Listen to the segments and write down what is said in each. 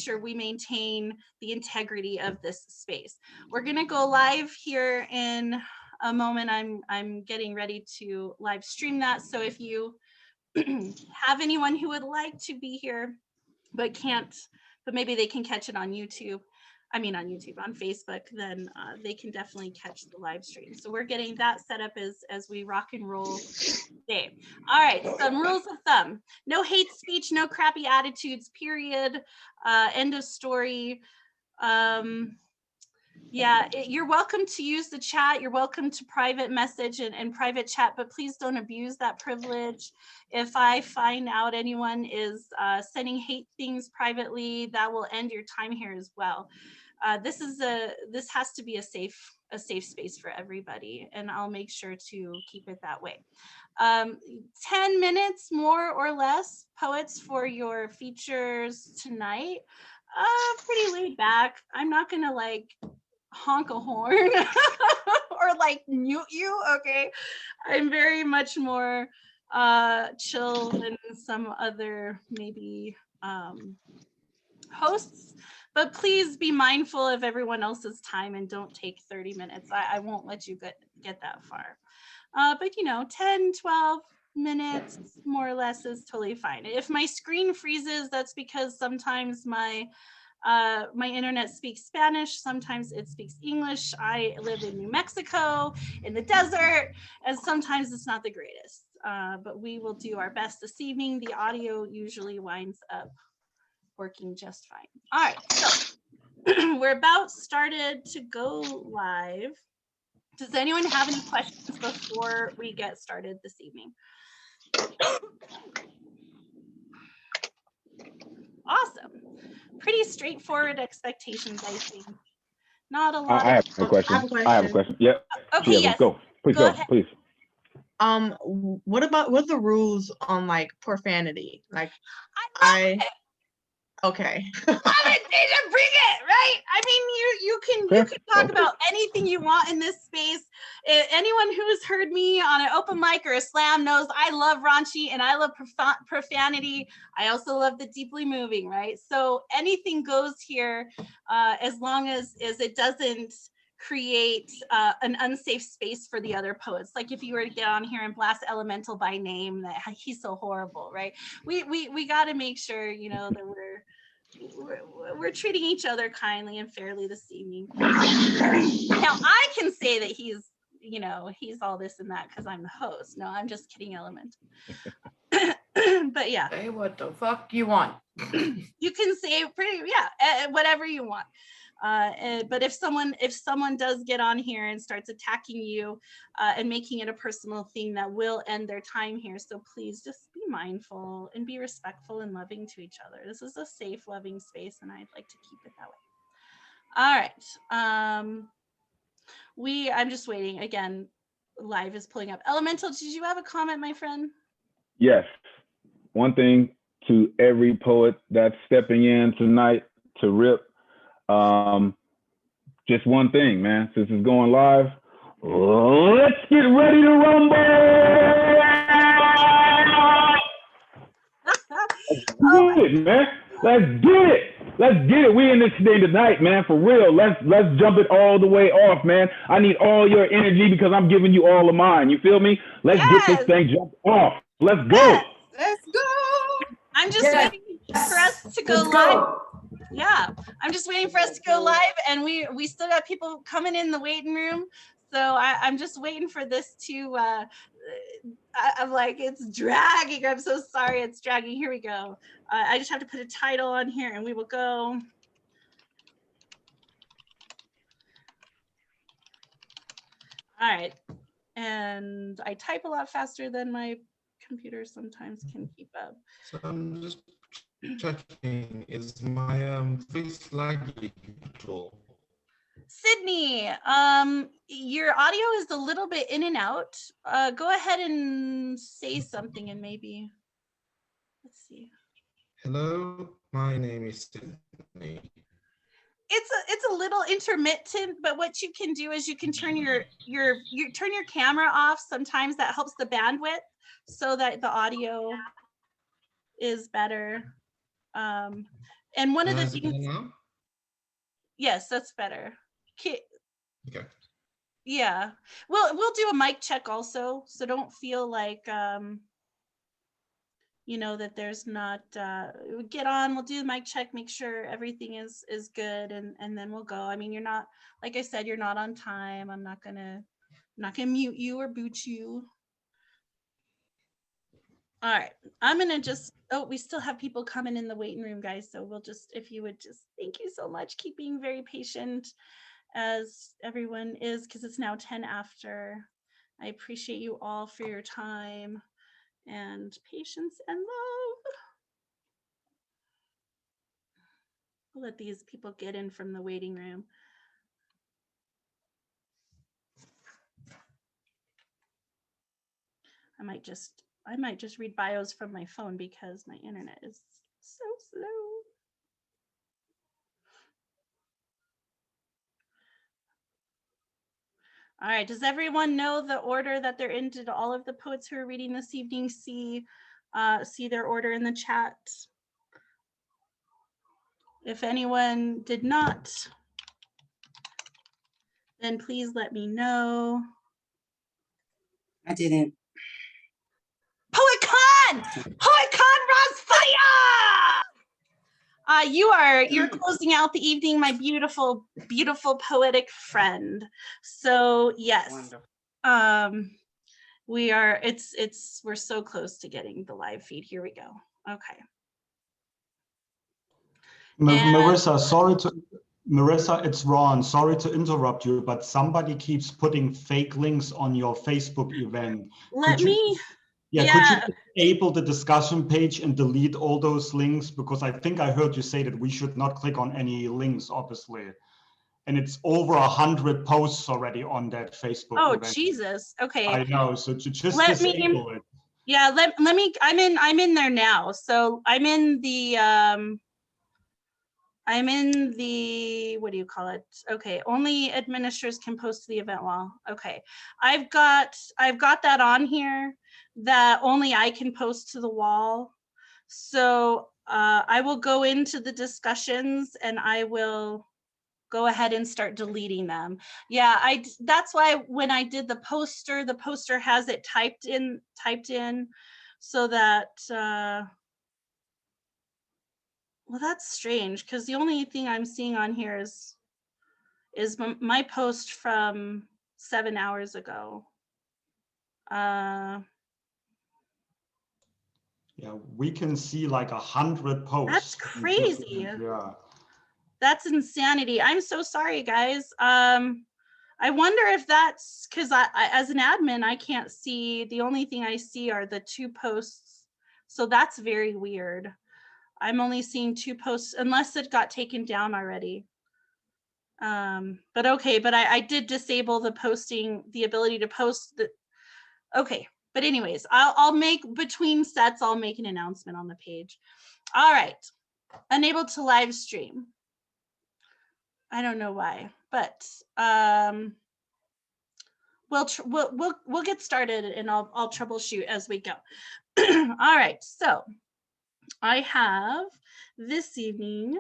sure we maintain the integrity of this space. We're gonna go live here in a moment. I'm getting ready to live stream that. So if you have anyone who would like to be here but can't, but maybe they can catch it on YouTube, on Facebook, then they can definitely catch the live stream. So we're getting that set up as we rock and roll today. All right, some rules of thumb. No hate speech, no crappy attitudes, period. End of story. Yeah, you're welcome to use the chat. You're welcome to private message and private chat, but please don't abuse that privilege. If I find out anyone is sending hate things privately, that will end your time here as well. This has to be a safe space for everybody, and I'll make sure to keep it that way. 10 minutes more or less, poets, for your features tonight. Pretty laid back. I'm not gonna like honk a horn or like mute you, okay? I'm very much more chill than some other maybe hosts, but please be mindful of everyone else's time and don't take 30 minutes. I won't let you get that far. But 10, 12 minutes more or less is totally fine. If my screen freezes, that's because sometimes my internet speaks Spanish, sometimes it speaks English. I live in New Mexico in the desert, and sometimes it's not the greatest, but we will do our best this evening. The audio usually winds up working just fine. All right, so we're about started to go live. Does anyone have any questions before we get started this evening? Awesome. Pretty straightforward expectations, I think. Not a lot. I have a question. I have a question. Yep. Okay, yes. Go. Please go. Please. What are the rules on like profanity? Like, okay. Love it, Deja, bring it, right? I mean, you can talk about anything you want in this space. Anyone who's heard me on an open mic or a slam knows I love raunchy and I love profanity. I also love the deeply moving, right? So anything goes here, as long as it doesn't create an unsafe space for the other poets. Like if you were to get on here and blast Elemental by name, that he's so horrible, right? We got to make sure that we're treating each other kindly and fairly this evening. Now I can say that he's all this and that because I'm the host. No, I'm just kidding, Elemental. But yeah. Say what the fuck you want. You can say whatever you want. But if someone does get on here and starts attacking you and making it a personal thing, that will end their time here. So please just be mindful and be respectful and loving to each other. This is a safe, loving space, and I'd like to keep it that way. All right. I'm just waiting. Again, live is pulling up. Elemental, did you have a comment, my friend? Yes. One thing to every poet that's stepping in tonight to rip. Just one thing, man. Since it's going live, let's get ready to rumble. Let's get it, man. Let's get it. Let's get it. We in this thing tonight, man. For real. Let's jump it all the way off, man. I need all your energy because I'm giving you all of mine. You feel me? Let's get this thing jumped off. Let's go. Yes. Let's go. I'm just waiting for us to go live. Yeah, I'm just waiting for us to go live, and we still got people coming in the waiting room. So I'm just waiting for this to. I'm like, it's dragging. I'm so sorry, it's dragging. Here we go. I just have to put a title on here, and we will go. All right, and I type a lot faster than my computer sometimes can keep up. So I'm just checking, is my voice laggy at all? Sydney, your audio is a little bit in and out. Go ahead and say something and maybe, let's see. Hello, my name is Sydney. It's a little intermittent, but what you can do is you can turn your camera off. Sometimes that helps the bandwidth so that the audio is better. And one of the Is it better things, now? yes, that's better. Okay. Okay. Yeah, we'll do a mic check also, so don't feel like you know, that there's not get on, we'll do the mic check, make sure everything is good, and then we'll go. I mean, you're not, like I said, you're not on time. I'm not gonna mute you or boot you. All right, I'm gonna just, oh, we still have people coming in the waiting room, guys, so we'll just, if you would just, thank you so much, keep being very patient as everyone is, because it's now 10 after. I appreciate you all for your time and patience and love. We'll let these people get in from the waiting room. I might just read bios from my phone because my internet is so slow. All right, does everyone know the order that they're in? Did all of the poets who are reading this evening see their order in the chat? If anyone did not, then please let me know. I didn't. PoetCon! PoetCon Rosfire! You're closing out the evening, my beautiful, beautiful poetic friend. So yes. Wonderful. We're so close to getting the live feed. Here we go. Okay. Marissa, it's Ron. Sorry to interrupt you, but somebody keeps putting fake links on your Facebook event. Could you disable the discussion page and delete all those links? Because I think I heard you say that we should not click on any links, obviously. And it's over 100 posts already on that Facebook event. Oh, Jesus. Okay. I know. So to just disable it. Yeah, let me, I'm in there now. So I'm in the, what do you call it? Okay, only administrators can post to the event wall. Okay, I've got that on here that only I can post to the wall. So I will go into the discussions and I will go ahead and start deleting them. Yeah, that's why when I did the poster has it typed in so that well, that's strange because the only thing I'm seeing on here is my post from 7 hours ago. Yeah, we can see like 100 posts. That's crazy. Yeah. That's insanity. I'm so sorry, guys. I wonder if that's because I as an admin, I can't see. The only thing I see are the 2 posts. So that's very weird. I'm only seeing 2 posts unless it got taken down already. But okay, but I did disable the posting, the ability to post the, okay. But anyways, I'll make between sets, I'll make an announcement on the page. All right, unable to live stream. I don't know why, but we'll get started and I'll troubleshoot as we go. All right, so I have this evening,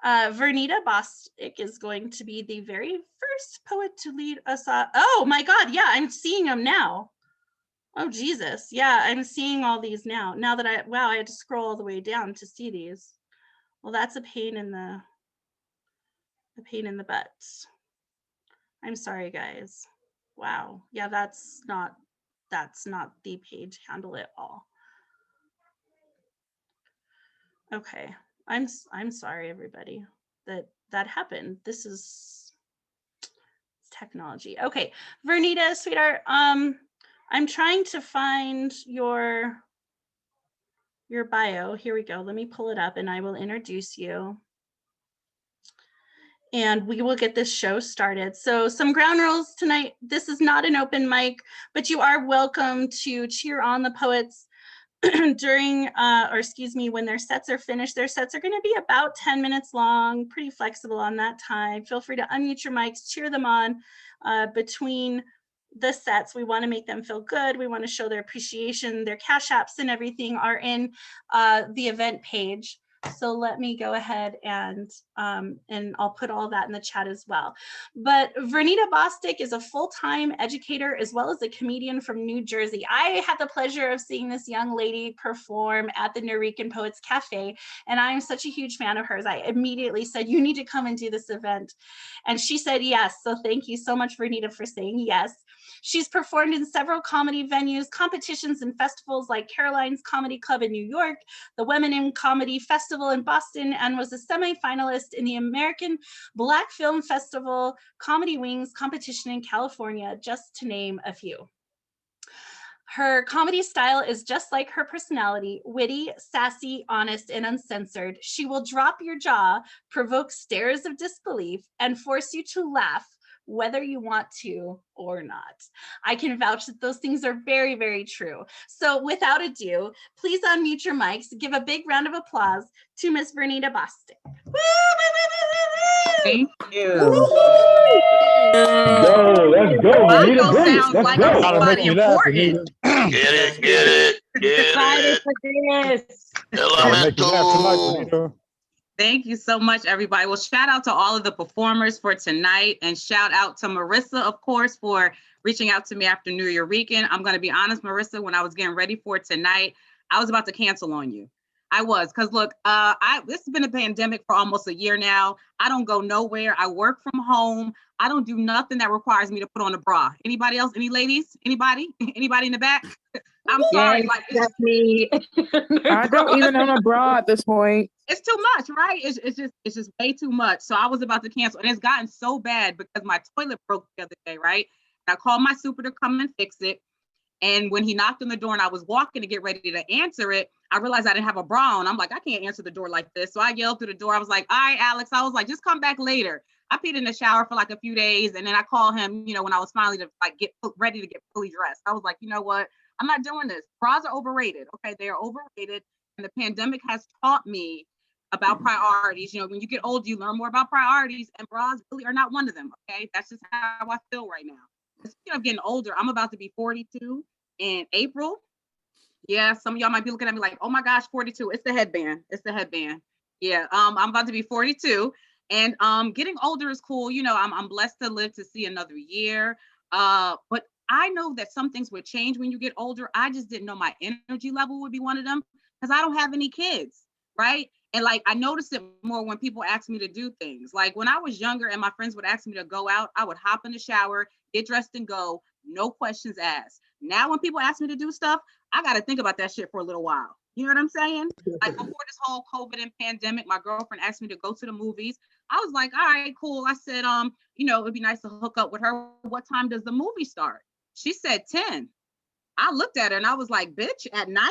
Vernita Bostic is going to be the very first poet to lead us off. Oh my God, yeah, I'm seeing them now. Oh Jesus, yeah, I'm seeing all these now. Now that I had to scroll all the way down to see these. Well, that's a pain in the butt. I'm sorry, guys. Wow, yeah, that's not the page handle at all. Okay, I'm sorry, everybody, that happened. This is technology. Okay, Vernita, sweetheart, I'm trying to find your bio. Here we go. Let me pull it up and I will introduce you. And we will get this show started. So some ground rules tonight. This is not an open mic, but you are welcome to cheer on the poets during, when their sets are finished. Their sets are going to be about 10 minutes long, pretty flexible on that time. Feel free to unmute your mics, cheer them on between the sets. We want to make them feel good. We want to show their appreciation. Their cash apps and everything are in the event page. So let me go ahead and I'll put all that in the chat as well. But Vernita Bostic is a full-time educator as well as a comedian from New Jersey. I had the pleasure of seeing this young lady perform at the Norican Poets Cafe, and I'm such a huge fan of hers. I immediately said, you need to come and do this event. And she said yes. So thank you so much, Vernita, for saying yes. She's performed in several comedy venues, competitions, and festivals like Caroline's Comedy Club in New York, the Women in Comedy Festival in Boston, and was a semi-finalist in the American Black Film Festival Comedy Wings competition in California, just to name a few. Her comedy style is just like her personality, witty, sassy, honest, and uncensored. She will drop your jaw, provoke stares of disbelief, and force you to laugh, whether you want to or not. I can vouch that those things are very, very true. So without ado, please unmute your mics, give a big round of applause to Miss Vernita Bostic. Thank you. Go, let's go. Marco sounds Let's like go. I'm somebody important. Get it. Excited for this. Elemental. Thank you so much, everybody. Well, shout out to all of the performers for tonight, and shout out to Marissa, of course, for reaching out to me after New Year weekend. I'm going to be honest, Marissa, when I was getting ready for tonight, I was about to cancel on you. I was, because look, this has been a pandemic for almost a year now. I don't go nowhere. I work from home. I don't do nothing that requires me to put on a bra. Anybody else? Any ladies? Anybody? Anybody in the back? I'm sorry. Like, that's me. I don't even own a bra at this point. It's too much, right? It's just way too much. So I was about to cancel, and it's gotten so bad because my toilet broke the other day, right? And I called my super to come and fix it. And when he knocked on the door and I was walking to get ready to answer it, I realized I didn't have a bra on. I'm like, I can't answer the door like this. So I yelled through the door. I was like, all right, Alex. I was like, just come back later. I peed in the shower for like a few days. And then I called him, you know, when I was finally to like get ready to get fully dressed. I was like, you know what? I'm not doing this. Bras are overrated. Okay. They are overrated. And the pandemic has taught me about priorities. You know, when you get old, you learn more about priorities, and bras really are not one of them. Okay. That's just how I feel right now. Speaking of getting older, I'm about to be 42 in April. Yeah, some of y'all might be looking at me like, oh my gosh, 42. It's the headband. It's the headband. Yeah, I'm about to be 42, and getting older is cool. You know, I'm blessed to live to see another year. But I know that some things would change when you get older. I just didn't know my energy level would be one of them because I don't have any kids, right? And like, I noticed it more when people ask me to do things. Like when I was younger and my friends would ask me to go out, I would hop in the shower, get dressed and go, no questions asked. Now when people ask me to do stuff, I got to think about that shit for a little while. You know what I'm saying? Like before this whole COVID and pandemic, my girlfriend asked me to go to the movies. I was like, all right, cool. I said, you know, it'd be nice to hook up with her. What time does the movie start? She said 10. I looked at her and I was like, bitch, at night?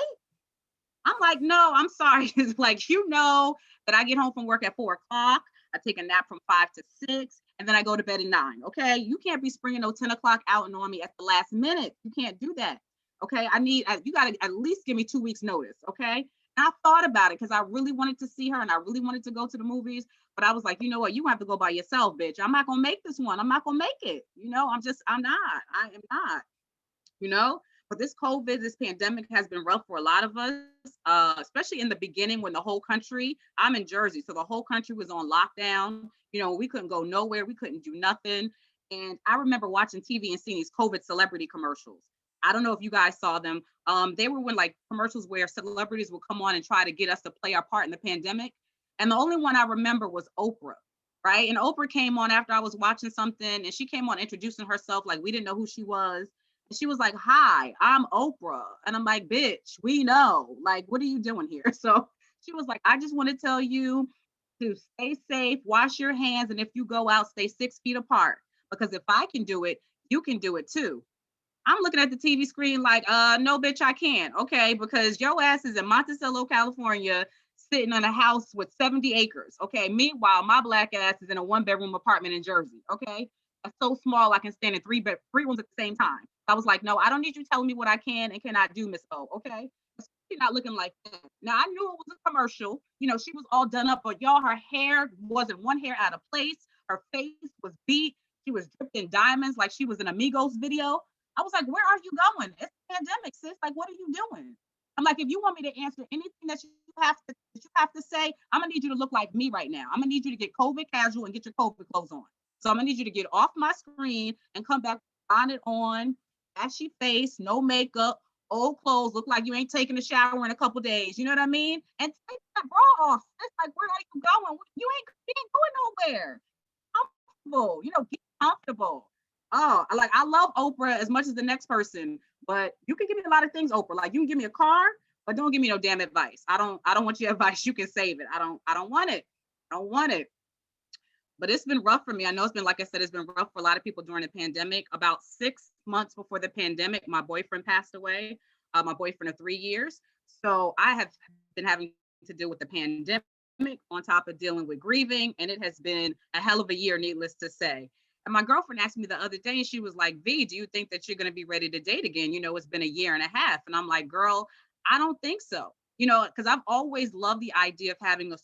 I'm like, no, I'm sorry. It's like, you know that I get home from work at 4 o'clock. I take a nap from 5 to 6, and then I go to bed at 9. Okay. You can't be springing no 10 o'clock out and on me at the last minute. You can't do that. Okay. You got to at least give me 2 weeks notice. Okay. And I thought about it because I really wanted to see her and I really wanted to go to the movies, but I was like, you know what? You have to go by yourself, bitch. I'm not going to make this one. I'm not going to make it. You know, I am not, you know. But this COVID, this pandemic has been rough for a lot of us, especially in the beginning when the whole country, I'm in Jersey, so the whole country was on lockdown. You know, we couldn't go nowhere. We couldn't do nothing. And I remember watching TV and seeing these COVID celebrity commercials. I don't know if you guys saw them. They were when like commercials where celebrities would come on and try to get us to play our part in the pandemic. And the only one I remember was Oprah, right? And Oprah came on after I was watching something, and she came on introducing herself like we didn't know who she was. She was like, hi, I'm Oprah. And I'm like, bitch, we know. Like, what are you doing here? So she was like, I just want to tell you to stay safe, wash your hands. And if you go out, stay 6 feet apart. Because if I can do it, you can do it too. I'm looking at the TV screen like, no, bitch, I can't. Okay, because your ass is in Monticello, California, sitting in a house with 70 acres. Okay, meanwhile, my black ass is in a 1-bedroom apartment in Jersey. Okay, that's so small I can stand in 3 rooms at the same time. I was like, no, I don't need you telling me what I can and cannot do, Miss O, okay? She's not looking like that. Now, I knew it was a commercial. You know, she was all done up, but y'all, her hair wasn't one hair out of place. Her face was beat. She was dripped in diamonds like she was in Amigos video. I was like, where are you going? It's a pandemic, sis. Like, what are you doing? I'm like, if you want me to answer anything that you you have to say, I'm gonna need you to look like me right now. I'm gonna need you to get COVID casual and get your COVID clothes on. So I'm gonna need you to get off my screen and come back on it on, ashy face, no makeup, old clothes, look like you ain't taking a shower in a couple days. You know what I mean? And take that bra off. It's like, where are you going? You ain't going nowhere. Comfortable, get comfortable. Oh, I love Oprah as much as the next person, but you can give me a lot of things, Oprah. Like, you can give me a car, but don't give me no damn advice. I don't want your advice. You can save it. I don't want it. I don't want it. But it's been rough for me. I know it's been, like I said, it's been rough for a lot of people during the pandemic. About 6 months before the pandemic, my boyfriend passed away. My boyfriend of 3 years. So I have been having to deal with the pandemic on top of dealing with grieving. And it has been a hell of a year, needless to say. And my girlfriend asked me the other day, and she was like, V, do you think that you're going to be ready to date again? It's been a year and a half. And I'm like, girl, I don't think so. Because I've always loved the idea of having a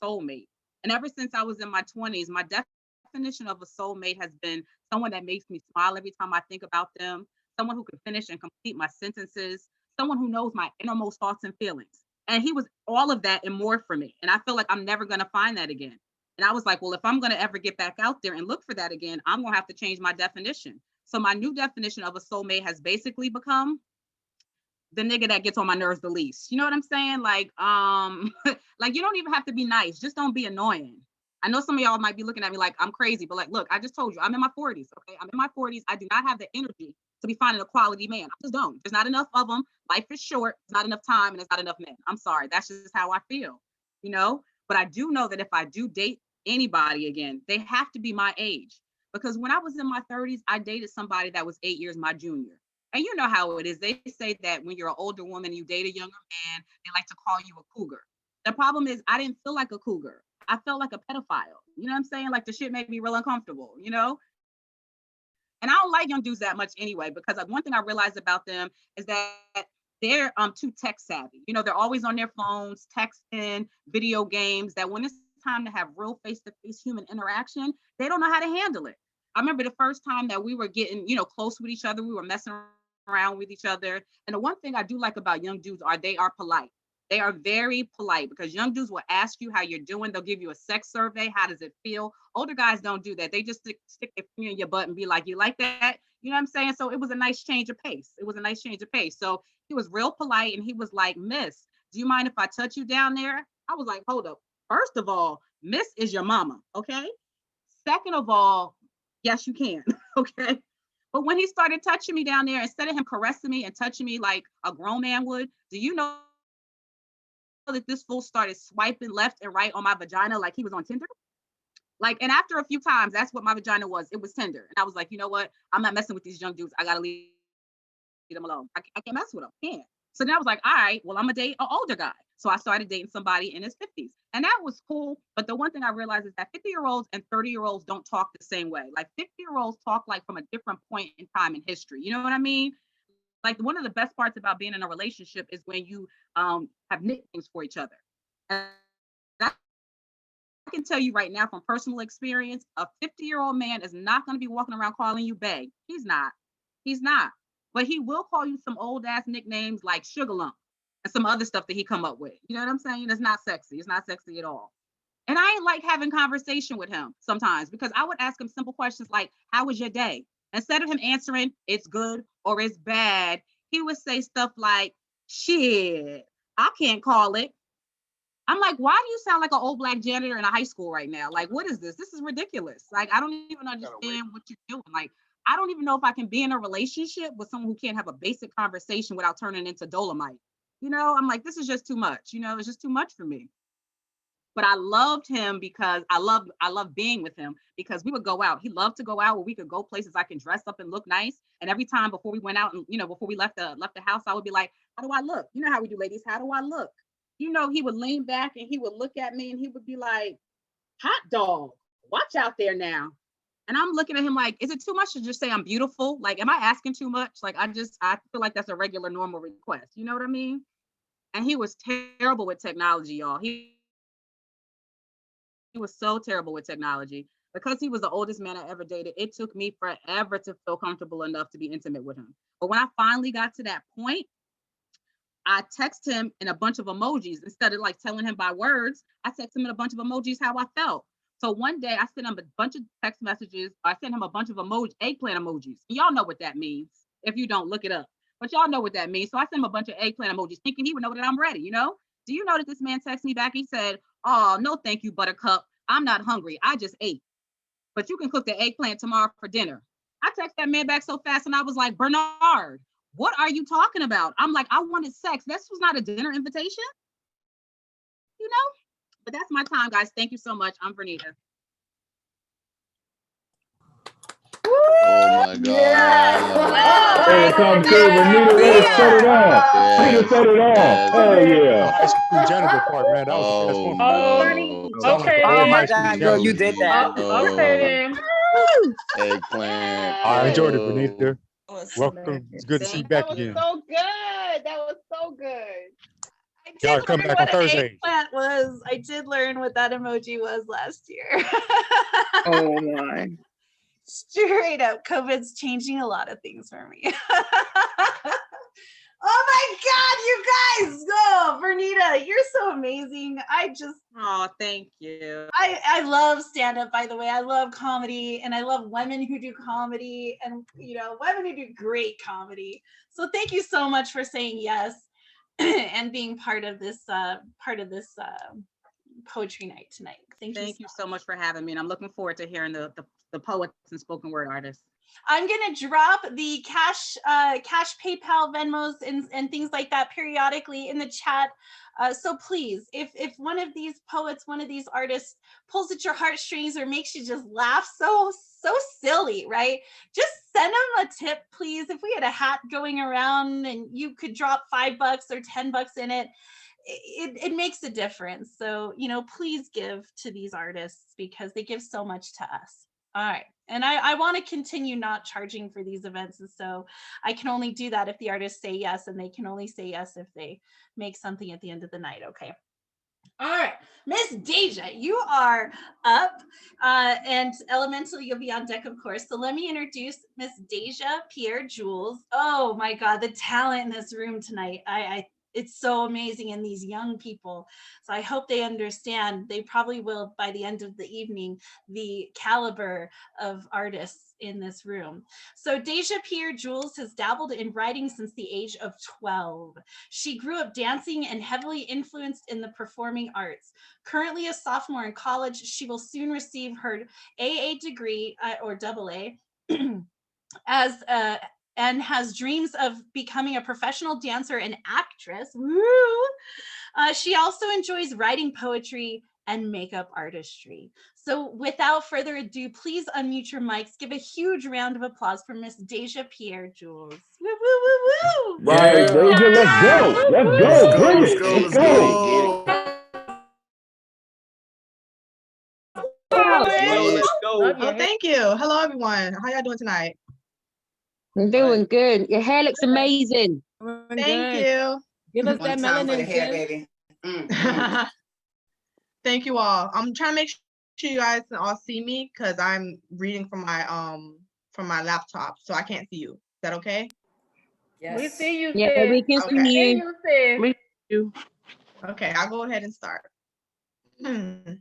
soulmate. And ever since I was in my 20s, my definition of a soulmate has been someone that makes me smile every time I think about them, someone who can finish and complete my sentences, someone who knows my innermost thoughts and feelings. And he was all of that and more for me. And I feel like I'm never going to find that again. And I was like, well, if I'm going to ever get back out there and look for that again, I'm going to have to change my definition. So my new definition of a soulmate has basically become the nigga that gets on my nerves the least. You know what I'm saying? Like, like, you don't even have to be nice. Just don't be annoying. I know some of y'all might be looking at me like I'm crazy, but like, look, I just told you, I'm in my 40s. Okay. I'm in my 40s. I do not have the energy to be finding a quality man. I just don't. There's not enough of them. Life is short. There's not enough time, and there's not enough men. I'm sorry. That's just how I feel, But I do know that if I do date anybody again, they have to be my age. Because when I was in my 30s, I dated somebody that was 8 years my junior. And you know how it is. They say that when you're an older woman, you date a younger man, they like to call you a cougar. The problem is I didn't feel like a cougar. I felt like a pedophile. You know what I'm saying? Like, the shit made me real uncomfortable, And I don't like young dudes that much anyway, because like, one thing I realized about them is that they're too tech savvy. They're always on their phones, texting, video games, that when it's time to have real face-to-face human interaction, they don't know how to handle it. I remember the first time that we were getting, close with each other, we were messing around with each other. And the one thing I do like about young dudes they are polite. They are very polite, because young dudes will ask you how you're doing. They'll give you a sex survey. How does it feel? Older guys don't do that. They just stick their finger in your butt and be like, you like that? You know what I'm saying? So it was a nice change of pace. So he was real polite, and he was like, Miss, do you mind if I touch you down there? I was like, hold up. First of all, Miss is your mama, okay? Second of all, yes, you can, okay? But when he started touching me down there, instead of him caressing me and touching me like a grown man would, do you know that this fool started swiping left and right on my vagina like he was on Tinder? Like, and after a few times, that's what my vagina was. It was Tinder. And I was like, you know what? I'm not messing with these young dudes. I got to leave them alone. I can't mess with them. Can't. So then I was like, all right, well, I'm going to date an older guy. So I started dating somebody in his 50s. And that was cool. But the one thing I realized is that 50-year-olds and 30-year-olds don't talk the same way. Like, 50-year-olds talk like from a different point in time in history. You know what I mean? Like, one of the best parts about being in a relationship is when you have nicknames for each other. And I can tell you right now from personal experience, a 50-year-old man is not going to be walking around calling you bae. He's not. But he will call you some old ass nicknames like Sugar Lump and some other stuff that he come up with. You know what I'm saying? It's not sexy. It's not sexy at all. And I ain't like having conversation with him sometimes, because I would ask him simple questions like, how was your day? Instead of him answering, it's good or it's bad, he would say stuff like, shit, I can't call it. I'm like, why do you sound like an old black janitor in a high school right now? Like, what is this? This is ridiculous. Like, I don't even understand what you're doing. Like, I don't even know if I can be in a relationship with someone who can't have a basic conversation without turning into Dolomite. I'm like, this is just too much. It's just too much for me. But I loved him because I love being with him, because we would go out. He loved to go out where we could go places I can dress up and look nice. And every time before we went out and, before we left the house, I would be like, how do I look? You know how we do, ladies. How do I look? He would lean back and he would look at me and he would be like, hot dog, watch out there now. And I'm looking at him like, is it too much to just say I'm beautiful? Like, am I asking too much? Like, I feel like that's a regular, normal request. You know what I mean? And he was terrible with technology, y'all. He was so terrible with technology. Because he was the oldest man I ever dated, it took me forever to feel comfortable enough to be intimate with him. But when I finally got to that point, I text him in a bunch of emojis instead of like telling him by words. I text him in a bunch of emojis how I felt. So one day I sent him a bunch of text messages. I sent him a bunch of eggplant emojis. Y'all know what that means. If you don't, look it up. But y'all know what that means. So I sent him a bunch of eggplant emojis thinking he would know that I'm ready, you know? Do you know that this man texted me back? He said, "Oh, no, thank you, Buttercup. I'm not hungry. I just ate. But you can cook the eggplant tomorrow for dinner." I texted that man back so fast and I was like, "Bernard, what are you talking about?" I'm like, "I wanted sex. This was not a dinner invitation." You know? But that's my time, guys. Thank you so much. I'm Vernita. Oh my God. Yeah. Way to come through, Vernita. Way to set it off. Way to set it off. Hell yeah. High school janitor part, man. That was the best Oh one. no. Okay. All then. high school girl, you janitors. did that. Okay then. Eggplant. I enjoyed it, Benita. That was Welcome. It's good to see you hilarious. back again. So good. That was so good. I Y'all did come learn back on what an Thursday. eggplant was. I did learn what that emoji was last year. Oh my. Straight up, COVID's changing a lot of things for me. Oh my God, you guys! Oh, Vernita, you're so amazing. Oh, thank you. I love stand-up, by the way. I love comedy, and I love women who do comedy, and women who do great comedy. So thank you so much for saying yes and being part of this poetry night tonight. Thank you so much for having me, and I'm looking forward to hearing the poets and spoken word artists. I'm gonna drop the cash, PayPal, Venmos, and things like that periodically in the chat. So please, if one of these poets, one of these artists pulls at your heartstrings or makes you just laugh so silly, right? Just send them a tip, please. If we had a hat going around and you could drop $5 or $10 in it, it makes a difference. So, please give to these artists because they give so much to us. All right. And I want to continue not charging for these events. And so I can only do that if the artists say yes, and they can only say yes if they make something at the end of the night. Okay. All right. Miss Deja, you are up, and Elemental, you'll be on deck, of course. So let me introduce Miss Deja, Pierre, Jules. Oh my God, the talent in this room tonight. It's so amazing, and these young people. So I hope they understand. They probably will by the end of the evening, the caliber of artists in this room. So Deja Pierre Jules has dabbled in writing since the age of 12. She grew up dancing and heavily influenced in the performing arts. Currently a sophomore in college, she will soon receive her AA degree or AA and has dreams of becoming a professional dancer and actress. Woo! She also enjoys writing poetry and makeup artistry. So without further ado, please unmute your mics. Give a huge round of applause for Miss Deja Pierre Jules. Woo, woo, woo, woo. Right, Deja, let's go. Let's go. Bring it. Let's go. Let's go. Oh, thank you. Hello, everyone. How y'all doing tonight? I'm doing good. Your hair looks amazing. Thank you. Give us that melanin, hair, baby. Thank you all. I'm trying to make sure you guys can all see me because I'm reading from my laptop, so I can't see you. Is that okay? Yes. We see you. Yeah, we can Okay. see you. We see you. Okay, I'll go ahead and start. Skin.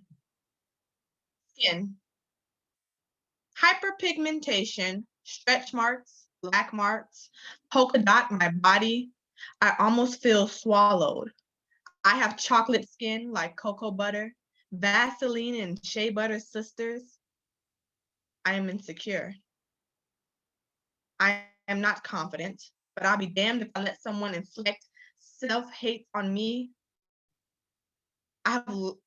Hyperpigmentation, stretch marks, black marks, polka dot my body. I almost feel swallowed. I have chocolate skin like cocoa butter, Vaseline and shea butter sisters. I am insecure. I am not confident, but I'll be damned if I let someone inflict self-hate on me. I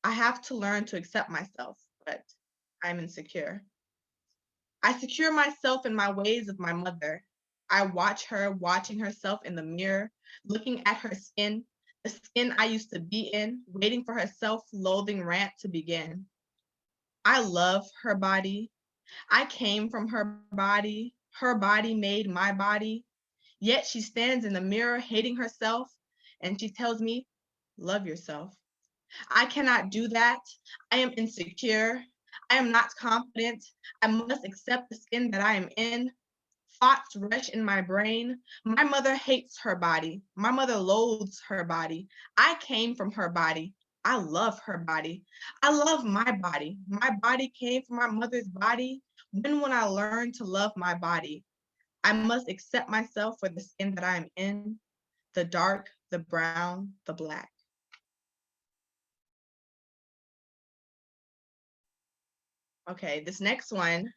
have to learn to accept myself, but I'm insecure. I secure myself in my ways of my mother. I watch her watching herself in the mirror, looking at her skin, the skin I used to be in, waiting for her self-loathing rant to begin. I love her body. I came from her body made my body. Yet she stands in the mirror hating herself, and she tells me, love yourself. I cannot do that. I am insecure. I am not confident. I must accept the skin that I am in. Thoughts rush in my brain. My mother hates her body. My mother loathes her body. I came from her body. I love her body. I love my body. My body came from my mother's body. When will I learn to love my body? I must accept myself for the skin that I am in, the dark, the brown, the black. Okay, this next one,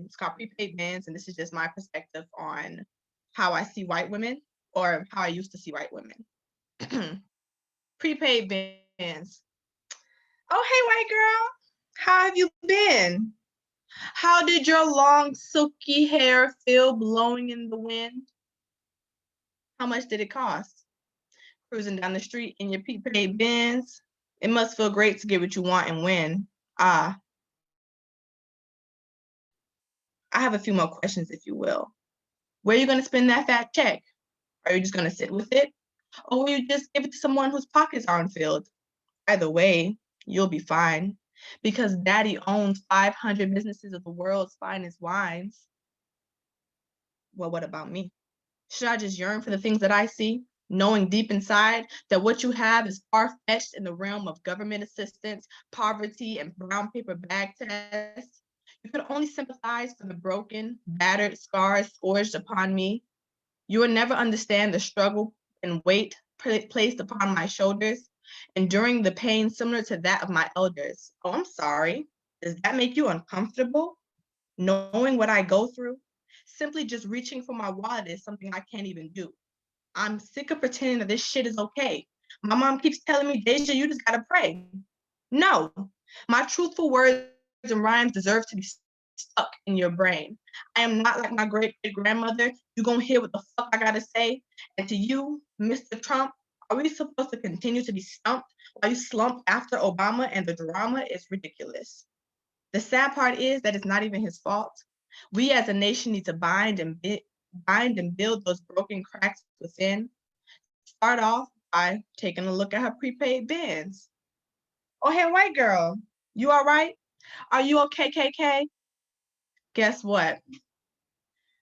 it's called Prepaid Bands, and this is just my perspective on how I see white women, or how I used to see white women. Prepaid bands. Oh, hey, white girl, how have you been? How did your long, silky hair feel blowing in the wind? How much did it cost? Cruising down the street in your prepaid Benz. It must feel great to get what you want and win. I have a few more questions, if you will. Where are you going to spend that fat check? Are you just going to sit with it? Or will you just give it to someone whose pockets aren't filled? Either way, you'll be fine, because daddy owns 500 businesses of the world's finest wines. Well, what about me? Should I just yearn for the things that I see, knowing deep inside that what you have is far-fetched in the realm of government assistance, poverty, and brown paper bag tests? You can only sympathize for the broken, battered scars scourged upon me. You will never understand the struggle and weight placed upon my shoulders, enduring the pain similar to that of my elders. Oh, I'm sorry. Does that make you uncomfortable? Knowing what I go through? Simply just reaching for my wallet is something I can't even do. I'm sick of pretending that this shit is okay. My mom keeps telling me, Deja, you just gotta pray. No, my truthful words and rhymes deserve to be stuck in your brain. I am not like my great-grandmother. You gonna hear what the fuck I gotta say? And to you, Mr. Trump, are we supposed to continue to be stumped while you slump after Obama, and the drama is ridiculous? The sad part is that it's not even his fault. We as a nation need to bind and build those broken cracks within. Start off by taking a look at her prepaid Benz. Oh, hey, white girl, you all right? Are you okay, KK? Guess what?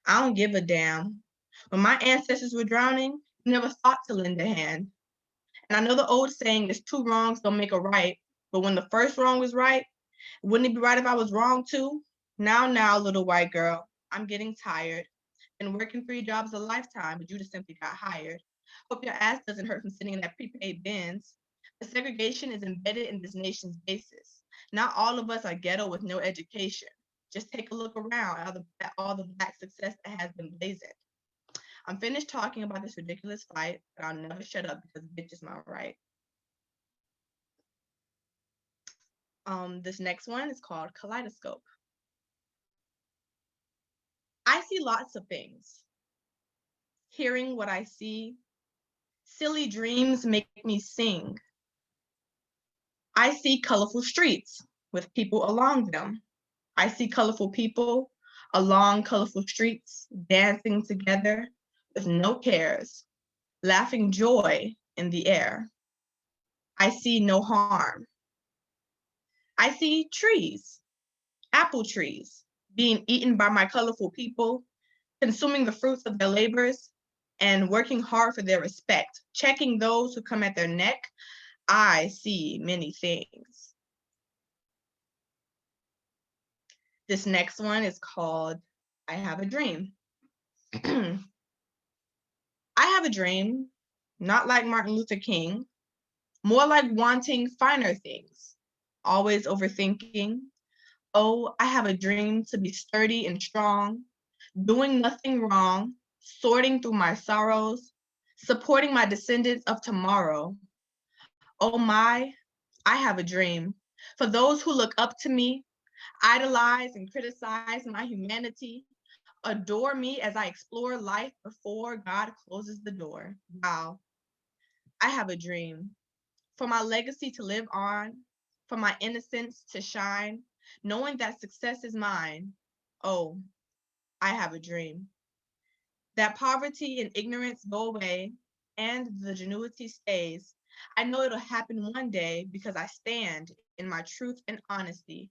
I don't give a damn. When my ancestors were drowning, you never thought to lend a hand. And I know the old saying is 2 wrongs don't make a right, but when the first wrong was right, wouldn't it be right if I was wrong too? Now, little white girl, I'm getting tired. Been working 3 jobs a lifetime, but you just simply got hired. Hope your ass doesn't hurt from sitting in that prepaid Benz. The segregation is embedded in this nation's basis. Not all of us are ghetto with no education. Just take a look around at all the Black success that has been blazoned. I'm finished talking about this ridiculous fight, but I'll never shut up because bitch is my right. This next one is called Kaleidoscope. I see lots of things. Hearing what I see, silly dreams make me sing. I see colorful streets with people along them. I see colorful people along colorful streets, dancing together with no cares, laughing joy in the air. I see no harm. I see trees, apple trees, being eaten by my colorful people, consuming the fruits of their labors, and working hard for their respect, checking those who come at their neck. I see many things. This next one is called I Have a Dream. I have a dream, not like Martin Luther King, more like wanting finer things, always overthinking. Oh, I have a dream to be sturdy and strong, doing nothing wrong, sorting through my sorrows, supporting my descendants of tomorrow. Oh my, I have a dream for those who look up to me, idolize and criticize my humanity, adore me as I explore life before God closes the door. Wow, I have a dream for my legacy to live on, for my innocence to shine, knowing that success is mine. Oh, I have a dream that poverty and ignorance go away and the ingenuity stays. I know it'll happen one day because I stand in my truth and honesty.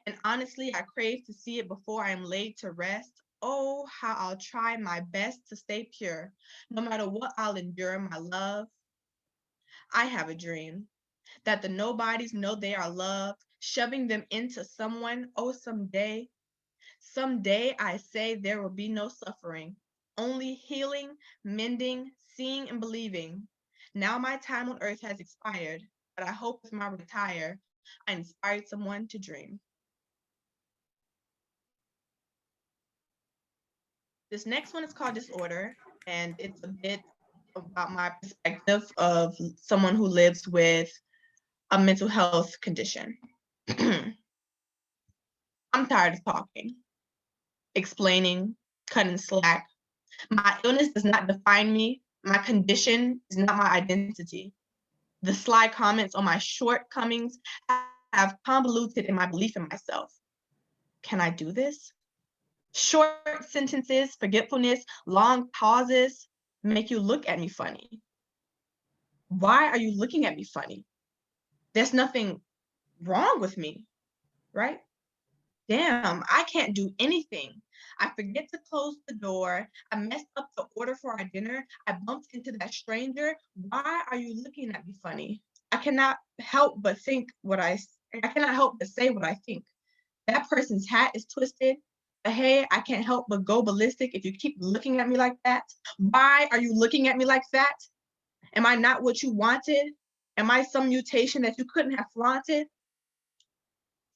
And honestly, I crave to see it before I am laid to rest, Oh, how I'll try my best to stay pure. No matter what, I'll endure my love. I have a dream that the nobodies know they are loved, shoving them into someone. Oh, someday I say there will be no suffering, only healing, mending, seeing, and believing. Now my time on earth has expired, but I hope with my retire, I inspired someone to dream. This next one is called Disorder, and it's a bit about my perspective of someone who lives with a mental health condition. I'm tired of talking, explaining, cutting slack. My illness does not define me. My condition is not my identity. The sly comments on my shortcomings have convoluted in my belief in myself. Can I do this? Short sentences, forgetfulness, long pauses make you look at me funny. Why are you looking at me funny? There's nothing wrong with me, right? Damn, I can't do anything. I forget to close the door. I messed up the order for our dinner. I bumped into that stranger. Why are you looking at me funny? I cannot help but think I cannot help but say what I think. That person's hat is twisted. But hey, I can't help but go ballistic if you keep looking at me like that. Why are you looking at me like that? Am I not what you wanted? Am I some mutation that you couldn't have flaunted?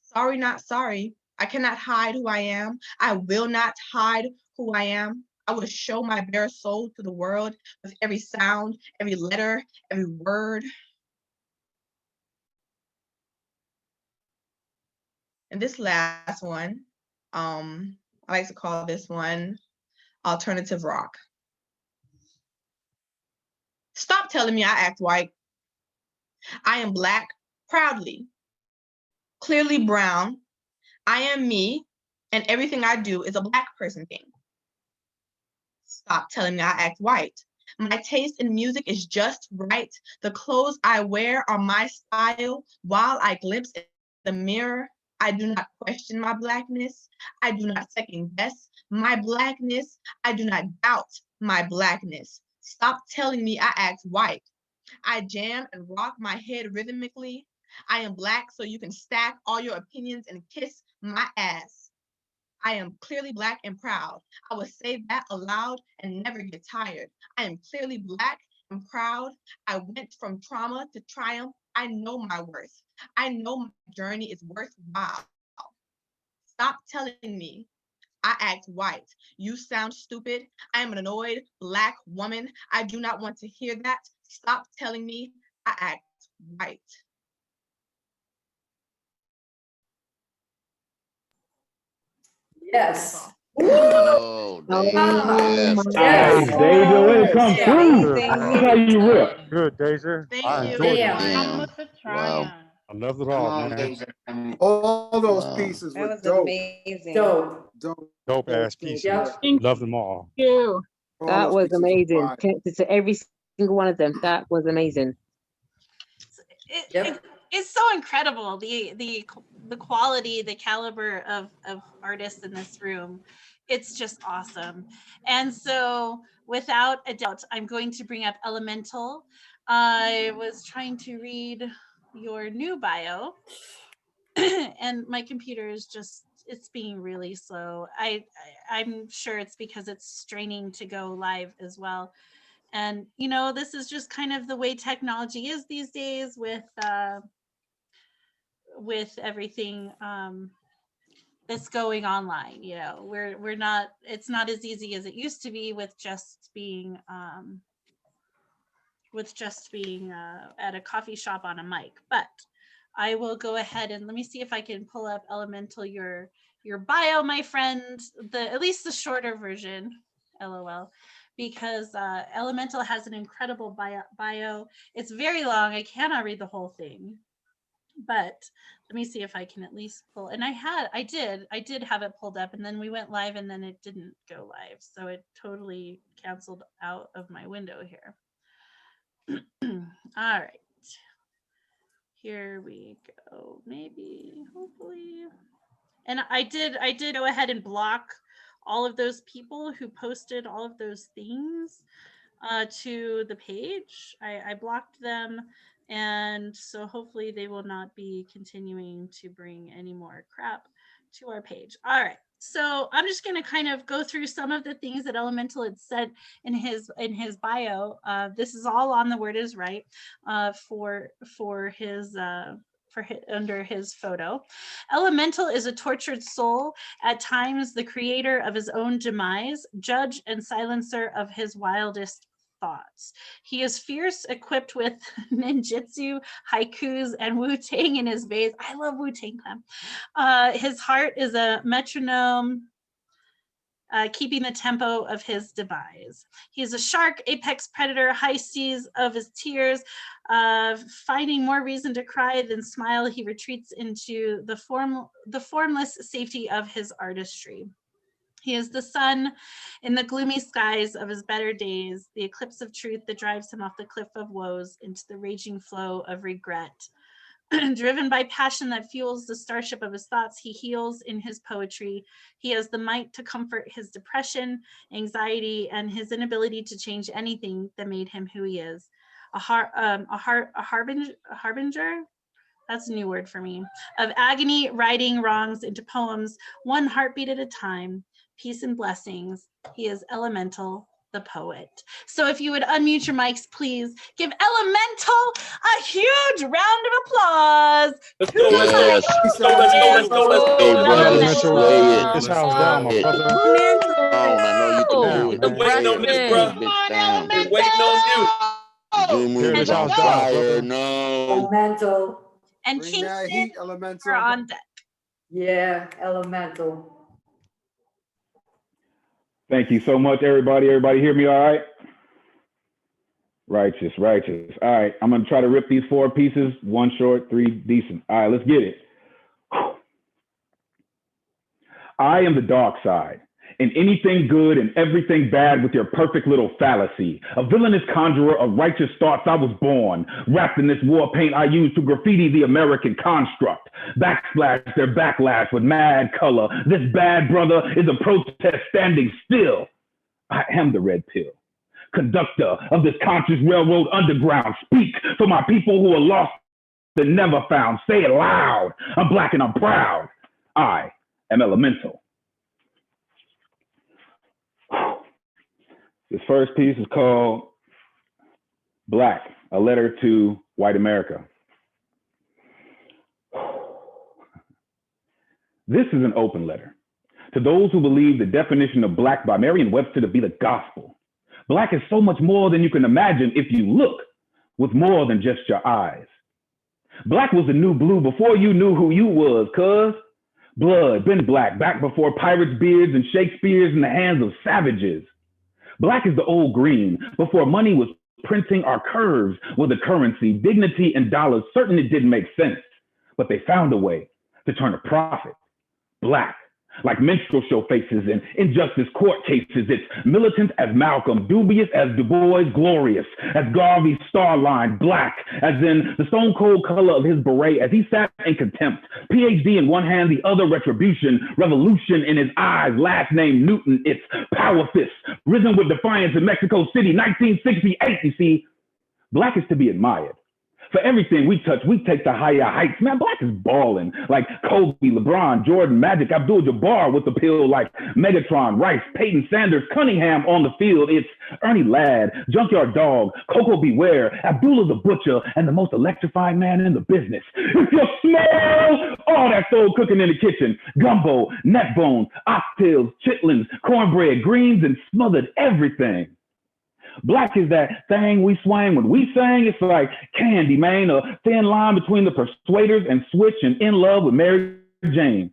Sorry, not sorry. I cannot hide who I am. I will not hide who I am. I will show my bare soul to the world with every sound, every letter, every word. And this last one, I like to call this one alternative rock. Stop telling me I act white. I am Black proudly, clearly brown. I am me, and everything I do is a Black person thing. Stop telling me I act white. My taste in music is just right. The clothes I wear are my style. While I glimpse in the mirror, I do not question my Blackness. I do not second guess my Blackness. I do not doubt my Blackness. Stop telling me I act white. I jam and rock my head rhythmically. I am Black, so you can stack all your opinions and kiss my ass. I am clearly Black and proud. I will say that aloud and never get tired. I am clearly Black and proud. I went from trauma to triumph. I know my worth. I know my journey is worthwhile. Stop telling me I act white. You sound stupid. I am an annoyed Black woman. I do not want to hear that. Stop telling me I act white. Yes. Oh, Deja. Yes. my Deja, way to come Yeah. through. Good, That's how you rip. good, Deja. Thank I you. enjoyed it. Damn. Damn. Wow. I loved it Come all, on, man. Deja. All those Wow. pieces That were was dope. amazing. Dope. Dope. Dope ass Dope. pieces. Yep. Loved them all. You. All That those was pieces were amazing. fire. Connected to every single one of them. That was amazing. It's so incredible, the quality, the caliber of artists in this room. It's just awesome. And so without a doubt, I'm going to bring up Elemental. I was trying to read your new bio and my computer is just, it's being really slow. I'm sure it's because it's straining to go live as well. And you know, this is just kind of the way technology is these days with everything that's going online. You know, we're not, it's not as easy as it used to be with just being at a coffee shop on a mic. But I will go ahead and let me see if I can pull up Elemental, your bio, my friend, at least the shorter version, LOL, because Elemental has an incredible bio. It's very long. I cannot read the whole thing, but let me see if I can at least pull. And I did have it pulled up, and then we went live, and then it didn't go live, so it totally canceled out of my window here. All right, here we go. Maybe, hopefully. And I did go ahead and block all of those people who posted all of those things to the page. I blocked them, and so hopefully they will not be continuing to bring any more crap to our page. All right. So I'm just going to kind of go through some of the things that Elemental had said in his bio. This is all on The Word Is Right under his photo. Elemental is a tortured soul, at times the creator of his own demise, judge and silencer of his wildest thoughts. He is fierce, equipped with ninjutsu, haikus, and Wu-Tang in his vase. I love Wu-Tang Clan. His heart is a metronome, keeping the tempo of his demise. He is a shark, apex predator, high seas of his tears. Finding more reason to cry than smile, he retreats into the formless safety of his artistry. He is the sun in the gloomy skies of his better days, the eclipse of truth that drives him off the cliff of woes into the raging flow of regret. Driven by passion that fuels the starship of his thoughts, he heals in his poetry. He has the might to comfort his depression, anxiety, and his inability to change anything that made him who he is. A harbinger? That's a new word for me. Of agony, writing wrongs into poems, one heartbeat at a time. Peace and blessings. He is Elemental, the poet. So if you would unmute your mics, please give Elemental a huge round of applause. Let's go. Elemental. This house down, my brother. I know you can do it. Been waiting on this, bro. Been waiting on you. Tear this house down, brother. No. Elemental. And Kingston are on deck. Yeah, Elemental. Thank you so much, everybody. Everybody hear me all right? Righteous. All right, I'm going to try to rip these 4 pieces, 1 short, 3 decent. All right, let's get it. I am the dark side, and anything good and everything bad with your perfect little fallacy. A villainous conjurer of righteous thoughts I was born, wrapped in this war paint I used to graffiti the American construct. Backsplash their backlash with mad color. This bad brother is a protest standing still. I am the red pill, conductor of this conscious railroad underground. Speak for my people who are lost and never found. Say it loud. I'm black and I'm proud. I am Elemental. This first piece is called Black, a letter to white America. This is an open letter to those who believe the definition of black by Merriam-Webster to be the gospel. Black is so much more than you can imagine if you look with more than just your eyes. Black was the new blue before you knew who you was, cuz. Blood been black back before pirates' beards and Shakespeare's in the hands of savages. Black is the old green before money was printing our curves with a currency, dignity, and dollars. Certain it didn't make sense, but they found a way to turn a profit. Black, like minstrel show faces and injustice court cases. It's militant as Malcolm, dubious as Du Bois, glorious as Garvey's star line. Black, as in the stone cold color of his beret as he sat in contempt. PhD in one hand, the other retribution. Revolution in his eyes, last name Newton. It's power fist, risen with defiance in Mexico City, 1968. You see, black is to be admired. For everything we touch, we take to higher heights. Man, black is balling like Kobe, LeBron, Jordan, Magic, Abdul-Jabbar with the pill like Megatron, Rice, Peyton Sanders, Cunningham on the field. It's Ernie Ladd, Junkyard Dog, Coco Beware, Abdullah the Butcher, and the most electrifying man in the business. If you smell all that soul cooking in the kitchen, gumbo, neck bones, oxtails, chitlins, cornbread, greens, and smothered everything. Black is that thing we swang when we sang. It's like candy, man, a thin line between the Persuaders and Switch and In Love with Mary Jane.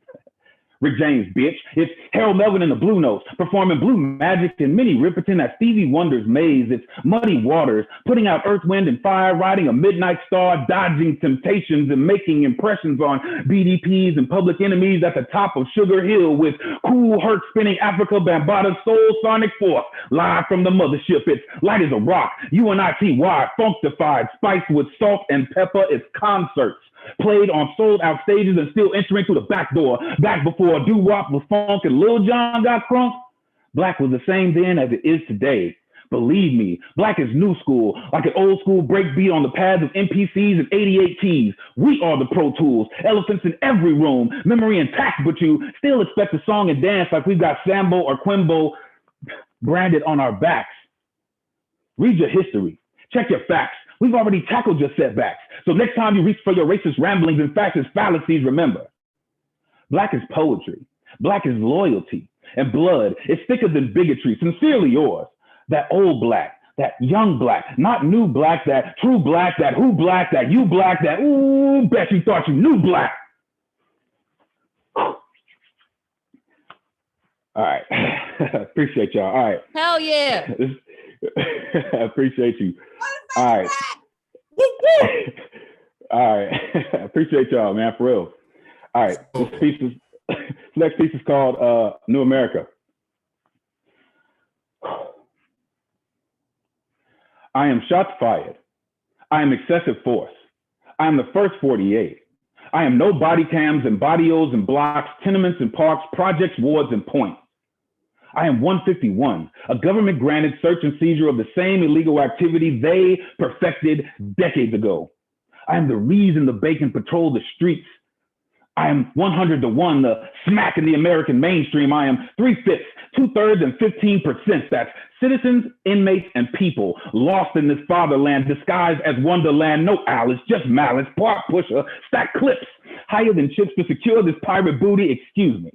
Rick James, bitch. It's Harold Melvin and the Blue Notes, performing Blue Magic and Minnie Riperton at Stevie Wonder's Maze. It's Muddy Waters, putting out Earth, Wind, and Fire, riding a midnight star, dodging temptations and making impressions on BDPs and Public Enemies at the top of Sugar Hill with Cool Herc spinning Africa Bambaataa Soul Sonic Force, live from the mothership. It's light as a rock, UNITY, functified, spiced with salt and pepper. It's concerts played on sold out stages and still entering through the back door. Back before doo-wop was funk and Lil Jon got crunk, Black was the same then as it is today. Believe me, Black is new school, like an old school breakbeat on the pads of MPCs and 88 keys. We are the Pro Tools, elephants in every room, memory intact, but you still expect a song and dance like we've got Sambo or Quimbo branded on our backs. Read your history, check your facts. We've already tackled your setbacks. So next time you reach for your racist ramblings and fascist fallacies, remember, Black is poetry, Black is loyalty, and blood is thicker than bigotry. Sincerely yours. That old Black, that young Black, not new Black, that true Black, that who Black, that you Black, that ooh, bet you thought you knew Black. All right, appreciate y'all. All right. Hell yeah. I appreciate you. All right. All right. I appreciate y'all, man, for real. All right, this next piece is called New America. I am shots fired. I am excessive force. I am the first 48. I am no body cams and bodios and blocks, tenements and parks, projects, wards, and points. I am 151, a government granted search and seizure of the same illegal activity they perfected decades ago. I am the reason the bacon patrol the streets. I am 100 to 1, the smack in the American mainstream. I am 3/5, 2/3, and 15%. That's citizens, inmates, and people lost in this fatherland, disguised as wonderland. No Alice, just malice, park pusher, stack clips, higher than chips to secure this pirate booty. Excuse me.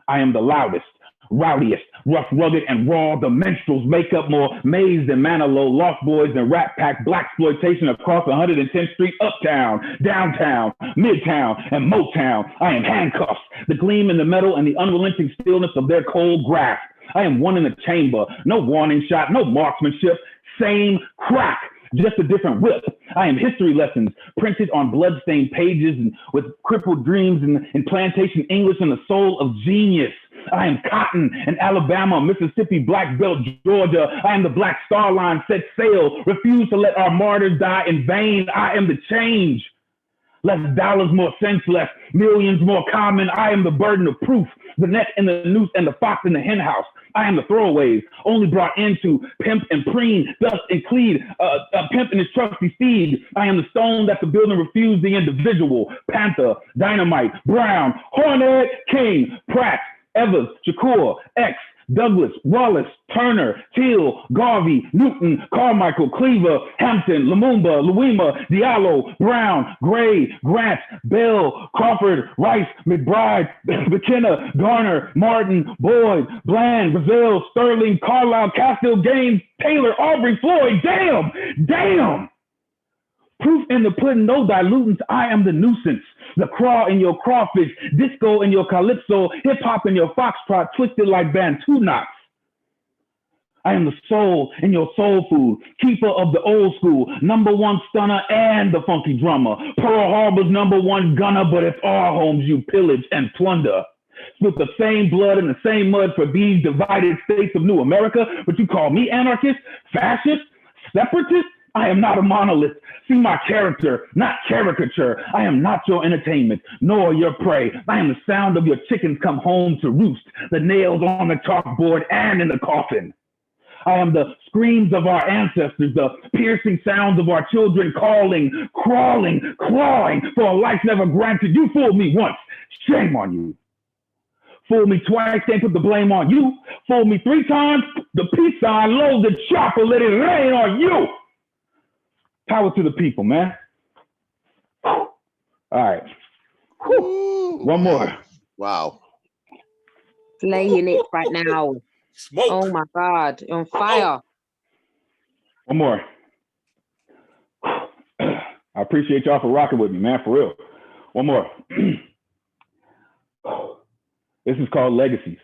I am the loudest, rowdiest, rough, rugged, and raw. The minstrels make up more maize than Manilow, Lost Boys and Rat Pack, black exploitation across 110th Street, uptown, downtown, midtown, and Motown. I am handcuffs, the gleam in the metal and the unrelenting stillness of their cold grasp. I am one in the chamber, no warning shot, no marksmanship, same crack, just a different whip. I am history lessons printed on bloodstained pages and with crippled dreams in plantation English and the soul of genius. I am cotton in Alabama, Mississippi, Black Belt, Georgia. I am the Black Star Line, set sail, refuse to let our martyrs die in vain. I am the change. Less dollars, more senseless, millions more common. I am the burden of proof, the net and the noose and the fox in the hen house. I am the throwaways, only brought into pimp and preen, dust and cleed, a pimp and his trusty steed. I am the stone that the building refused the individual. Panther, Dynamite, Brown, Hornet, King, Pratt, Evers, Shakur, X, Douglas, Wallace, Turner, Teal, Garvey, Newton, Carmichael, Cleaver, Hampton, Lumumba, Luima, Diallo, Brown, Gray, Grant, Bell, Crawford, Rice, McBride, McKenna, Garner, Martin, Boyd, Bland, Brazil, Sterling, Carlisle, Castile, Gaines, Taylor, Aubrey, Floyd. Damn. Proof in the pudding, no dilutants. I am the nuisance. The craw in your crawfish, disco in your calypso, hip hop in your foxtrot, twisted like Bantu knots. I am the soul in your soul food, keeper of the old school, #1 stunner and the funky drummer. Pearl Harbor's #1 gunner, but it's our homes you pillage and plunder. With the same blood and the same mud for these divided states of New America, but you call me anarchist, fascist, separatist? I am not a monolith. See my character, not caricature. I am not your entertainment, nor your prey. I am the sound of your chickens come home to roost, the nails on the chalkboard and in the coffin. I am the screams of our ancestors, the piercing sounds of our children calling, crawling, clawing for a life never granted. You fooled me once, shame on you. Fool me twice, can't put the blame on you. Fool me 3 times, the peace sign, load the chopper, let it rain on you. Power to the people, man. All right. One more. Wow. Playing it right now. Smoke. Oh my God, you're on fire. One more. I appreciate y'all for rocking with me, man, for real. One more. This is called Legacies.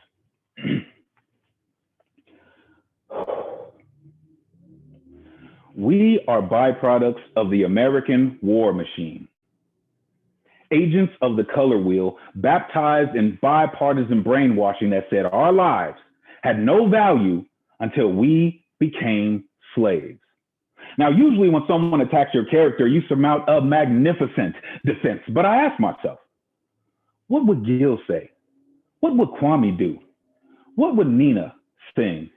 We are byproducts of the American war machine. Agents of the color wheel, baptized in bipartisan brainwashing that said our lives had no value until we became slaves. Now, usually when someone attacks your character, you surmount a magnificent defense. But I ask myself, what would Gil say? What would Kwame do? What would Nina sing?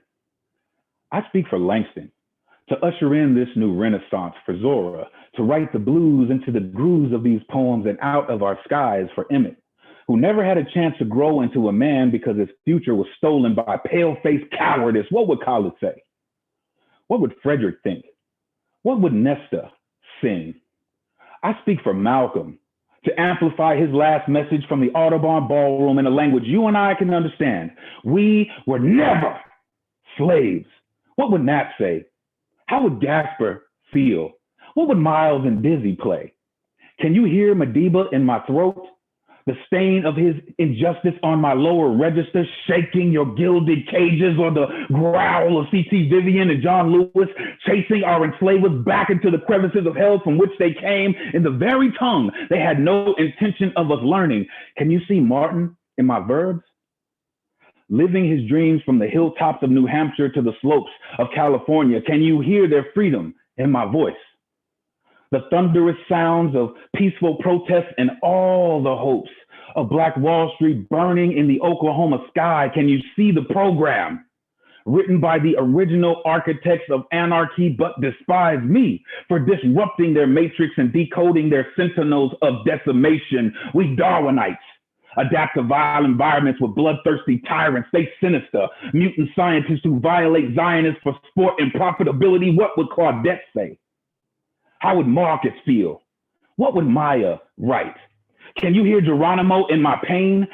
I speak for Langston, to usher in this new renaissance for Zora, to write the blues into the grooves of these poems and out of our skies for Emmett, who never had a chance to grow into a man because his future was stolen by pale-faced cowardice. What would Khaled say? What would Frederick think? What would Nesta sing? I speak for Malcolm, to amplify his last message from the Audubon Ballroom in a language you and I can understand. We were never slaves. What would Nat say? How would Gasper feel? What would Miles and Dizzy play? Can you hear Madiba in my throat? The stain of his injustice on my lower register, shaking your gilded cages, or the growl of C.T. Vivian and John Lewis, chasing our enslavers back into the crevices of hell from which they came in the very tongue they had no intention of us learning. Can you see Martin in my verbs? Living his dreams from the hilltops of New Hampshire to the slopes of California, can you hear their freedom in my voice? The thunderous sounds of peaceful protests and all the hopes of Black Wall Street burning in the Oklahoma sky. Can you see the program written by the original architects of anarchy, but despise me for disrupting their matrix and decoding their sentinels of decimation? We Darwinites adapt to vile environments with bloodthirsty tyrants. They sinister, mutant scientists who violate Zionists for sport and profitability. What would Claudette say? How would Marcus feel? What would Maya write? Can you hear Geronimo in my pain?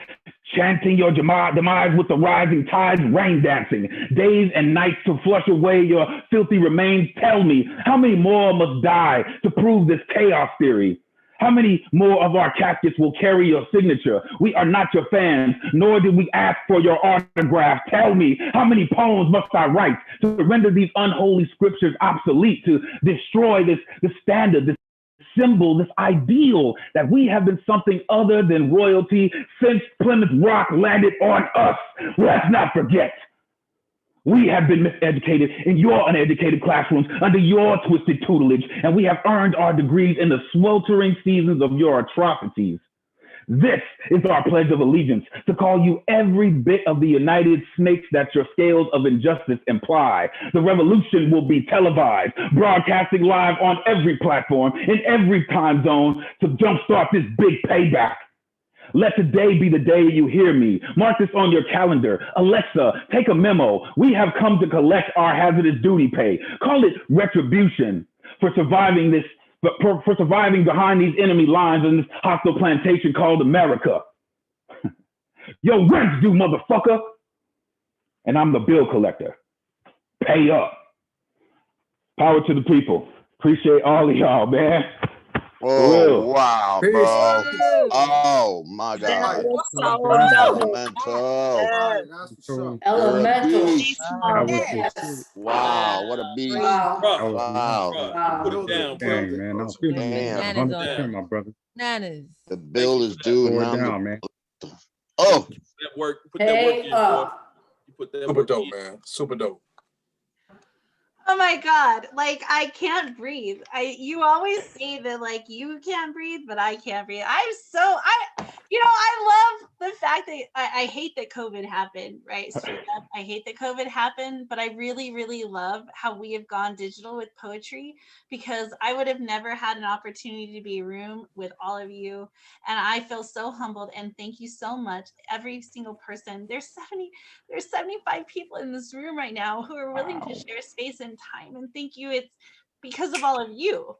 Chanting your demise with the rising tides, rain dancing, days and nights to flush away your filthy remains. Tell me, how many more must die to prove this chaos theory? How many more of our caskets will carry your signature? We are not your fans, nor did we ask for your autograph. Tell me, how many poems must I write to render these unholy scriptures obsolete, to destroy this standard, this symbol, this ideal that we have been something other than royalty since Plymouth Rock landed on us? Let's not forget. We have been miseducated in your uneducated classrooms under your twisted tutelage, and we have earned our degrees in the sweltering seasons of your atrocities. This is our pledge of allegiance, to call you every bit of the united snakes that your scales of injustice imply. The revolution will be televised, broadcasting live on every platform, in every time zone, to jumpstart this big payback. Let today be the day you hear me. Mark this on your calendar. Alexa, take a memo. We have come to collect our hazardous duty pay. Call it retribution for surviving for surviving behind these enemy lines in this hostile plantation called America. Your rent's due, motherfucker. And I'm the bill collector. Pay up. Power to the people. Appreciate all of y'all, man. Oh, wow, bro. Oh, my God. Elemental. Yes. Wow, what a beast. Wow. Put it down, bro. Dang, man. I'm feeling Damn. 100%, my brother. The bill is due. Pour it Now down, man. Oh. That work. Put that work in, boy. You put that Super dope, man. Super dope. Oh my God, like I can't breathe. You always say that like you can't breathe, but I can't breathe. I love the fact that I hate that COVID happened, right? Straight up, I hate that COVID happened, but I really, really love how we have gone digital with poetry, because I would have never had an opportunity to be in a room with all of you. And I feel so humbled, and thank you so much. Every single person, there's 75 people in this room right now who are willing to share space and time, and thank you. It's because of all of you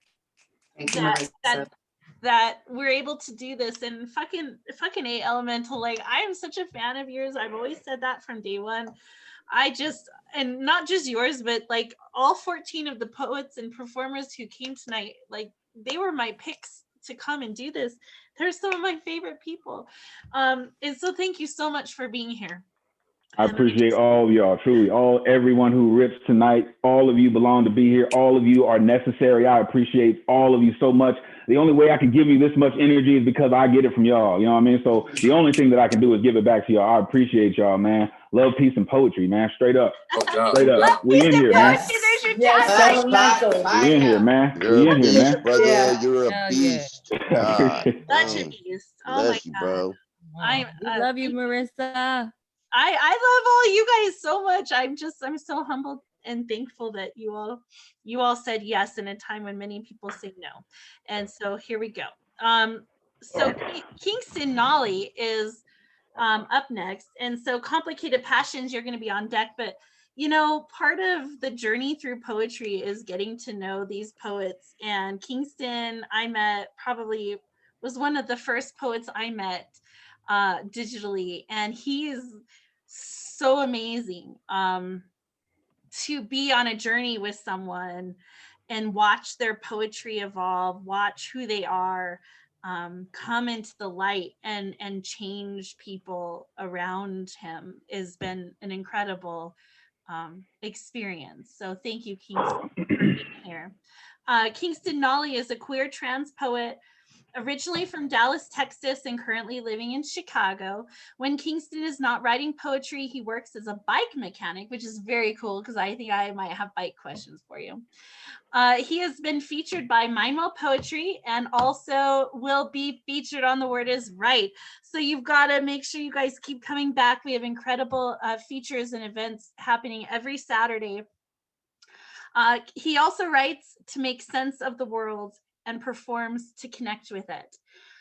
that we're able to do this. And fucking A Elemental, like I am such a fan of yours. I've always said that from day one. And not just yours, but like all 14 of the poets and performers who came tonight, like they were my picks to come and do this. They're some of my favorite people. And so thank you so much for being here. I appreciate all of y'all, truly. Everyone who rips tonight, all of you belong to be here. All of you are necessary. I appreciate all of you so much. The only way I can give you this much energy is because I get it from y'all. You know what I mean? So the only thing that I can do is give it back to y'all. I appreciate y'all, man. Love, peace, and poetry, man. Straight up. Straight up. We in here, man. There's your Yes, elemental. We in here, man. You're We a in here, beast, man. brother. Yeah. You're a Hell yeah. beast. God Such a dang. beast. Oh my Bless you, God. bro. We love you, Marissa. I love all you guys so much. I'm so humbled and thankful that you all said yes in a time when many people say no. And so here we go. So Kingston Nollie is up next. And so Complicated Passions, you're going to be on deck, but you know, part of the journey through poetry is getting to know these poets. And Kingston, I met, probably was one of the first poets I met digitally, and he is so amazing to be on a journey with someone and watch their poetry evolve, watch who they are come into the light and change people around him has been an incredible experience. So thank you, Kingston, for being here. Kingston Nollie is a queer trans poet, originally from Dallas, Texas, and currently living in Chicago. When Kingston is not writing poetry, he works as a bike mechanic, which is very cool because I think I might have bike questions for you. He has been featured by Mindwell Poetry and also will be featured on The Word Is Right. So you've got to make sure you guys keep coming back. We have incredible features and events happening every Saturday. He also writes to make sense of the world and performs to connect with it.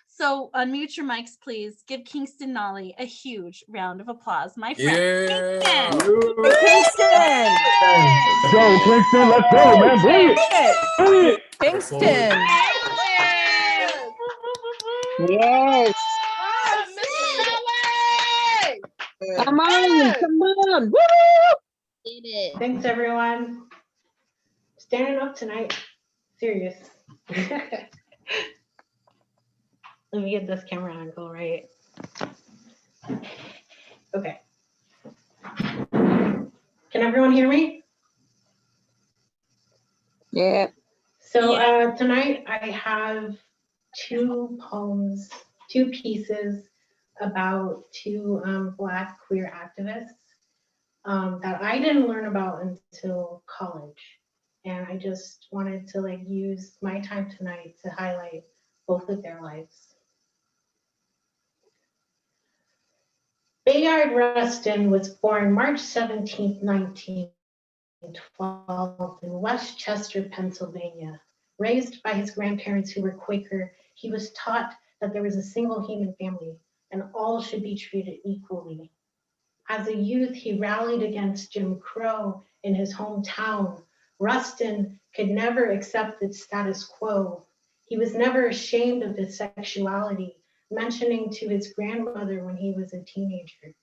So unmute your mics, please. Give Kingston Nollie a huge round of applause. My friend, Kingston. Kingston. Let's go, Kingston. Let's go, man. Bring it. Bring it. Kingston. Yes. Come on. Come on. Woo! Thanks, everyone. Standing up tonight. Serious. Let me get this camera angle right. Okay. Can everyone hear me? Yeah. So tonight I have two poems, two pieces about two Black queer activists that I didn't learn about until college. And I just wanted to use my time tonight to highlight both of their lives. Bayard Rustin was born March 17, 1912 in Westchester, Pennsylvania. Raised by his grandparents who were Quaker, he was taught that there was a single human family and all should be treated equally. As a youth, he rallied against Jim Crow in his hometown. Rustin could never accept the status quo. He was never ashamed of his sexuality, mentioning to his grandmother when he was a teenager.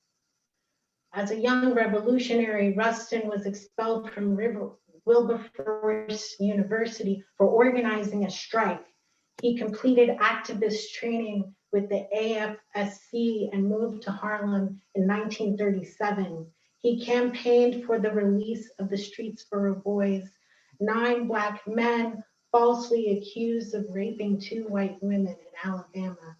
As a young revolutionary, Rustin was expelled from Wilberforce University for organizing a strike. He completed activist training with the AFSC and moved to Harlem in 1937. He campaigned for the release of the Streetsboro Boys, 9 Black men falsely accused of raping 2 white women in Alabama.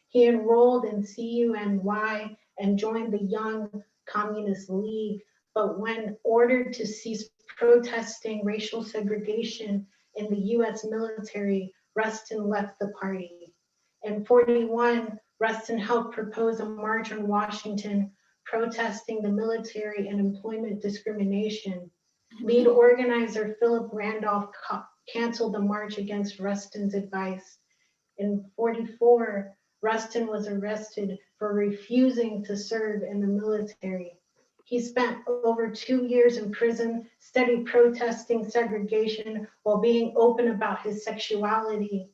He enrolled in CUNY and joined the Young Communist League, but when ordered to cease protesting racial segregation in the US military, Rustin left the party. In 1941, Rustin helped propose a march on Washington protesting the military and employment discrimination. Lead organizer Philip Randolph canceled the march against Rustin's advice. In 1944, Rustin was arrested for refusing to serve in the military. He spent over 2 years in prison, steady protesting segregation while being open about his sexuality.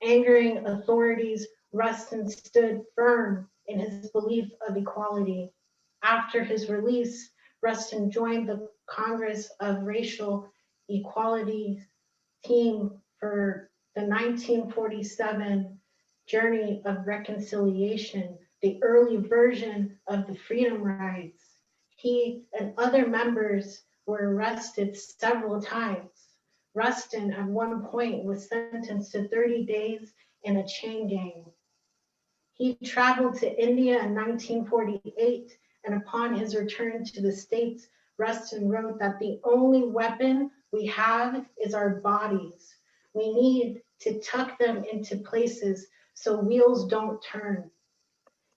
Angering authorities, Rustin stood firm in his belief of equality. After his release, Rustin joined the Congress of Racial Equality team for the 1947 Journey of Reconciliation, the early version of the Freedom Rides. He and other members were arrested several times. Rustin at one point was sentenced to 30 days in a chain gang. He traveled to India in 1948, and upon his return to the States, Rustin wrote that the only weapon we have is our bodies. We need to tuck them into places so wheels don't turn.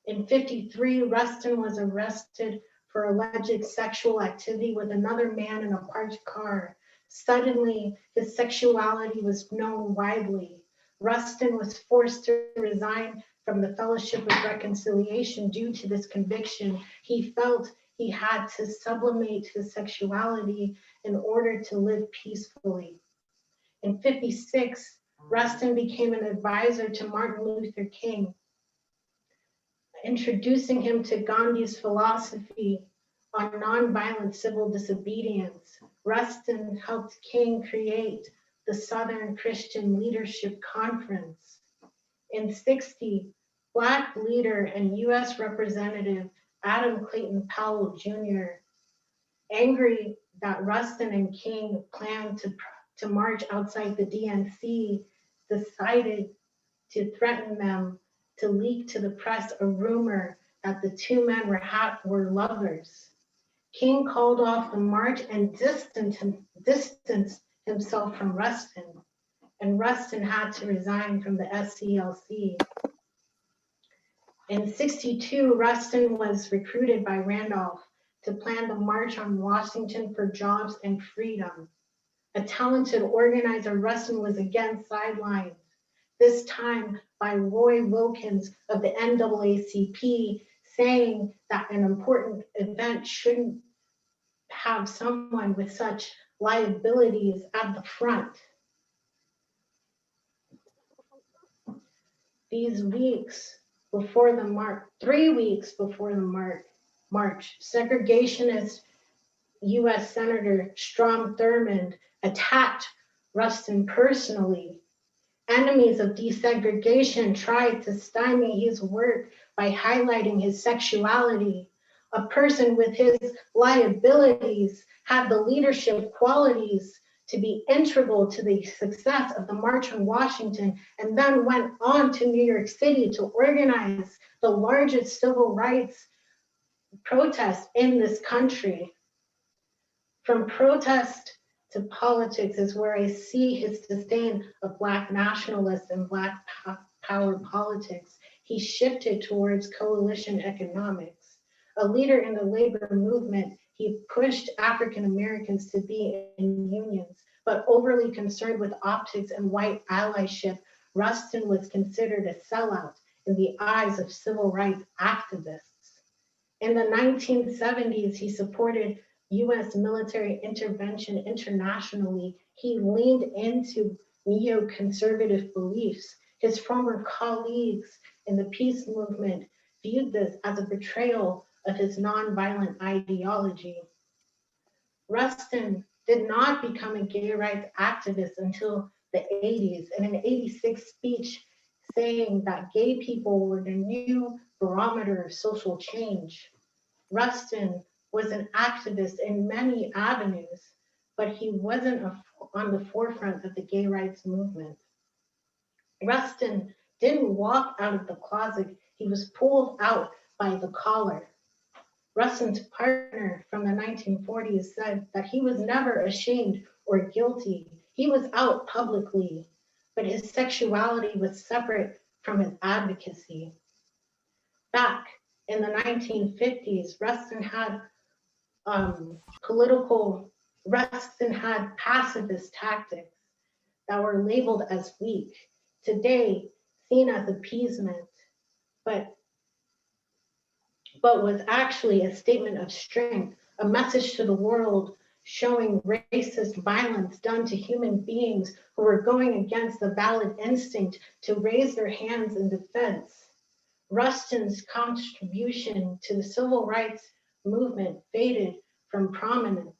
In 53, Rustin was arrested for alleged sexual activity with another man in a parked car. Suddenly, his sexuality was known widely. Rustin was forced to resign from the Fellowship of Reconciliation due to this conviction. He felt he had to sublimate his sexuality in order to live peacefully. In 56, Rustin became an advisor to Martin Luther King, introducing him to Gandhi's philosophy on nonviolent civil disobedience. Rustin helped King create the Southern Christian Leadership Conference. In 60, Black leader and US Representative Adam Clayton Powell Jr., angry that Rustin and King planned to march outside the DNC, decided to threaten them to leak to the press a rumor that the two men were lovers. King called off the march and distanced himself from Rustin, and Rustin had to resign from the SCLC. In 62, Rustin was recruited by Randolph to plan the March on Washington for Jobs and Freedom. A talented organizer, Rustin was again sidelined, this time by Roy Wilkins of the NAACP, saying that an important event shouldn't have someone with such liabilities at the front. These weeks before the march, 3 weeks before the march, segregationist US Senator Strom Thurmond attacked Rustin personally. Enemies of desegregation tried to stymie his work by highlighting his sexuality. A person with his liabilities had the leadership qualities to be integral to the success of the March on Washington, and then went on to New York City to organize the largest civil rights protest in this country. From protest to politics is where I see his disdain of Black nationalists and Black power politics. He shifted towards coalition economics. A leader in the labor movement, he pushed African Americans to be in unions, but overly concerned with optics and white allyship, Rustin was considered a sellout in the eyes of civil rights activists. In the 1970s, he supported US military intervention internationally. He leaned into neoconservative beliefs. His former colleagues in the peace movement viewed this as a betrayal of his nonviolent ideology. Rustin did not become a gay rights activist until the 80s, in an 86 speech saying that gay people were the new barometer of social change. Rustin was an activist in many avenues, but he wasn't on the forefront of the gay rights movement. Rustin didn't walk out of the closet, he was pulled out by the collar. Rustin's partner from the 1940s said that he was never ashamed or guilty. He was out publicly, but his sexuality was separate from his advocacy. Back in the 1950s, Rustin had pacifist tactics that were labeled as weak, today seen as appeasement, but was actually a statement of strength, a message to the world showing racist violence done to human beings who were going against the valid instinct to raise their hands in defense. Rustin's contribution to the civil rights movement faded from prominence.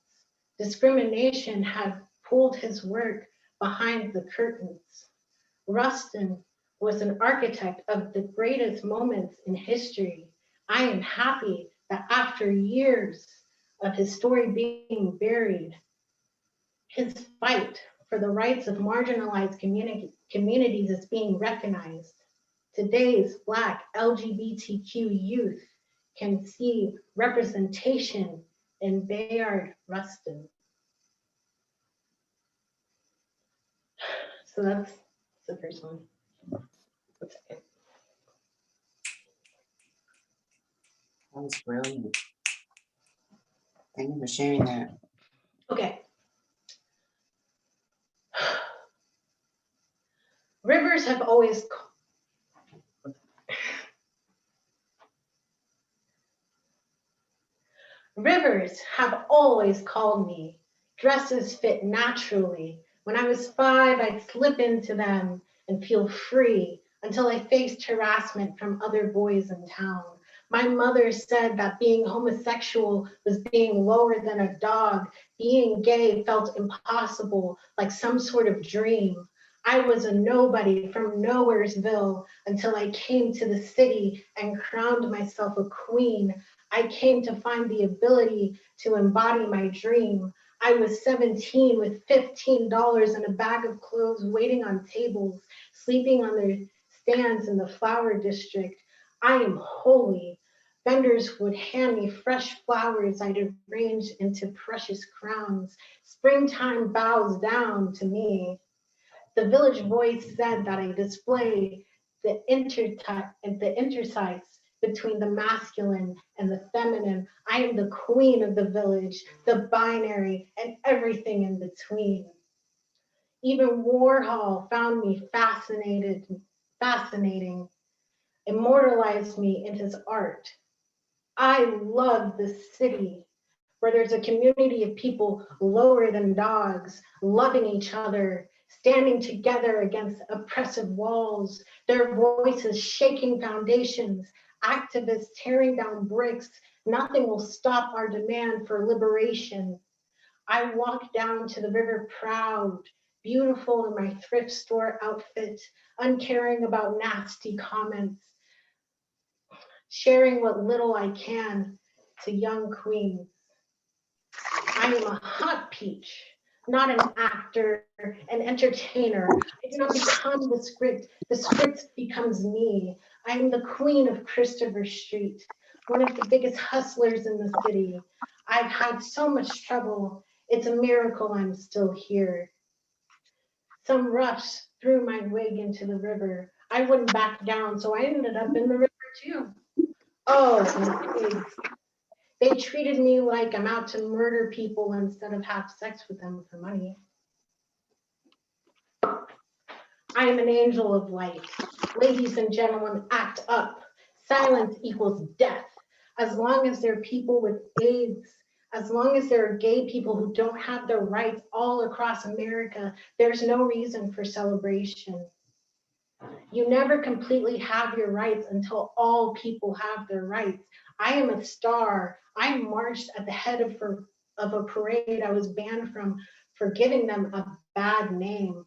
Discrimination had pulled his work behind the curtains. Rustin was an architect of the greatest moments in history. I am happy that after years of his story being buried, his fight for the rights of marginalized communities is being recognized. Today's Black LGBTQ youth can see representation in Bayard Rustin. So that's the first one. That's it. That was brilliant. Thank you for sharing that. Okay. Rivers have always called me. Dresses fit naturally. When I was 5, I'd slip into them and feel free until I faced harassment from other boys in town. My mother said that being homosexual was being lower than a dog. Being gay felt impossible, like some sort of dream. I was a nobody from Nowheresville until I came to the city and crowned myself a queen. I came to find the ability to embody my dream. I was 17 with $15 and a bag of clothes waiting on tables, sleeping on their stands in the flower district. I am holy. Vendors would hand me fresh flowers I'd arrange into precious crowns. Springtime bows down to me. The village voice said that I display the intersights between the masculine and the feminine. I am the queen of the village, the binary, and everything in between. Even Warhol found me fascinating, immortalized me in his art. I love this city where there's a community of people lower than dogs, loving each other, standing together against oppressive walls, their voices shaking foundations, activists tearing down bricks. Nothing will stop our demand for liberation. I walk down to the river proud, beautiful in my thrift store outfit, uncaring about nasty comments, sharing what little I can to young queens. I am a hot peach, not an actor, an entertainer. I do not become the script becomes me. I am the queen of Christopher Street, one of the biggest hustlers in the city. I've had so much trouble. It's a miracle I'm still here. Some roughs threw my wig into the river. I wouldn't back down, so I ended up in the river too. Oh, and pigs. They treated me like I'm out to murder people instead of have sex with them for money. I am an angel of light. Ladies and gentlemen, act up. Silence equals death. As long as there are people with AIDS, as long as there are gay people who don't have their rights all across America, there's no reason for celebration. You never completely have your rights until all people have their rights. I am a star. I marched at the head of a parade I was banned from for giving them a bad name.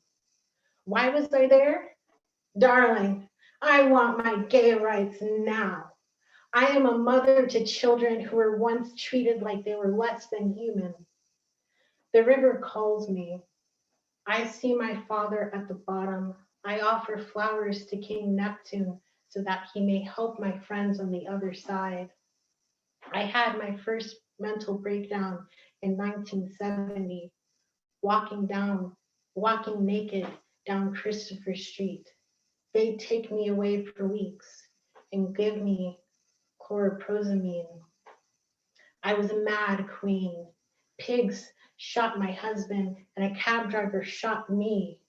Why was I there? Darling, I want my gay rights now. I am a mother to children who were once treated like they were less than human. The river calls me. I see my father at the bottom. I offer flowers to King Neptune so that he may help my friends on the other side. I had my first mental breakdown in 1970, walking naked down Christopher Street. They'd take me away for weeks and give me chlorpromazine. I was a mad queen. Pigs shot my husband and a cab driver shot me.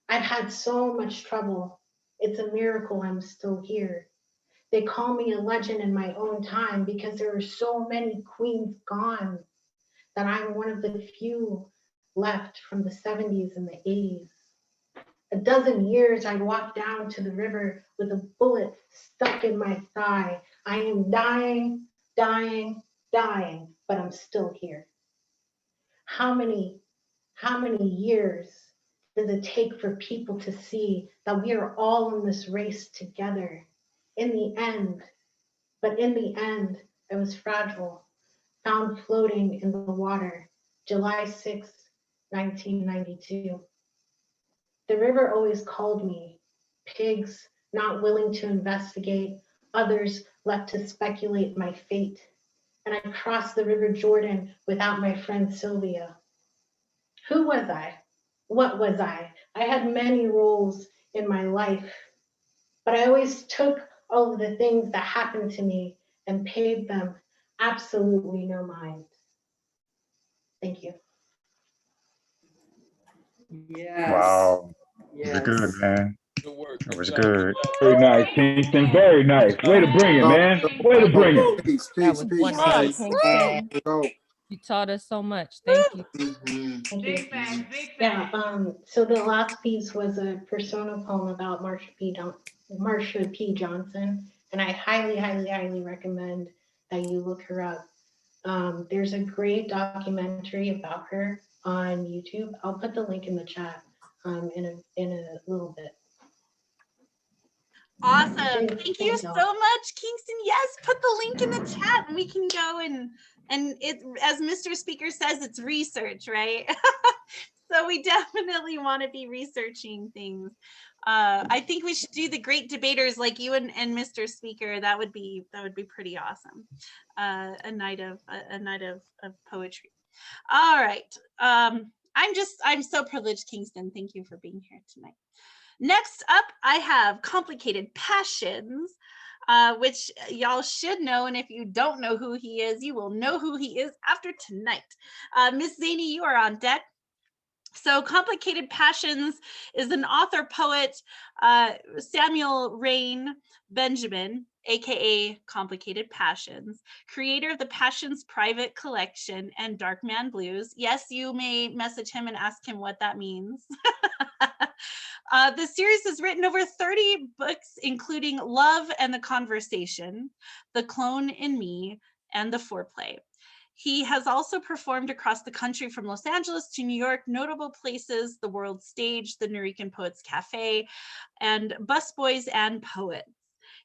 I've had so much trouble. It's a miracle I'm still here. They call me a legend in my own time because there are so many queens gone that I'm one of the few left from the 70s and the 80s. A dozen years I'd walk down to the river with a bullet stuck in my thigh. I am dying, but I'm still here. How many years does it take for people to see that we are all in this race together? In the end, I was fragile, found floating in the water, July 6, 1992. The river always called me. Pigs not willing to investigate, others left to speculate my fate. And I crossed the River Jordan without my friend Sylvia. Who was I? what was I? I had many roles in my life, but I always took all of the things that happened to me and paid them absolutely no mind. Thank you. Yes. Wow. Yes. It was good, man. Good work. It was job. good. Very nice, Kingston. Very nice. Way to bring it, man. Way to bring it. Peace, That peace, was peace. wonderful, Yes. Kingston. Go. You taught us so much. Thank you. Mhm. Thank Big you. facts, big Yeah, facts. so the last piece was a persona poem about Marsha P. Johnson, and I highly, highly, highly recommend that you look her up. There's a great documentary about her on YouTube. I'll put the link in the chat in a little bit. Awesome. Thank you Thanks, y'all. so much, Kingston. Yes, put the link in the chat and we can go and it, as Mr. Speaker says, it's research, right? So we definitely want to be researching things. I think we should do the great debaters like you and Mr. Speaker. That would be pretty awesome. A night of poetry. All right. I'm so privileged, Kingston. Thank you for being here tonight. Next up, I have Complicated Passions, which y'all should know. And if you don't know who he is, you will know who he is after tonight. Miss Zaney, you are on deck. So Complicated Passions is an author, poet, Samuel Rayne Benjamin, aka Complicated Passions, creator of the Passions Private Collection and Dark Man Blues. Yes, you may message him and ask him what that means. The series has written over 30 books, including Love and the Conversation, The Clone in Me, and The Foreplay. He has also performed across the country from Los Angeles to New York, notable places, the World Stage, the Norican Poets Cafe, and Busboys and Poets.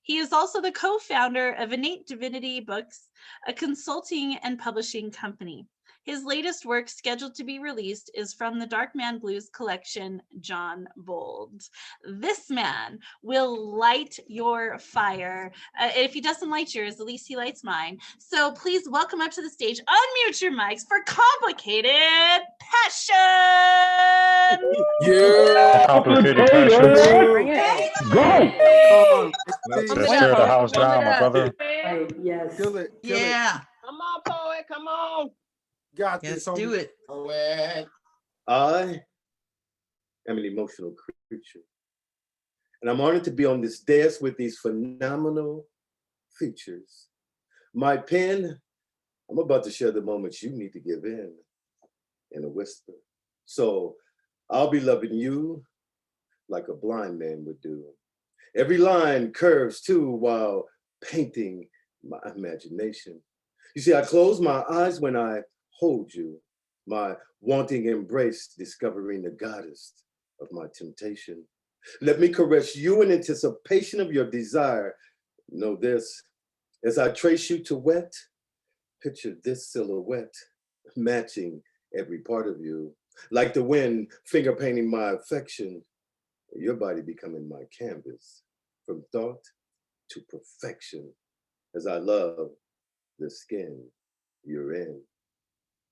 He is also the co-founder of Innate Divinity Books, a consulting and publishing company. His latest work scheduled to be released is from the Dark Man Blues collection, John Bold. This man will light your fire. If he doesn't light yours, at least he lights mine. So please welcome up to the stage, unmute your mics for Complicated Passion. Yeah. Complicated Passions. Bring it. Go. Let's tear the house down, my brother. Right, yes. Kill it. Kill it. Yeah. Come on, poet. Come on. Got Let's this. do homie. it. Poet. I am an emotional creature, and I'm honored to be on this dais with these phenomenal features. My pen, I'm about to share the moments you need to give in a whisper. So I'll be loving you like a blind man would do. Every line curves too while painting my imagination. You see, I close my eyes when I hold you, my wanting embrace, discovering the goddess of my temptation. Let me caress you in anticipation of your desire. Know this, as I trace you to wet, picture this silhouette, matching every part of you. Like the wind, finger painting my affection, your body becoming my canvas, from thought to perfection, as I love the skin you're in.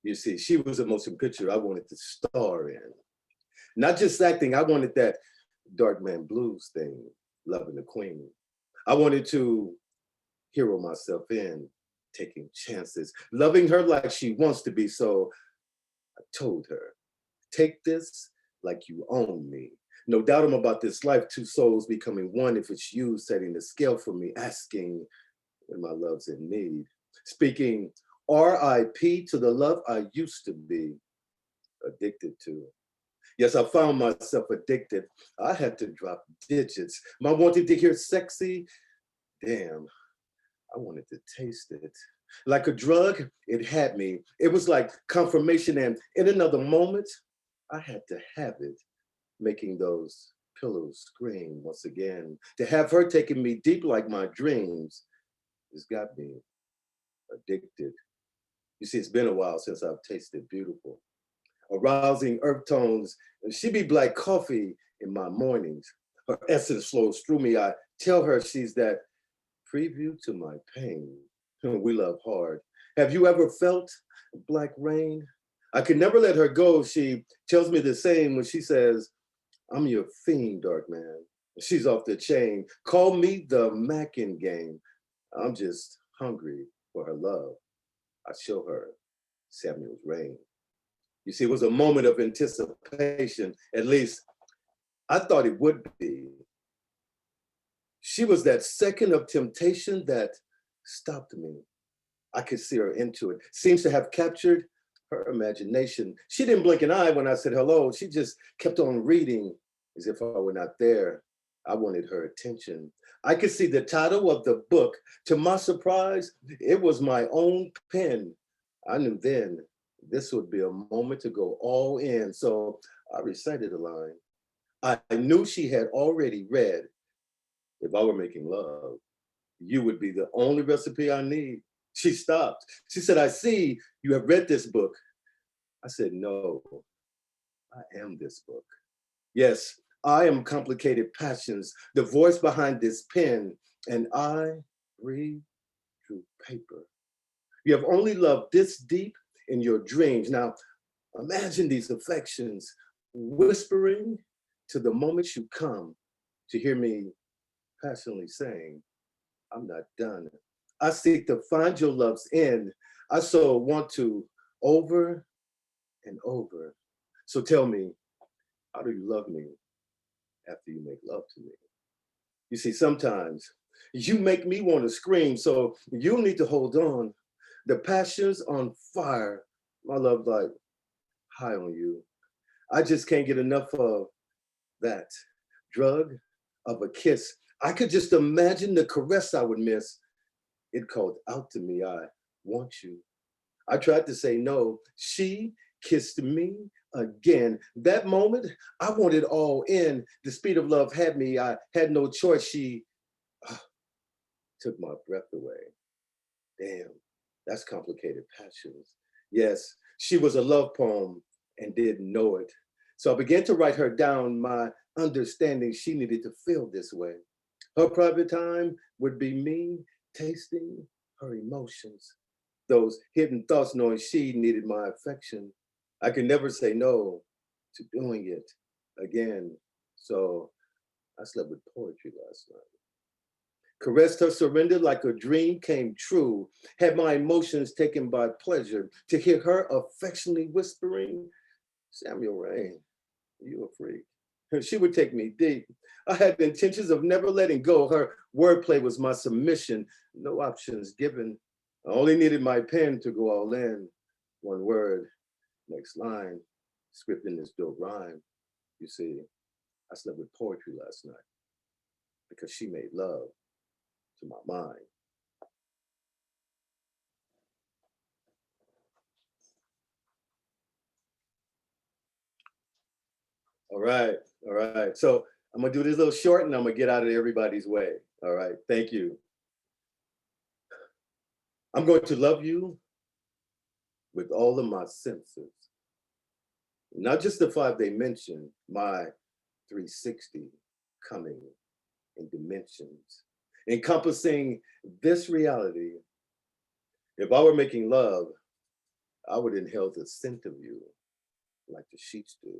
You see, she was a motion picture I wanted to star in. Not just acting, I wanted that Dark Man Blues thing, loving the queen. I wanted to hero myself in, taking chances, loving her like she wants to be. So I told her, take this like you own me. No doubt I'm about this life, two souls becoming one. If it's you setting the scale for me, asking when my love's in need. Speaking R.I.P. to the love I used to be addicted to. Yes, I found myself addicted. I had to drop digits. My wanting to hear sexy, damn, I wanted to taste it. Like a drug, it had me. It was like confirmation, and in another moment, I had to have it, making those pillows scream once again. To have her taking me deep like my dreams has got me addicted. You see, it's been a while since I've tasted beautiful. Arousing earth tones, and she be black coffee in my mornings. Her essence flows through me. I tell her she's that preview to my pain. We love hard. Have you ever felt black rain? I could never let her go. She tells me the same when she says, I'm your fiend, dark man. She's off the chain. Call me the Mackin game. I'm just hungry for her love. I show her Samuel's Rayne. You see, it was a moment of anticipation. At least I thought it would be. She was that second of temptation that stopped me. I could see her into it. Seems to have captured her imagination. She didn't blink an eye when I said hello. She just kept on reading as if I were not there. I wanted her attention. I could see the title of the book. To my surprise, it was my own pen. I knew then this would be a moment to go all in. So I recited a line. I knew she had already read, if I were making love, you would be the only recipe I need. She stopped. She said, I see you have read this book. I said, no, I am this book. Yes, I am Complicated Passions, the voice behind this pen, and I breathe through paper. You have only loved this deep in your dreams. Now, imagine these affections whispering to the moment you come to hear me passionately saying, I'm not done. I seek to find your love's end. I so want to over and over. So tell me, how do you love me after you make love to me? You see, sometimes you make me want to scream, so you need to hold on. The passion's on fire. My love like high on you. I just can't get enough of that drug of a kiss. I could just imagine the caress I would miss. It called out to me, I want you. I tried to say no. She kissed me again. That moment, I wanted all in. The speed of love had me. I had no choice. She took my breath away. Damn, that's Complicated Passions. Yes, she was a love poem and didn't know it. So I began to write her down my understanding she needed to feel this way. Her private time would be me tasting her emotions, those hidden thoughts knowing she needed my affection. I could never say no to doing it again. So I slept with poetry last night. Caressed her surrender like a dream came true. Had my emotions taken by pleasure to hear her affectionately whispering, Samuel Rayne, you a freak. She would take me deep. I had intentions of never letting go. Her wordplay was my submission. No options given. I only needed my pen to go all in. One word, next line, script in this dope rhyme. You see, I slept with poetry last night because she made love to my mind. All right. So I'm gonna do this little short and I'm gonna get out of everybody's way. All right, thank you. I'm going to love you with all of my senses. Not just the 5 they mentioned, my 360 coming in dimensions, encompassing this reality. If I were making love, I would inhale the scent of you like the sheets do.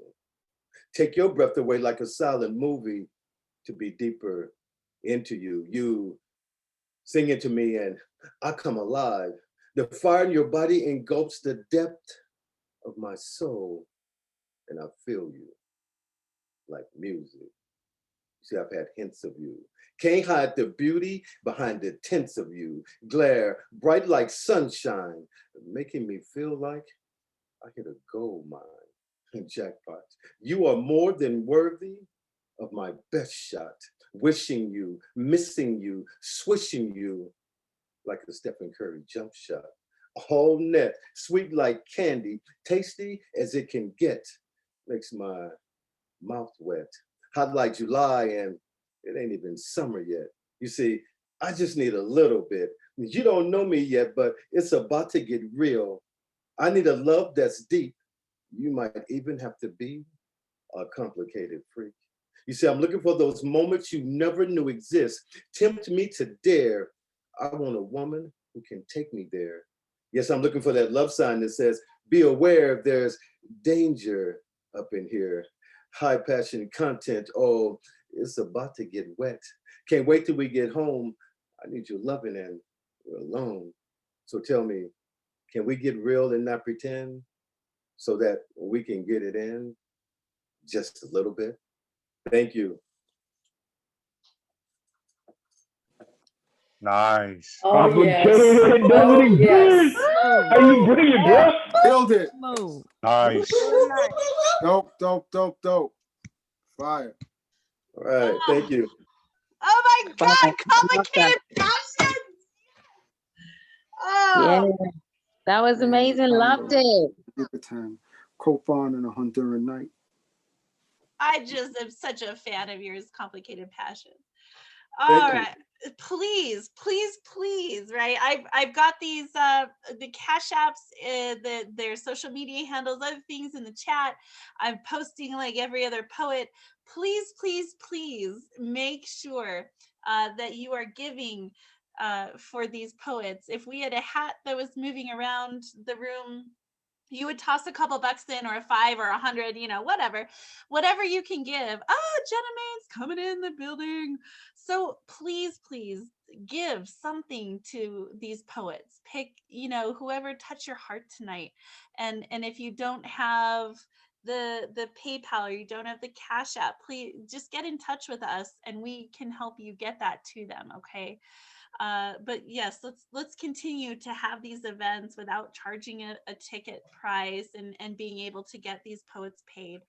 Take your breath away like a silent movie to be deeper into you. You sing it to me and I come alive. The fire in your body engulfs the depth of my soul and I feel you like music. See, I've had hints of you. Can't hide the beauty behind the tints of you. Glare, bright like sunshine, making me feel like I hit a gold mine. Jackpot. You are more than worthy of my best shot. Wishing you, missing you, swishing you like a Stephen Curry jump shot. All net, sweet like candy, tasty as it can get. Makes my mouth wet. Hot like July and it ain't even summer yet. You see, I just need a little bit. You don't know me yet, but it's about to get real. I need a love that's deep. You might even have to be a complicated freak. You see, I'm looking for those moments you never knew exist. Tempt me to dare. I want a woman who can take me there. Yes, I'm looking for that love sign that says, Be aware there's danger up in here. High passion content. Oh, it's about to get wet. Can't wait till we get home. I need your loving and we're alone. So tell me, can we get real and not pretend so that we can get it in just a little bit? Thank you. Nice. Oh, yes. Complicated, does Oh, it exist? yes. How you bring it, bro? Build it. Nice. Dope, dope, dope, dope. Fire. All right, thank you. Oh my God, complicated passions. Yeah, Oh, that was amazing. Loved it. Yucatan, Kofan and a Honduran night. I just am such a fan of yours, complicated passion. Thank All you. right, please, please, please, right? I've got these the Cash Apps, their social media handles, other things in the chat. I'm posting like every other poet. Please, please, please make sure that you are giving for these poets. If we had a hat that was moving around the room, you would toss a couple bucks in, or a 5 or 100, you know, whatever you can give. Oh, Jenna Main's coming in the building. So please, please give something to these poets. Pick, you know, whoever touched your heart tonight. And if you don't have the PayPal, or you don't have the Cash App, please just get in touch with us and we can help you get that to them. Okay. But yes, let's continue to have these events without charging a ticket price, and being able to get these poets paid.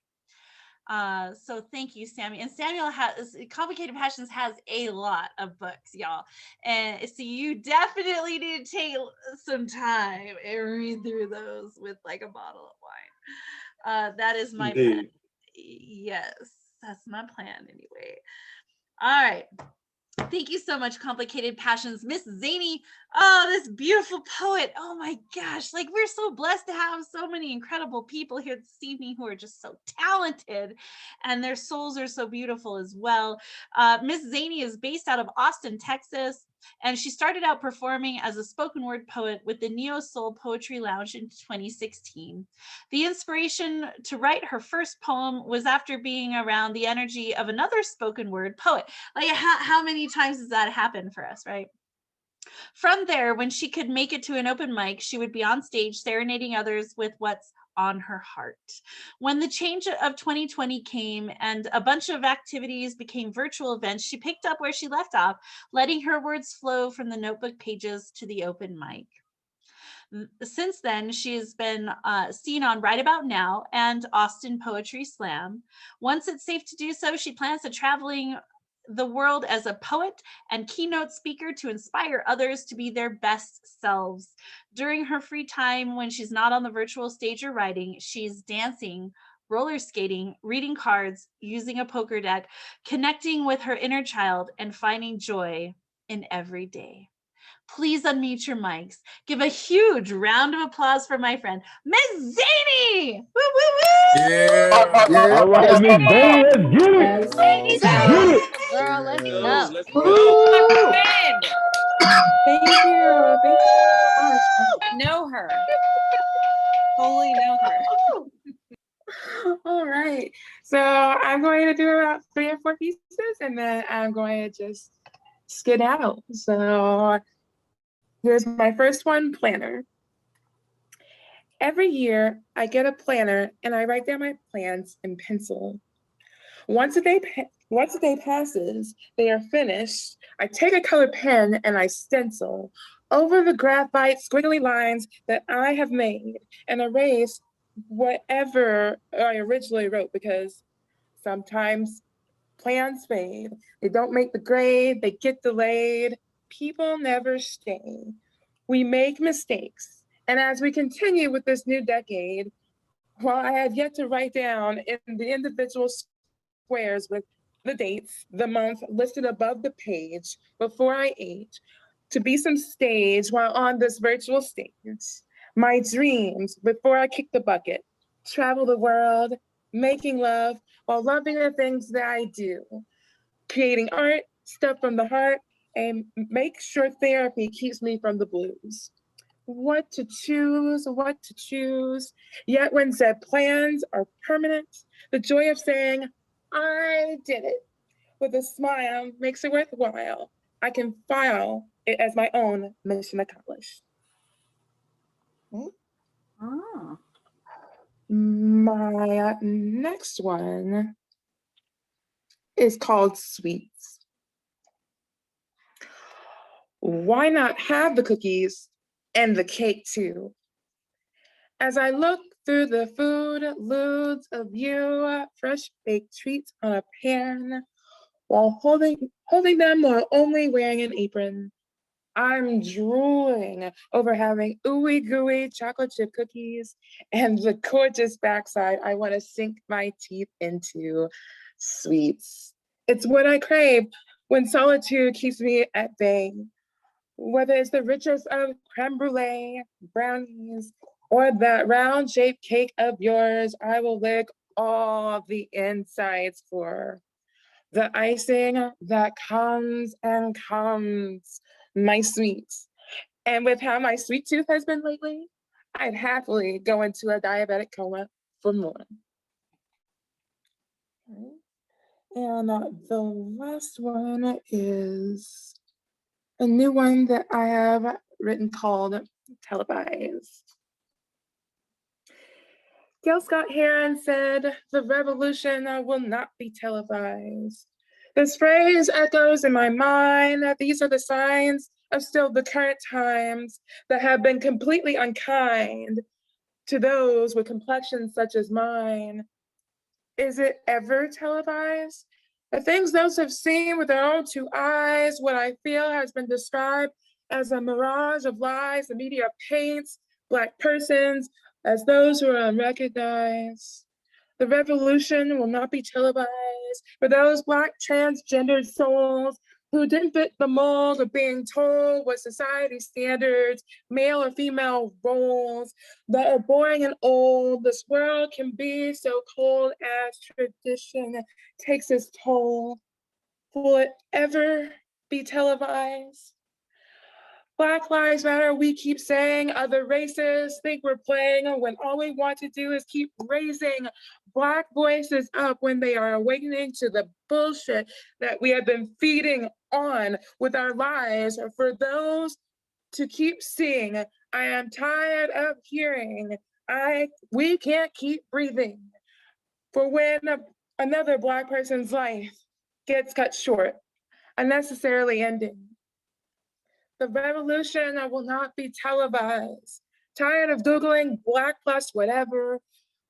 So thank you, Sammy. And Samuel has Complicated Passions has a lot of books, y'all. And so you definitely need to take some time and read through those with like a bottle of wine. That is my plan. Yes, that's my plan anyway. All right. Thank you so much, Complicated Passions. Miss Zaney, oh, this beautiful poet. Oh my gosh, like we're so blessed to have so many incredible people here this evening who are just so talented, and their souls are so beautiful as well. Miss Zaney is based out of Austin, Texas, and she started out performing as a spoken word poet with the Neo Soul Poetry Lounge in 2016. The inspiration to write her first poem was after being around the energy of another spoken word poet. Like how many times has that happened for us, right? From there, when she could make it to an open mic, she would be on stage serenading others with what's on her heart. When the change of 2020 came and a bunch of activities became virtual events, she picked up where she left off, letting her words flow from the notebook pages to the open mic. Since then, she has been seen on Right About Now and Austin Poetry Slam. Once it's safe to do so, she plans to traveling the world as a poet and keynote speaker to inspire others to be their best selves. During her free time, when she's not on the virtual stage or writing, she's dancing, roller skating, reading cards, using a poker deck, connecting with her inner child, and finding joy in every day. Please unmute your mics. Give a huge round of applause for my friend, Miss Zaney! Woo, woo, woo! Yeah. All right, Miss Zaney, let's get it. Let's Get it. Girl, let's go. Let's go. Thank you. Thank you so much. Know her. Totally know her. All right. So I'm going to do about 3 or 4 pieces, and then I'm going to just skedaddle. So here's my first one, planner. Every year, I get a planner and I write down my plans in pencil. Once a day passes, they are finished. I take a colored pen and I stencil over the graphite squiggly lines that I have made and erase whatever I originally wrote, because sometimes plans fade. They don't make the grade, they get delayed. People never stay. We make mistakes. And as we continue with this new decade, while I have yet to write down in the individual squares with the dates, the month listed above the page before I age, to be some stage while on this virtual stage, my dreams before I kick the bucket, travel the world, making love while loving the things that I do, creating art, stuff from the heart, and make sure therapy keeps me from the blues. what to choose, what to choose. Yet when said plans are permanent, the joy of saying, I did it, with a smile makes it worthwhile. I can file it as my own mission accomplished. Oh. My next one is called Sweets. Why not have the cookies and the cake too? As I look through the food loods of you, fresh baked treats on a pan, while holding them while only wearing an apron, I'm drooling over having ooey gooey chocolate chip cookies and the gorgeous backside I want to sink my teeth into. Sweets. It's what I crave when solitude keeps me at bay. Whether it's the richest of creme brulee, brownies, or that round shaped cake of yours, I will lick all the insides for. The icing that comes and comes, my sweets. And with how my sweet tooth has been lately, I'd happily go into a diabetic coma for more. And the last one is a new one that I have written called Televised. Gail Scott Heron said, the revolution will not be televised. This phrase echoes in my mind that these are the signs of still the current times that have been completely unkind to those with complexions such as mine. Is it ever televised? The things those have seen with their own two eyes, what I feel has been described as a mirage of lies the media paints Black persons as those who are unrecognized. The revolution will not be televised for those Black transgendered souls who didn't fit the mold of being told what society standards, male or female roles that are boring and old. This world can be so cold as tradition takes its toll. Will it ever be televised? Black Lives Matter, we keep saying other races think we're playing when all we want to do is keep raising Black voices up when they are awakening to the bullshit that we have been feeding on with our lives. For those to keep seeing, I am tired of hearing, we can't keep breathing. For when another Black person's life gets cut short, unnecessarily ending, the revolution will not be televised. Tired of Googling Black plus whatever.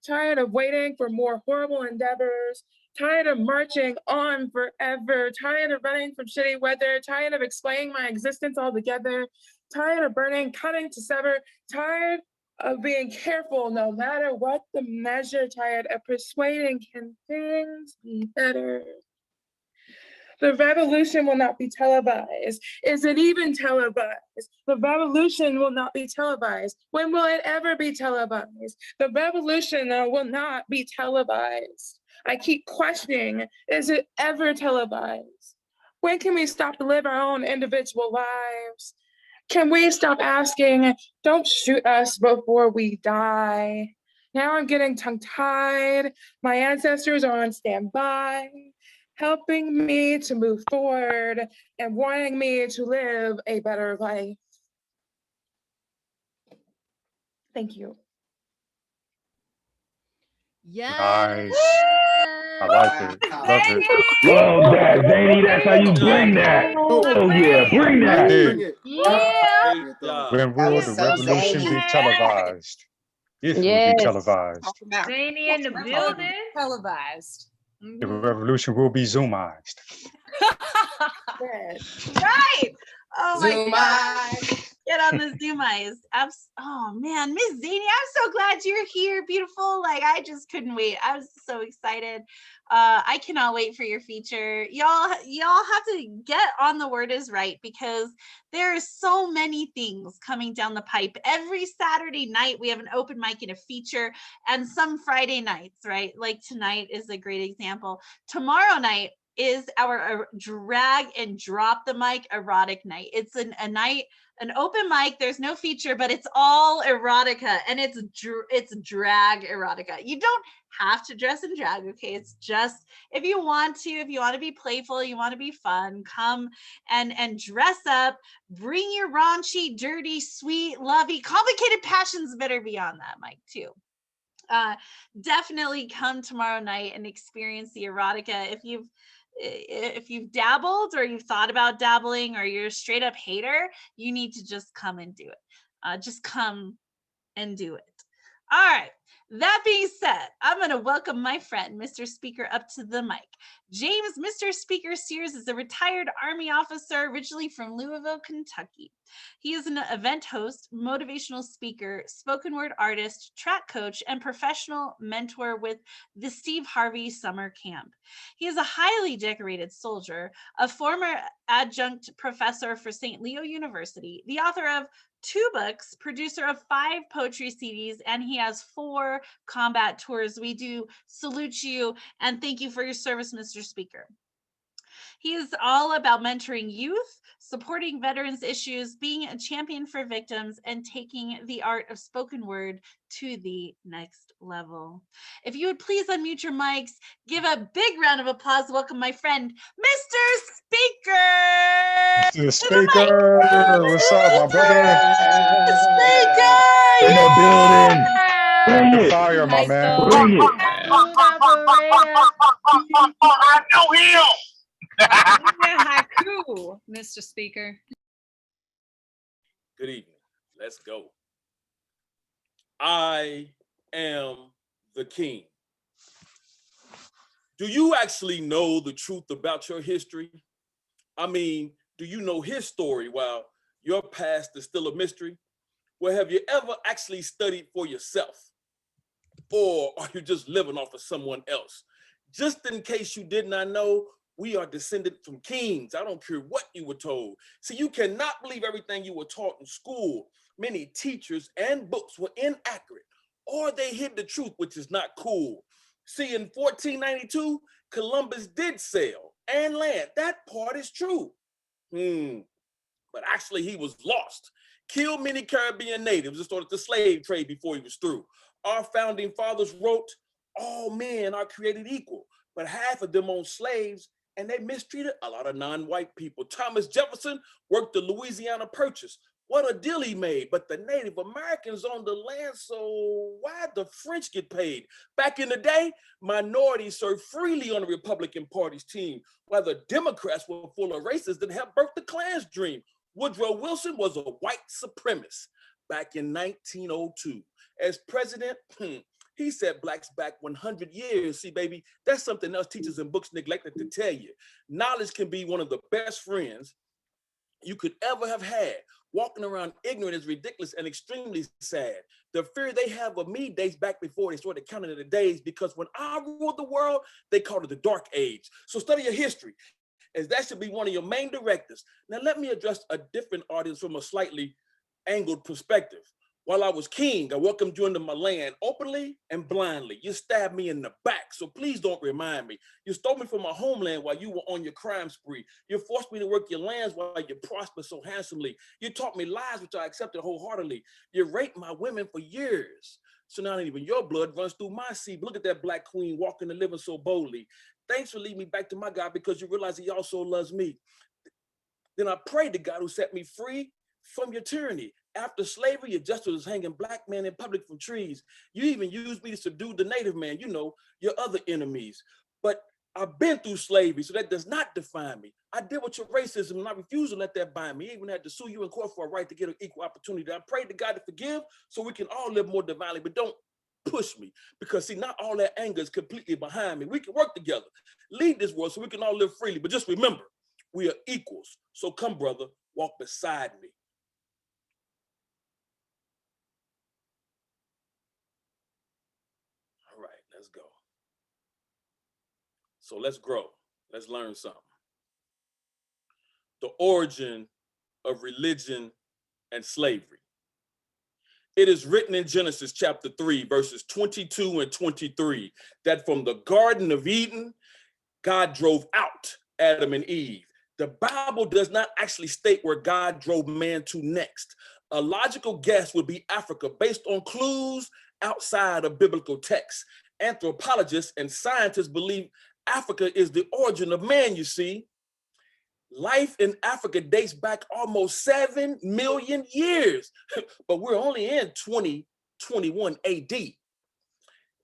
Tired of waiting for more horrible endeavors. Tired of marching on forever. Tired of running from shitty weather. Tired of explaining my existence altogether. Tired of burning, cutting to sever. Tired of being careful no matter what the measure. Tired of persuading, can things be better? The revolution will not be televised. Is it even televised? The revolution will not be televised. When will it ever be televised? The revolution will not be televised. I keep questioning, is it ever televised? When can we stop to live our own individual lives? Can we stop asking, don't shoot us before we die? Now I'm getting tongue-tied. My ancestors are on standby, helping me to move forward and wanting me to live a better life. Thank you. Nice. I like it. Love it. Oh, that Zaney, that's how you bring that. Oh yeah, bring that. Yeah. When will the revolution be televised? It will be televised. Zaney in the building. Televised. The revolution will be Zoomized. Right. Oh my God. Get on the Zoomized. Oh man, Miss Zaney, I'm so glad you're here. Beautiful. Like I just couldn't wait. I was so excited. I cannot wait for your feature. Y'all have to get on The Word Is Right because there are so many things coming down the pipe. Every Saturday night we have an open mic and a feature, and some Friday nights, right? Like tonight is a great example. Tomorrow night is our drag and drop the mic erotic night. It's an open mic. There's no feature, but it's all erotica, and it's drag erotica. You don't have to dress in drag, okay? It's just if you want to be playful, you want to be fun, come and dress up. Bring your raunchy, dirty, sweet, lovey, complicated passions better be on that mic too. Definitely come tomorrow night and experience the erotica. If you've dabbled or you've thought about dabbling or you're a straight up hater, you need to just come and do it. Just come and do it. All right. That being said, I'm going to welcome my friend, Mr. Speaker, up to the mic. James, Mr. Speaker Sears is a retired Army officer originally from Louisville, Kentucky. He is an event host, motivational speaker, spoken word artist, track coach, and professional mentor with the Steve Harvey Summer Camp. He is a highly decorated soldier, a former adjunct professor for St. Leo University, the author of 2 books, producer of 5 poetry CDs, and he has 4 combat tours. We do salute you and thank you for your service, Mr. Speaker. He is all about mentoring youth, supporting veterans issues, being a champion for victims, and taking the art of spoken word to the next level. If you would please unmute your mics, give a big round of applause. Welcome my friend, Mr. Speaker. Mr. Speaker, what's up, my brother? Speaker, in the building. Bring The it. fire, my man. Bring it. I know him. Haiku, Mr. Speaker. Good evening. Let's go. I am the king. Do you actually know the truth about your history? I mean, do you know his story while your past is still a mystery? Well, have you ever actually studied for yourself? Or are you just living off of someone else? Just in case you did not know, we are descended from kings. I don't care what you were told. See, you cannot believe everything you were taught in school. Many teachers and books were inaccurate, or they hid the truth, which is not cool. See, in 1492, Columbus did sail and land. That part is true. But actually he was lost. Killed many Caribbean natives and started the slave trade before he was through. Our founding fathers wrote, all men are created equal, but half of them owned slaves and they mistreated a lot of non-white people. Thomas Jefferson worked the Louisiana Purchase. What a deal he made, but the Native Americans owned the land, so why'd the French get paid? Back in the day, minorities served freely on the Republican Party's team, while the Democrats were full of racists that helped birth the Klan's dream. Woodrow Wilson was a white supremacist back in 1902. As president, he set blacks back 100 years. See, baby, that's something else teachers and books neglected to tell you. Knowledge can be one of the best friends you could ever have had. Walking around ignorant is ridiculous and extremely sad. The fear they have of me dates back before they started counting the days, because when I ruled the world, they called it the Dark Age. So study your history, as that should be one of your main directives. Now let me address a different audience from a slightly angled perspective. While I was king, I welcomed you into my land openly and blindly. You stabbed me in the back, so please don't remind me. You stole me from my homeland while you were on your crime spree. You forced me to work your lands while you prospered so handsomely. You taught me lies, which I accepted wholeheartedly. You raped my women for years. So now even your blood runs through my seed. Look at that black queen walking and living so boldly. Thanks for leading me back to my God, because you realize he also loves me. Then I prayed to God who set me free from your tyranny. After slavery, your justice was hanging black men in public from trees. You even used me to subdue the native man, you know, your other enemies. But I've been through slavery, so that does not define me. I deal with your racism, and I refuse to let that bind me. I even had to sue you in court for a right to get an equal opportunity. I prayed to God to forgive so we can all live more divinely, but don't push me, because see, not all that anger is completely behind me. We can work together, lead this world so we can all live freely. But just remember, we are equals. So come, brother, walk beside me. All right, let's go. So let's grow. Let's learn something. The origin of religion and slavery. It is written in Genesis chapter 3, verses 22 and 23, that from the Garden of Eden, God drove out Adam and Eve. The Bible does not actually state where God drove man to next. A logical guess would be Africa based on clues outside of biblical texts. Anthropologists and scientists believe Africa is the origin of man, you see. Life in Africa dates back almost 7 million years, but we're only in 2021 AD.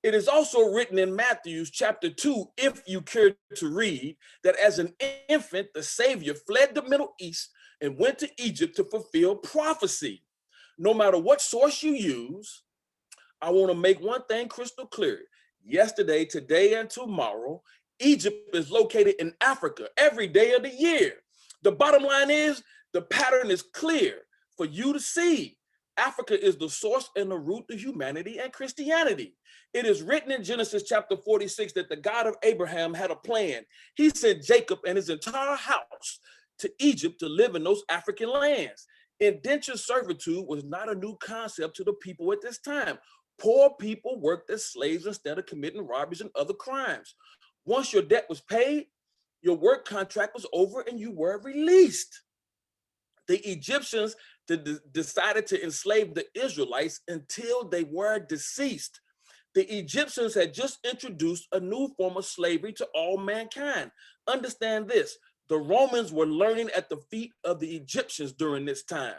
It is also written in Matthew chapter 2, if you care to read, that as an infant, the Savior fled the Middle East and went to Egypt to fulfill prophecy. No matter what source you use, I want to make one thing crystal clear. Yesterday, today, and tomorrow, Egypt is located in Africa every day of the year. The bottom line is, the pattern is clear for you to see. Africa is the source and the root of humanity and Christianity. It is written in Genesis chapter 46 that the God of Abraham had a plan. He sent Jacob and his entire house to Egypt to live in those African lands. Indentured servitude was not a new concept to the people at this time. Poor people worked as slaves instead of committing robberies and other crimes. Once your debt was paid, your work contract was over and you were released. The Egyptians decided to enslave the Israelites until they were deceased. The Egyptians had just introduced a new form of slavery to all mankind. Understand this, the Romans were learning at the feet of the Egyptians during this time.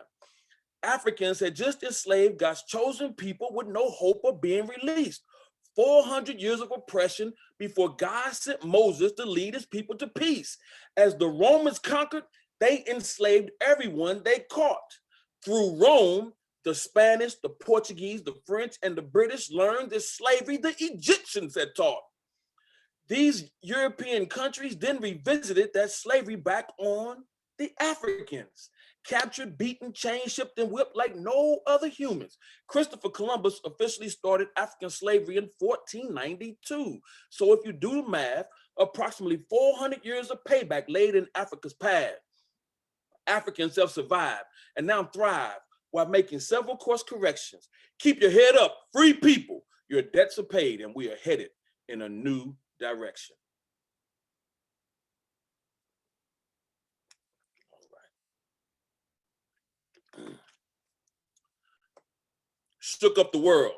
Africans had just enslaved God's chosen people with no hope of being released. 400 years of oppression before God sent Moses to lead his people to peace. As the Romans conquered, they enslaved everyone they caught. Through Rome, the Spanish, the Portuguese, the French, and the British learned the slavery the Egyptians had taught. These European countries then revisited that slavery back on the Africans. Captured, beaten, chained, shipped, and whipped like no other humans. Christopher Columbus officially started African slavery in 1492. So if you do the math, approximately 400 years of payback laid in Africa's past. Africans have survived and now thrive while making several course corrections. Keep your head up, free people. Your debts are paid and we are headed in a new direction. Shook up the world.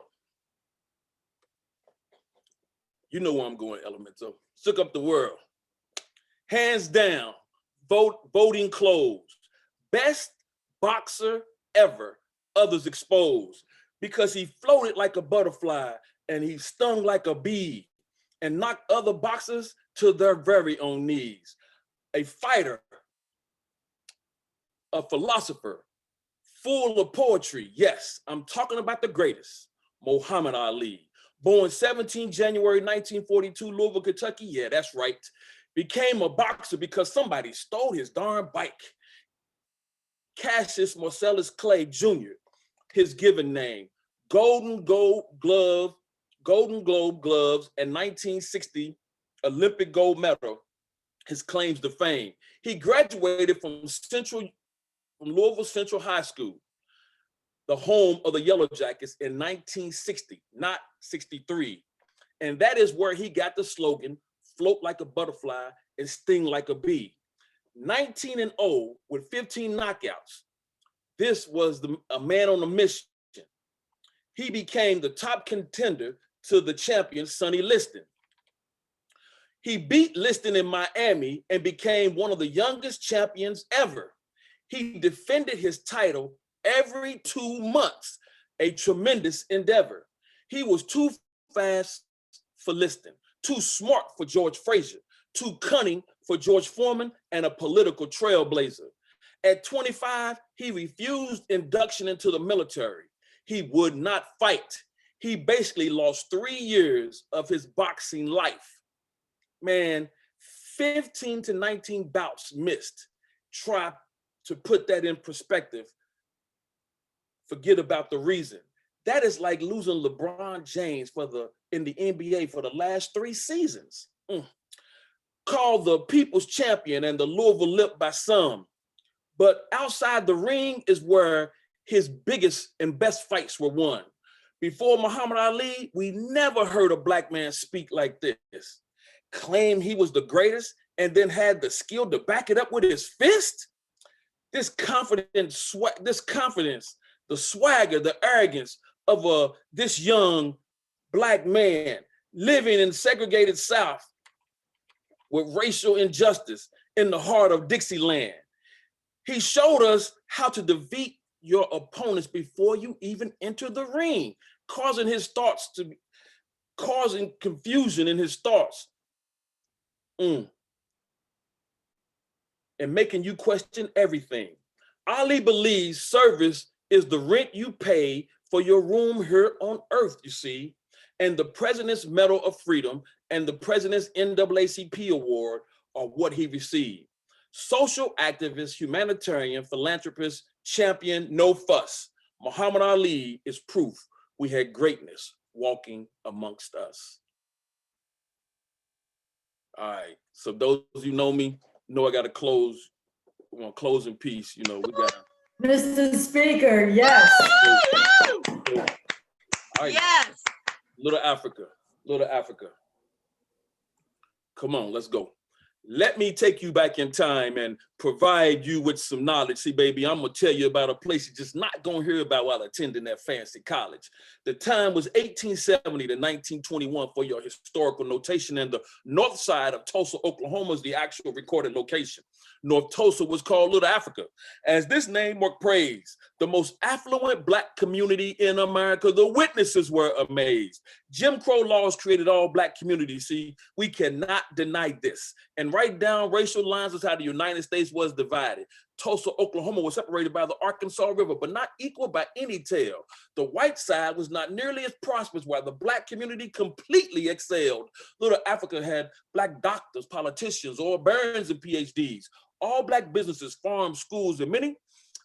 You know where I'm going, Elemento. Shook up the world. Hands down, voting closed. Best boxer ever, others exposed. Because he floated like a butterfly and he stung like a bee and knocked other boxers to their very own knees. A fighter, a philosopher, full of poetry. Yes, I'm talking about the greatest, Muhammad Ali. Born 17 January 1942, Louisville, Kentucky. Yeah, that's right. Became a boxer because somebody stole his darn bike. Cassius Marcellus Clay Jr., his given name. Golden Globe gloves, and 1960 Olympic gold medal, his claims to fame. He graduated from Louisville Central High School, the home of the Yellow Jackets, in 1960, not 63. And that is where he got the slogan, float like a butterfly and sting like a bee. 19-0 with 15 knockouts. This was a man on a mission. He became the top contender to the champion, Sonny Liston. He beat Liston in Miami and became one of the youngest champions ever. He defended his title every 2 months, a tremendous endeavor. He was too fast for Liston, too smart for George Frazier, too cunning for George Foreman, and a political trailblazer. At 25, he refused induction into the military. He would not fight. He basically lost 3 years of his boxing life. Man, 15 to 19 bouts missed. Try to put that in perspective. Forget about the reason. That is like losing LeBron James in the NBA for the last 3 seasons. Called the people's champion and the Louisville Lip by some. But outside the ring is where his biggest and best fights were won. Before Muhammad Ali, we never heard a black man speak like this. claimed he was the greatest and then had the skill to back it up with his fist? This confidence, the swagger, the arrogance of this young Black man living in segregated South with racial injustice in the heart of Dixieland. He showed us how to defeat your opponents before you even enter the ring, causing confusion in his thoughts. And making you question everything. Ali believes service is the rent you pay for your room here on earth, you see, and the President's Medal of Freedom and the President's NAACP award are what he received. Social activist, humanitarian, philanthropist, champion, no fuss. Muhammad Ali is proof we had greatness walking amongst us. All right, so those of you know me, know I got to close. We want to close in peace. You know, we got Mr. Speaker, yes. All right. Yes. Little Africa, Little Africa. Come on, let's go. Let me take you back in time and provide you with some knowledge. See, baby, I'm gonna tell you about a place you're just not gonna hear about while attending that fancy college. The time was 1870 to 1921 for your historical notation, and the north side of Tulsa, Oklahoma is the actual recorded location. North Tulsa was called Little Africa. As this name work praised, the most affluent Black community in America, the witnesses were amazed. Jim Crow laws created all Black communities. See, we cannot deny this. And right down racial lines is how the United States was divided. Tulsa, Oklahoma was separated by the Arkansas River, but not equal by any tale. The white side was not nearly as prosperous, while the Black community completely excelled. Little Africa had Black doctors, politicians, oil barons, and PhDs. All Black businesses, farms, schools, and many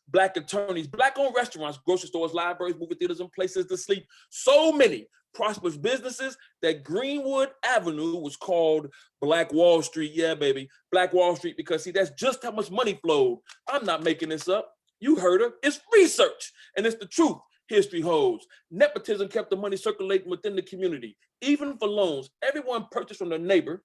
Black attorneys, Black-owned restaurants, grocery stores, libraries, movie theaters, and places to sleep. So many prosperous businesses that Greenwood Avenue was called Black Wall Street. Yeah, baby, Black Wall Street, because see, that's just how much money flowed. I'm not making this up. You heard her. It's research, and it's the truth. History holds. Nepotism kept the money circulating within the community. Even for loans, everyone purchased from their neighbor,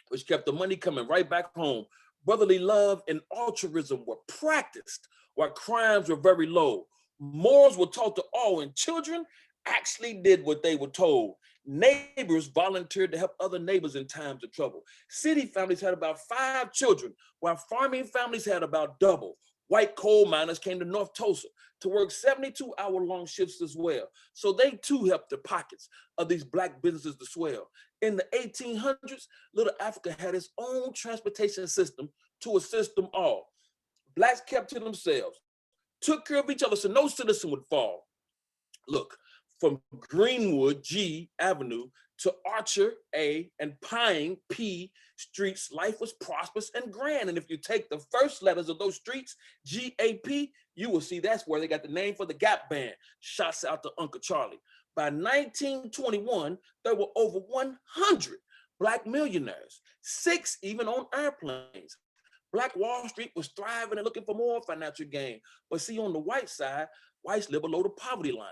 which kept the money coming right back home. Brotherly love and altruism were practiced while crimes were very low. Morals were taught to all, and children actually did what they were told. Neighbors volunteered to help other neighbors in times of trouble. City families had about 5 children, while farming families had about double. White coal miners came to North Tulsa to work 72-hour-long shifts as well. So they too helped the pockets of these Black businesses to swell. In the 1800s, Little Africa had its own transportation system to assist them all. Blacks kept to themselves, took care of each other so no citizen would fall. Look, from Greenwood, G Avenue, to Archer, A, and Pine, P streets, life was prosperous and grand. And if you take the first letters of those streets, G-A-P, you will see that's where they got the name for the Gap Band. Shouts out to Uncle Charlie. By 1921, there were over 100 Black millionaires, 6 even on airplanes. Black Wall Street was thriving and looking for more financial gain. But see, on the white side, whites live below the poverty line.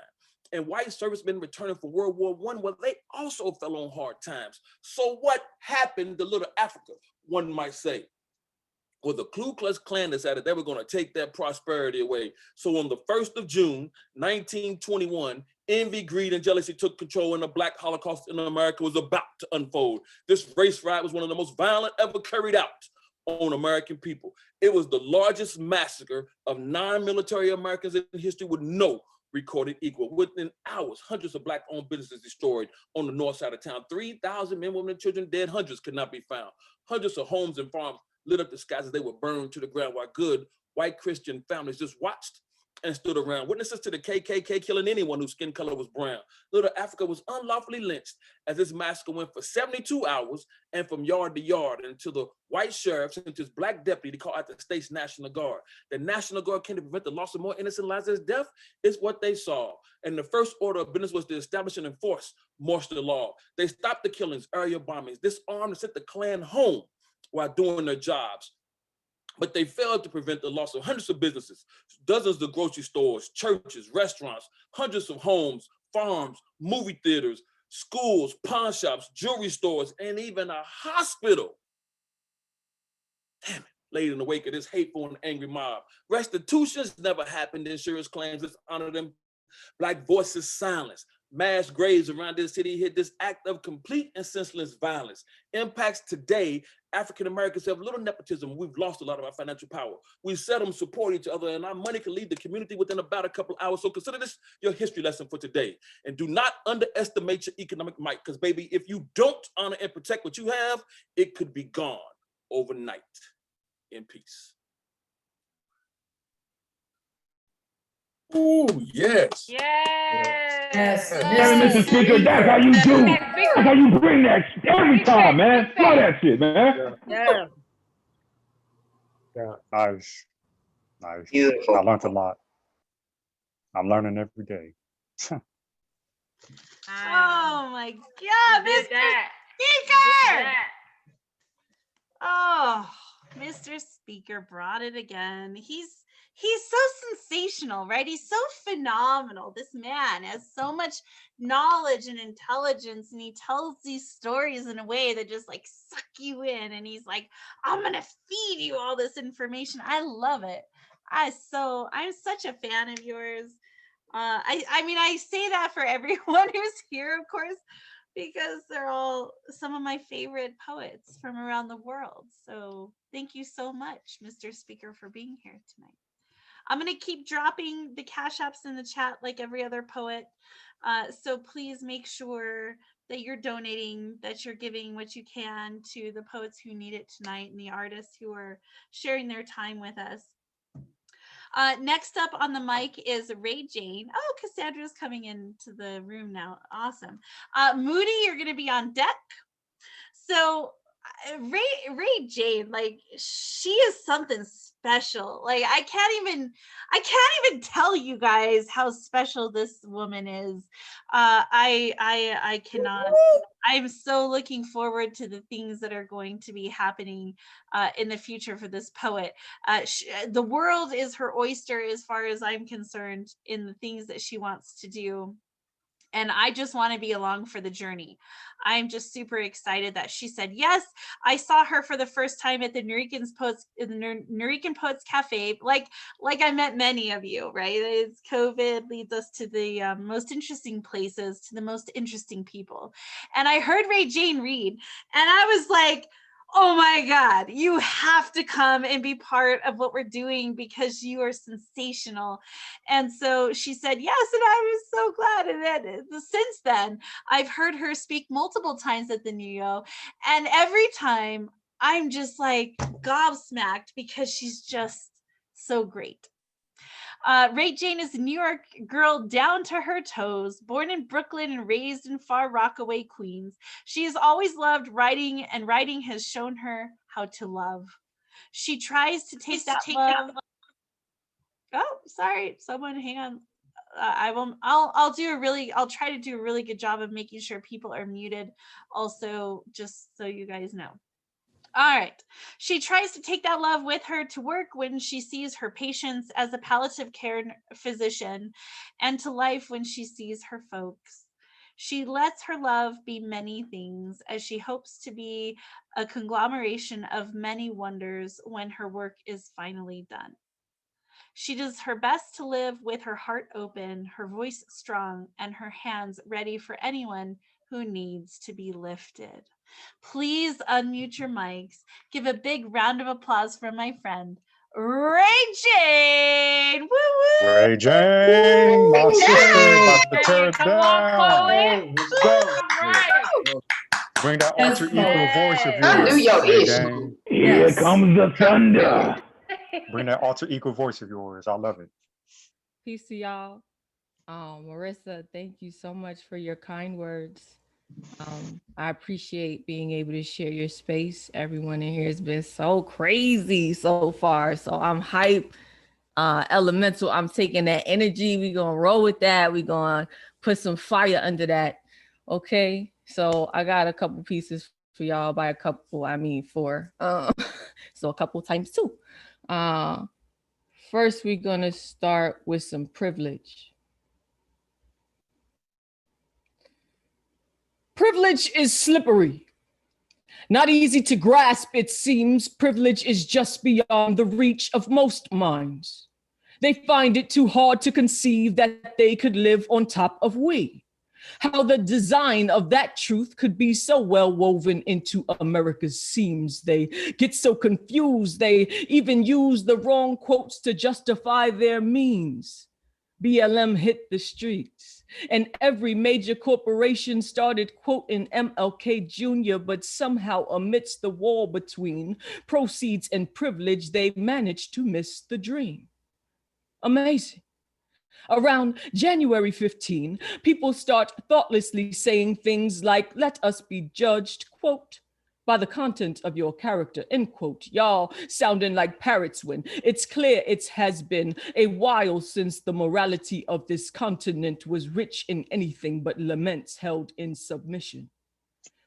And white servicemen returning from World War I, well, they also fell on hard times. So what happened to Little Africa, one might say? Well, the Ku Klux Klan decided they were going to take that prosperity away. So on the 1st of June, 1921, envy, greed, and jealousy took control, and the Black Holocaust in America was about to unfold. This race riot was one of the most violent ever carried out on American people. It was the largest massacre of non-military Americans in history with no recorded equal. Within hours, hundreds of Black-owned businesses destroyed on the north side of town. 3,000 men, women, and children dead. Hundreds could not be found. Hundreds of homes and farms lit up the skies as they were burned to the ground, while good white Christian families just watched and stood around. Witnesses to the KKK killing anyone whose skin color was brown. Little Africa was unlawfully lynched as this massacre went for 72 hours and from yard to yard, until the white sheriff sent his Black deputy to call out the state's National Guard. The National Guard came to prevent the loss of more innocent lives, as death is what they saw. And the first order of business was to establish and enforce martial law. They stopped the killings, area bombings, disarmed and sent the Klan home while doing their jobs. But they failed to prevent the loss of hundreds of businesses, dozens of grocery stores, churches, restaurants, hundreds of homes, farms, movie theaters, schools, pawn shops, jewelry stores, and even a hospital. Damn it, laid in the wake of this hateful and angry mob. Restitutions never happened. Insurance claims, let's honor them. Black voices silenced. Mass graves around this city hit this act of complete and senseless violence. Impacts today, African Americans have little nepotism. We've lost a lot of our financial power. We seldom support each other, and our money can leave the community within about a couple hours. So consider this your history lesson for today. And do not underestimate your economic might, because baby, if you don't honor and protect what you have, it could be gone overnight. In peace. Oh, yes. Yes. Damn it, Mr. Speaker, that's how you do. That's how you bring that every time, man. Love that shit, man. Yeah. Yeah, nice. Nice. Beautiful. I learned a lot. I'm learning every day. Oh my God, You did Mr. that. Speaker! Oh, Mr. Speaker brought it again. He's so sensational, right? He's so phenomenal. This man has so much knowledge and intelligence, and he tells these stories in a way that just like suck you in. And he's like, I'm gonna feed you all this information. I love it. I'm such a fan of yours. I mean, I say that for everyone who's here, of course, because they're all some of my favorite poets from around the world. So thank you so much, Mr. Speaker, for being here tonight. I'm going to keep dropping the cash apps in the chat like every other poet. So please make sure that you're donating, that you're giving what you can to the poets who need it tonight and the artists who are sharing their time with us. Next up on the mic is Ray Jane. Oh, Cassandra's coming into the room now. Awesome. Moody, you're going to be on deck. So Ray Jane, like, she is something special. Like, I can't even tell you guys how special this woman is. I cannot. I'm so looking forward to the things that are going to be happening in the future for this poet. The world is her oyster as far as I'm concerned in the things that she wants to do. And I just want to be along for the journey. I'm just super excited that she said yes. I saw her for the first time at the Nuyorican Poets Cafe. Like I met many of you, right? It's COVID leads us to the most interesting places, to the most interesting people. And I heard Ray Jane read, and I was like, oh my God, you have to come and be part of what we're doing because you are sensational. And so she said yes, and I was so glad. And then since then, I've heard her speak multiple times at the Nuyo, and every time I'm just like gobsmacked because she's just so great. Ray Jane is a New York girl down to her toes, born in Brooklyn and raised in Far Rockaway, Queens. She has always loved writing, and writing has shown her how to love. She tries to take that love. Oh, sorry, someone hang on. I'll try to do a really good job of making sure people are muted also, just so you guys know. All right. She tries to take that love with her to work when she sees her patients as a palliative care physician, and to life when she sees her folks. She lets her love be many things, as she hopes to be a conglomeration of many wonders when her work is finally done. She does her best to live with her heart open, her voice strong, and her hands ready for anyone who needs to be lifted. Please unmute your mics. Give a big round of applause for my friend, Ray Jane. Woo woo! Ray Jane, my sister, about to tear it down. Hey, Let's go. Bring that alter ego voice of yours, Ray Jane. Here comes the thunder. Bring that alter ego voice of yours. I love it. Peace to y'all. Marissa, thank you so much for your kind words. I appreciate being able to share your space. Everyone in here has been so crazy so far. So I'm hyped. Elemental, I'm taking that energy. We're going to roll with that. We're going to put some fire under that. Okay. So I got a couple pieces for y'all. By a couple, I mean 4. So a couple times 2. First, we're going to start with some privilege. Privilege is slippery. Not easy to grasp, it seems. Privilege is just beyond the reach of most minds. They find it too hard to conceive that they could live on top of we. How the design of that truth could be so well woven into America's seams. They get so confused, they even use the wrong quotes to justify their means. BLM hit the streets, and every major corporation started quoting MLK Jr., but somehow amidst the wall between proceeds and privilege, they managed to miss the dream. Amazing. Around January 15, people start thoughtlessly saying things like, let us be judged, quote, by the content of your character, end quote. Y'all sounding like parrots when it's clear it has been a while since the morality of this continent was rich in anything but laments held in submission.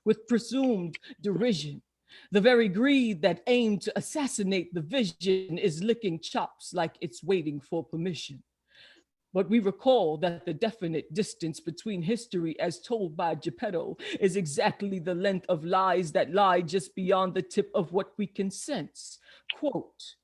With presumed derision, the very greed that aimed to assassinate the vision is licking chops like it's waiting for permission. But we recall that the definite distance between history as told by Geppetto is exactly the length of lies that lie just beyond the tip of what we can sense. Quote,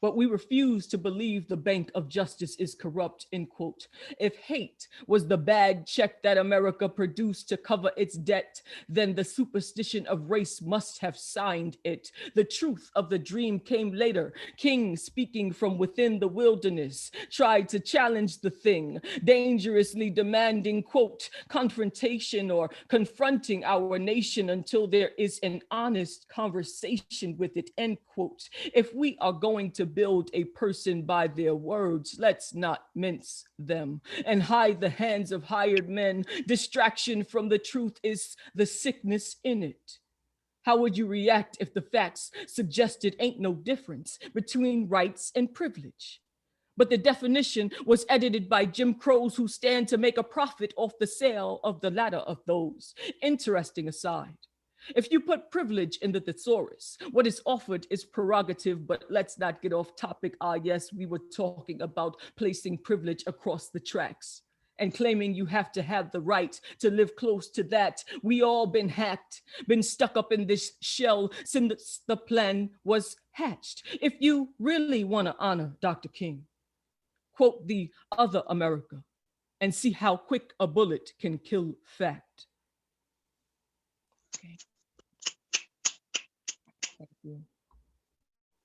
but we refuse to believe the bank of justice is corrupt, end quote. If hate was the bad check that America produced to cover its debt, then the superstition of race must have signed it. The truth of the dream came later. King, speaking from within the wilderness, tried to challenge the thing, dangerously demanding, quote, confrontation or confronting our nation until there is an honest conversation with it, end quote. If we are going to build a person by their words, let's not mince them and hide the hands of hired men. Distraction from the truth is the sickness in it. How would you react if the facts suggested ain't no difference between rights and privilege? But the definition was edited by Jim Crows who stand to make a profit off the sale of the latter of those. Interesting aside. If you put privilege in the thesaurus, what is offered is prerogative, but let's not get off topic. Yes, we were talking about placing privilege across the tracks and claiming you have to have the right to live close to that. We all been hacked, been stuck up in this shell since the plan was hatched. If you really want to honor Dr. King, quote the other America and see how quick a bullet can kill fact. Okay. Thank you.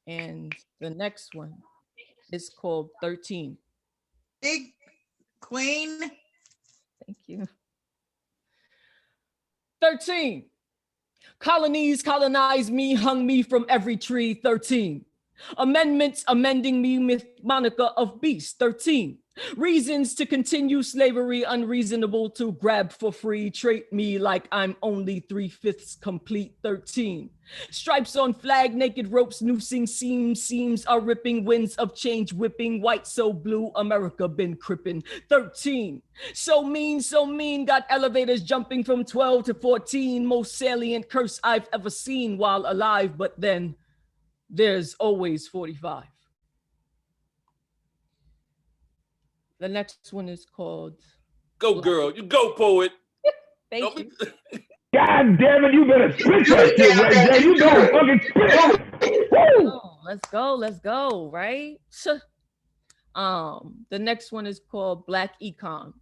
And the next one is called 13. Big Queen. Thank you. 13. Colonies colonized me, hung me from every tree. 13. Amendments amending me with moniker of beast. 13. Reasons to continue slavery, unreasonable to grab for free, treat me like I'm only 3/5 complete. 13. Stripes on flag, naked ropes, noosing seams are ripping, winds of change whipping, white so blue, America been crippin'. 13. So mean, got elevators jumping from 12 to 14, most salient curse I've ever seen while alive, but then there's always 45. The next one is called Go Girl, you go poet. Thank you. God damn it, you better spit that shit right there. You better fucking spit. Oh, let's go, right? The next one is called Black Econ.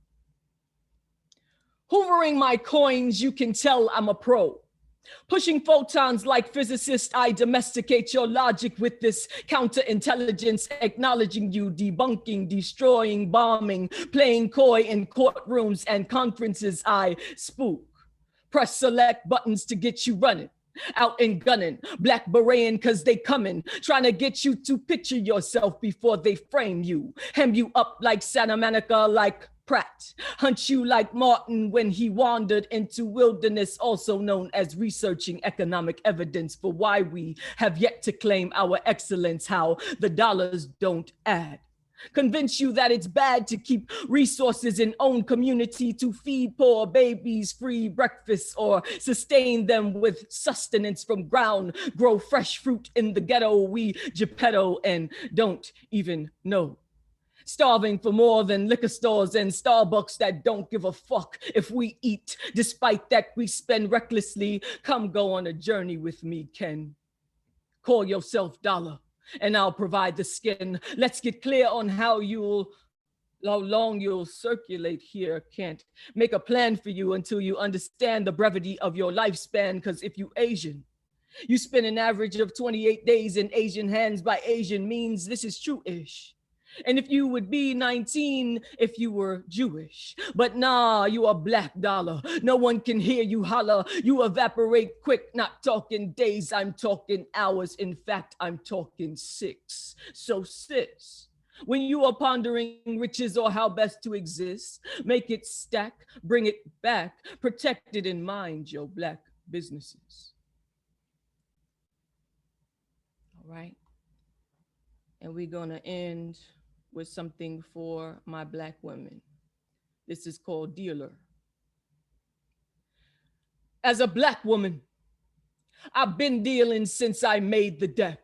Hoovering my coins, you can tell I'm a pro. Pushing photons like physicists, I domesticate your logic with this counterintelligence, acknowledging you, debunking, destroying, bombing, playing coy in courtrooms and conferences, I spook. Press select buttons to get you running, out and gunning, black berets cause they coming, trying to get you to picture yourself before they frame you, hem you up like Santa Monica, like Pratt, hunt you like Martin when he wandered into wilderness, also known as researching economic evidence for why we have yet to claim our excellence, how the dollars don't add. Convince you that it's bad to keep resources in own community to feed poor babies free breakfast or sustain them with sustenance from ground, grow fresh fruit in the ghetto we Geppetto and don't even know. Starving for more than liquor stores and Starbucks that don't give a fuck if we eat. Despite that, we spend recklessly. Come go on a journey with me, Ken. Call yourself Dollar, and I'll provide the skin. Let's get clear on how long you'll circulate here. Can't make a plan for you until you understand the brevity of your lifespan, because if you Asian, you spend an average of 28 days in Asian hands by Asian means. This is true-ish. And if you would be 19 if you were Jewish. But nah, you are Black Dollar. No one can hear you holler. You evaporate quick, not talking days, I'm talking hours. In fact, I'm talking 6. So sis, when you are pondering riches or how best to exist, make it stack, bring it back, protect it in mind, your Black businesses. All right. And we're gonna end with something for my Black women. This is called Dealer. As a Black woman, I've been dealing since I made the deck,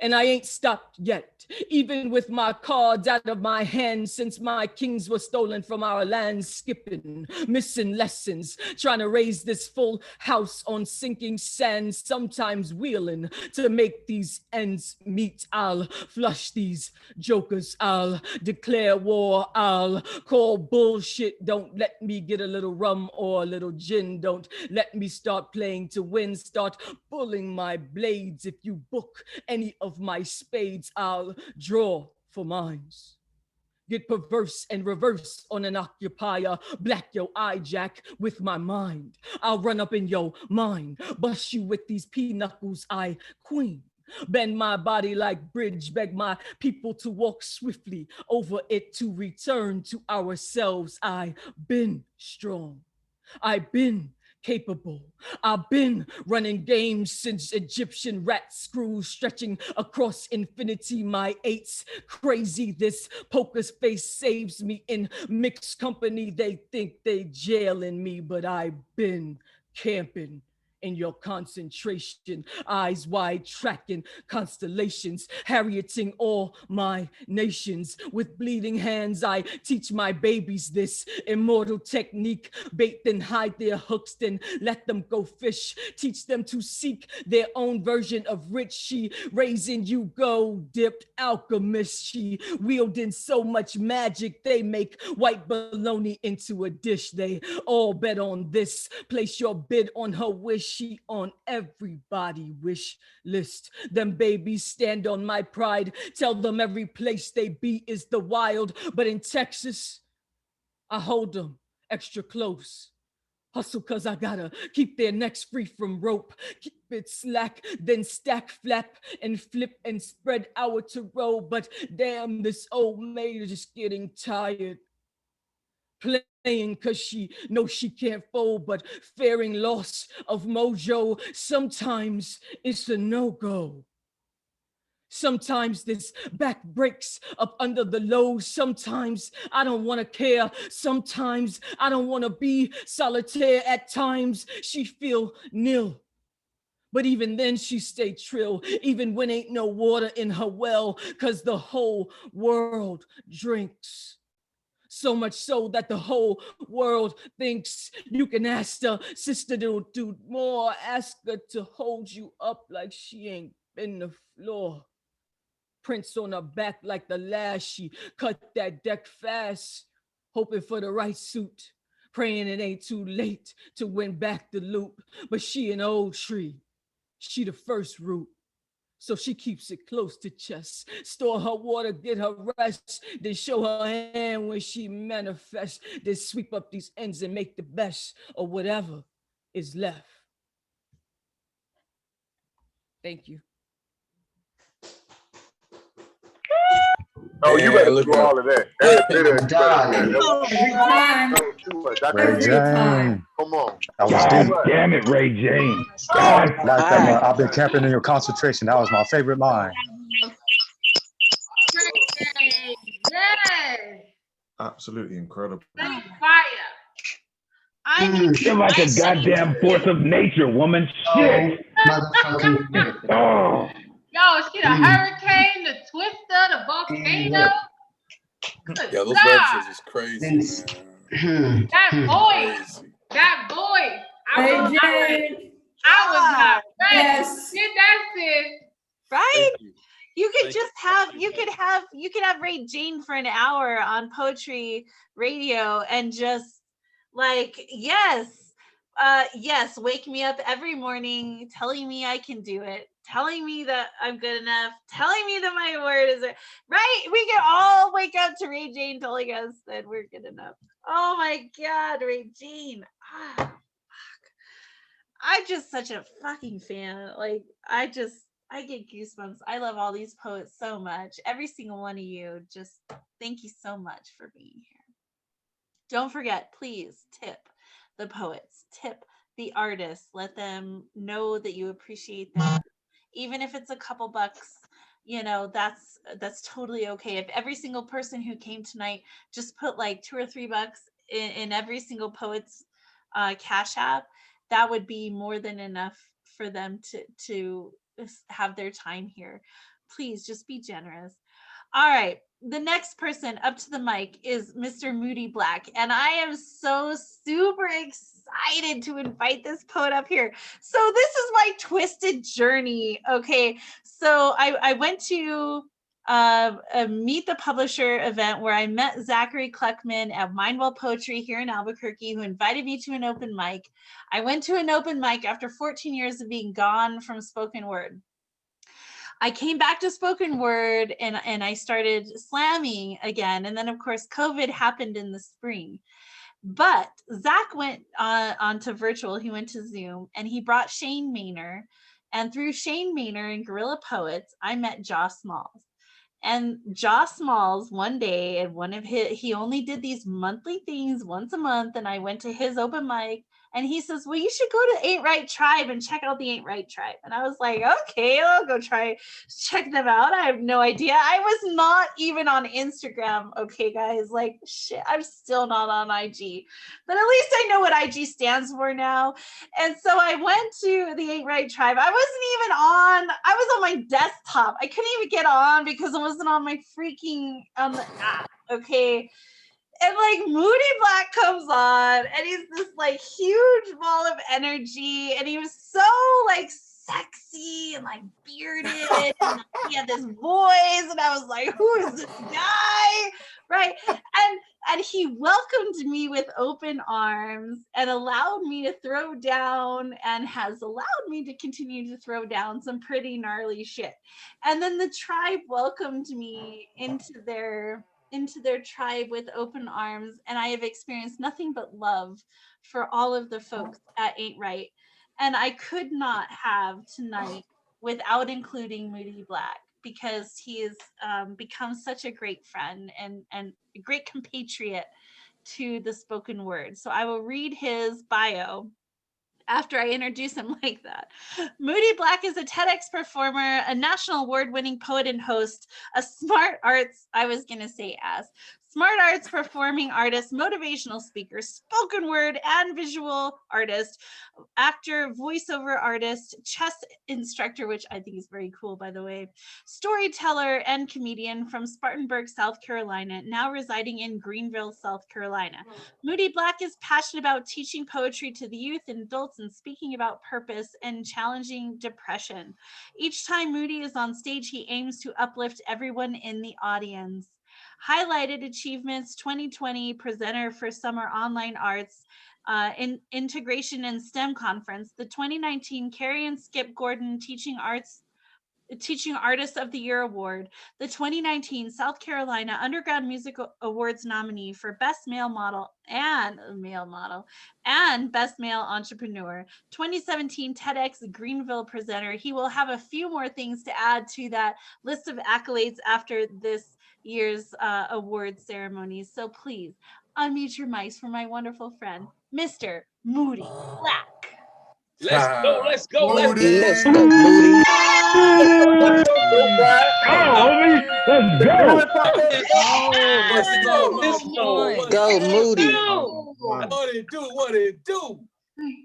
and I ain't stopped yet. Even with my cards out of my hands since my kings were stolen from our lands, skipping, missing lessons, trying to raise this full house on sinking sand, sometimes wheeling to make these ends meet. I'll flush these jokers, I'll declare war, I'll call bullshit. Don't let me get a little rum or a little gin. Don't let me start playing to win. Start pulling my blades. If you book any of my spades, I'll draw for mines. Get perverse and reverse on an occupier. Black your eye jack with my mind. I'll run up in your mind. Bust you with these P-knuckles, I queen. Bend my body like bridge, beg my people to walk swiftly over it to return to ourselves. I've been strong. I've been capable. I've been running games since Egyptian rat screws stretching across infinity. My 8's crazy. This poker's face saves me in mixed company. They think they jailing me, but I've been camping in your concentration, eyes wide tracking constellations, harrieting all my nations. With bleeding hands, I teach my babies this immortal technique. Bait then hide their hooks, then let them go fish. Teach them to seek their own version of rich. She raising you gold dipped alchemist. She wielding so much magic, they make white bologna into a dish. They all bet on this. Place your bid on her wish. She on everybody wish list. Them babies stand on my pride. Tell them every place they be is the wild. But in Texas, I hold them extra close. Hustle cause I gotta keep their necks free from rope. Keep it slack, then stack, flap, and flip and spread out to roll. But damn, this old maid is just getting tired. Playing cause she knows she can't fold, but fearing loss of mojo. Sometimes it's a no-go. Sometimes this back breaks up under the load. Sometimes I don't want to care. Sometimes I don't want to be solitaire. At times she feel nil. But even then she stay trill, even when ain't no water in her well, cause the whole world drinks. So much so that the whole world thinks you can ask the sister to do more. Ask her to hold you up like she ain't been the floor. Prints on her back like the last. She cut that deck fast, hoping for the right suit. Praying it ain't too late to win back the loop. But she an old tree. She the first root. So she keeps it close to chest. Store her water, get her rest. Then show her hand when she manifests. Then sweep up these ends and make the best of whatever is left. Thank you. Oh, you better do all of that. Ray Jane. Come on. That was deep. Damn it, Ray Jane. I've been camping in your concentration. That was my favorite line. Yes. Absolutely incredible. Fire. You're like a goddamn force of nature, woman. Shit. Oh. Yo, she the hurricane, the twister, the volcano. Yeah, those God. verses is crazy, man. That voice. That voice. I was not ready. I was not ready. Yes. Did that, sis? Right? Thank you. You could Thank just have you could have Ray Jane for an hour on poetry radio and just like yes, wake me up every morning telling me I can do it, telling me that I'm good enough, telling me that my word is right. We can all wake up to Ray Jane telling us that we're good enough. Oh my God, Ray Jane. I'm just such a fucking fan. Like I get goosebumps. I love all these poets so much. Every single one of you. Just thank you so much for being here. Don't forget, please tip the poets, tip the artists. Let them know that you appreciate them. Even if it's a couple bucks, that's totally okay. If every single person who came tonight just put like $2 or $3 in every single poet's Cash App, that would be more than enough for them to have their time here. Please just be generous. All right, the next person up to the mic is Mr. Moody Black, and I am so super excited to invite this poet up here. So this is my twisted journey. Okay, so I went to a Meet the Publisher event where I met Zachary Kleckman at Mindwell Poetry here in Albuquerque, who invited me to an open mic. I went to an open mic after 14 years of being gone from spoken word. I came back to spoken word and I started slamming again. And then of course, COVID happened in the spring. But Zach went onto virtual, he went to Zoom, and he brought Shane Maynor. And through Shane Maynor and Guerrilla Poets, I met Josh Smalls. And Josh Smalls one day, and he only did these monthly things once a month, and I went to his open mic, and he says, well, you should go to Ain't Right Tribe and check out the Ain't Right Tribe. And I was like, okay, I'll go check them out. I have no idea. I was not even on Instagram. Okay, guys, like shit, I'm still not on IG, but at least I know what IG stands for now. And so I went to the Ain't Right Tribe. I was on my desktop. I couldn't even get on because I wasn't on my freaking on the app. Okay. And like Moody Black comes on and he's this like huge ball of energy and he was so like sexy and like bearded and he had this voice and I was like, who is this guy? Right. And he welcomed me with open arms and allowed me to throw down and has allowed me to continue to throw down some pretty gnarly shit. And then the tribe welcomed me into their tribe with open arms, and I have experienced nothing but love for all of the folks at Ain't Right. And I could not have tonight without including Moody Black because he has become such a great friend and a great compatriot to the spoken word. So I will read his bio after I introduce him like that. Moody Black is a TEDx performer, a national award-winning poet and host, a smart arts performing artist, motivational speaker, spoken word and visual artist, actor, voiceover artist, chess instructor, which I think is very cool, by the way, storyteller and comedian from Spartanburg, South Carolina, now residing in Greenville, South Carolina. Moody Black is passionate about teaching poetry to the youth and adults and speaking about purpose and challenging depression. Each time Moody is on stage, he aims to uplift everyone in the audience. Highlighted achievements 2020 presenter for Summer Online Arts in Integration and STEM Conference, the 2019 Carrie and Skip Gordon Teaching Artist of the Year Award, the 2019 South Carolina Underground Music Awards nominee for Best Male Model and Best Male Entrepreneur, 2017 TEDx Greenville presenter. He will have a few more things to add to that list of accolades after this year's award ceremonies. So please unmute your mics for my wonderful friend, Mr. Moody Black. Let's go, Moody. let's go, Moody. homie, let's go. Go, Moody. What it do?